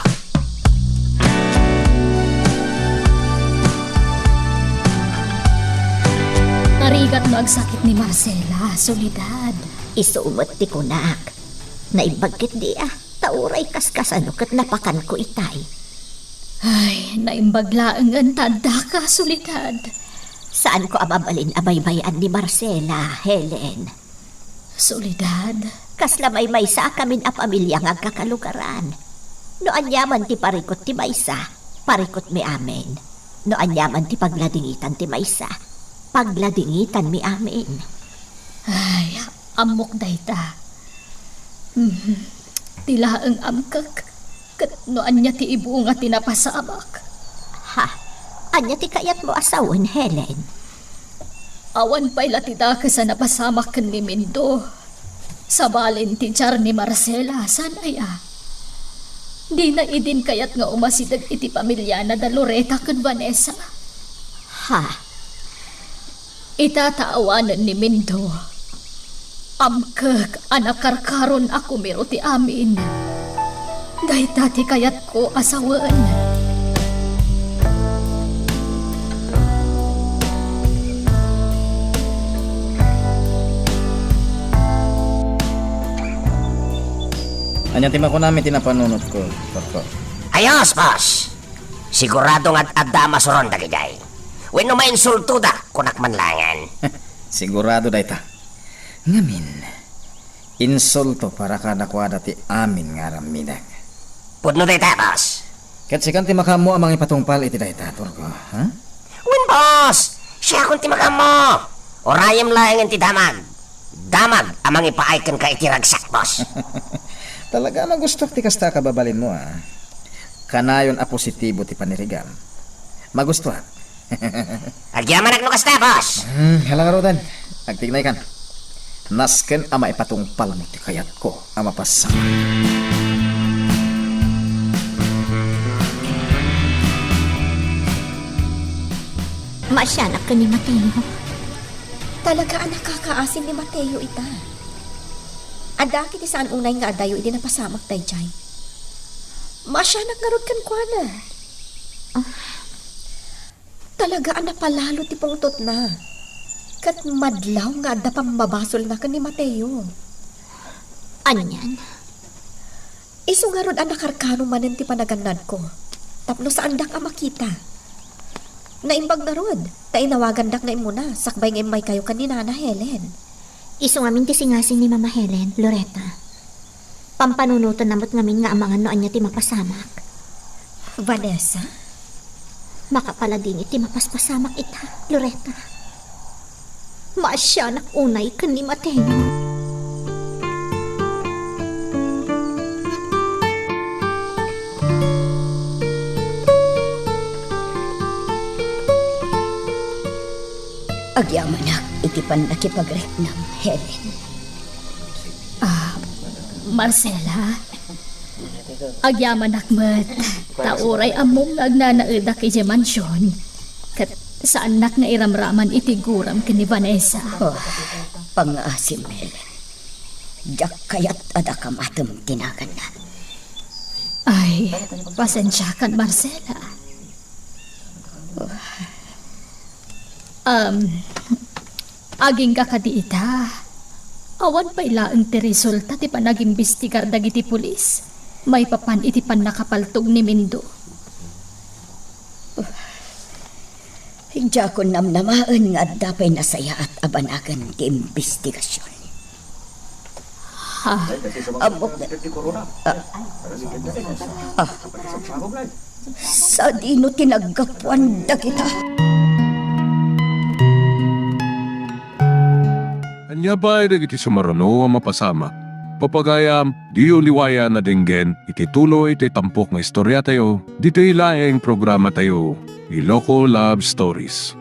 Narigat mo ang sakit ni Marcela, Soledad. Isuumot ti kunak. Naibagkit di tauray kaskasano kat napakan ko itay. Ay, naimbaglaang ang tanda ka, Soledad. Saan ko ababalin abaybayan ni Marcela, Helen? Soledad, Kasla may sa kamin a pamilya nga kakalugaran. No anyaman ti parikot ti maysa, parikot mi amin. No anyaman ti pagladingitan ti maysa, pagladingitan mi amin. ay, amok dayta. Tila ang amkak, kat noan niya ti ibu nga tinapasamak. Ha, anya ti kayat mo asawan, Helen? Awan pa'y latida ka sa napasamak kan ni Mindo. Sa balin ti Char ni Marcela, sanay Di na idin kayat nga umasidag iti pamilya na da Loretta kan Vanessa. Ha, Itataawanan ni Mindo. Amkak anak karkaron ako miro ti amin. Dahita ti kayat ko asawan. Anyan tima ko namin tinapanunot ko, Torko. Ayos, boss. Sigurado nga adda masuron da giday. Wenno mainsulto da kunak manlangan. Sigurado dayta. Ngamin, insulto para ka nakuha ti amin nga ramidag. Pudno dayta, boss. Kat sikan ti makamo amang ipatungpal iti dayta, Torko. Ha? Wen, boss. Siya kung timagam mo. Orayam lang ti damag. Damag amang ipaaykan ka itiragsak, boss. Talaga magusto ti kasta kababalin mo, Kanayon a positibo ti panirigam. Magustuhan. Agyaman no kasta, boss. Halang arudan. Agtignay kan. Nasken ama ipatungpal mo ti kayat ko ama pasama. masyanak ka ni Mateo. Talaga ang nakakaasin ni Mateo ita. Ada kiti saan unay nga adayo iti napasamak tayo dyan. Masyanak nga rod kan kwa na. Talaga ang napalalo ti pungtot na. Kat madlaw nga ada pambabasol na kan ni Mateo. Anyan? Iso nga rod ang nakarkano manin ti panaganad ko. Tapno saan dak ang makita. Naimbag na rod. Tainawagan dak na imuna. Sakbay nga imay kayo kanina na Helen. Iso ngamin ti singasing ni Mama Helen, Loretta. Pampanunutan namot ngamin nga amangan noan niya ti mapasamak. Vanessa? Makapala din iti mapaspasamak ita, Loretta. Maasyanak unay kan ni Mateo. Agyamanak, iti pan nakipagreknam, Helen. Marcela, agyaman akmat, tauray among nagnanaedak iti mansyon, kat saan nak nga iramraman iti guram ka ni Vanessa. Oh, pang-asim, Helen. Diyak kayat adakamatam tinagan na. Ay, pasensya kan Marcela. Aging kakadiita. Awan pa ilaang ti resulta ti panag-imbestigar dagiti pulis. May papan iti pan nakapaltog ni Mindo. Higya ko namnamaan nga dapay nasaya at abanagan ti investigasyon. Ha? Amok na. Sa dino tinaggapuan da kita. Anya ba ay iti sumarano ang mapasama? Papagayam, di uliwaya na dinggen, iti tuloy iti tampok nga istorya tayo, dito ilaeng programa tayo, Iloko Love Stories.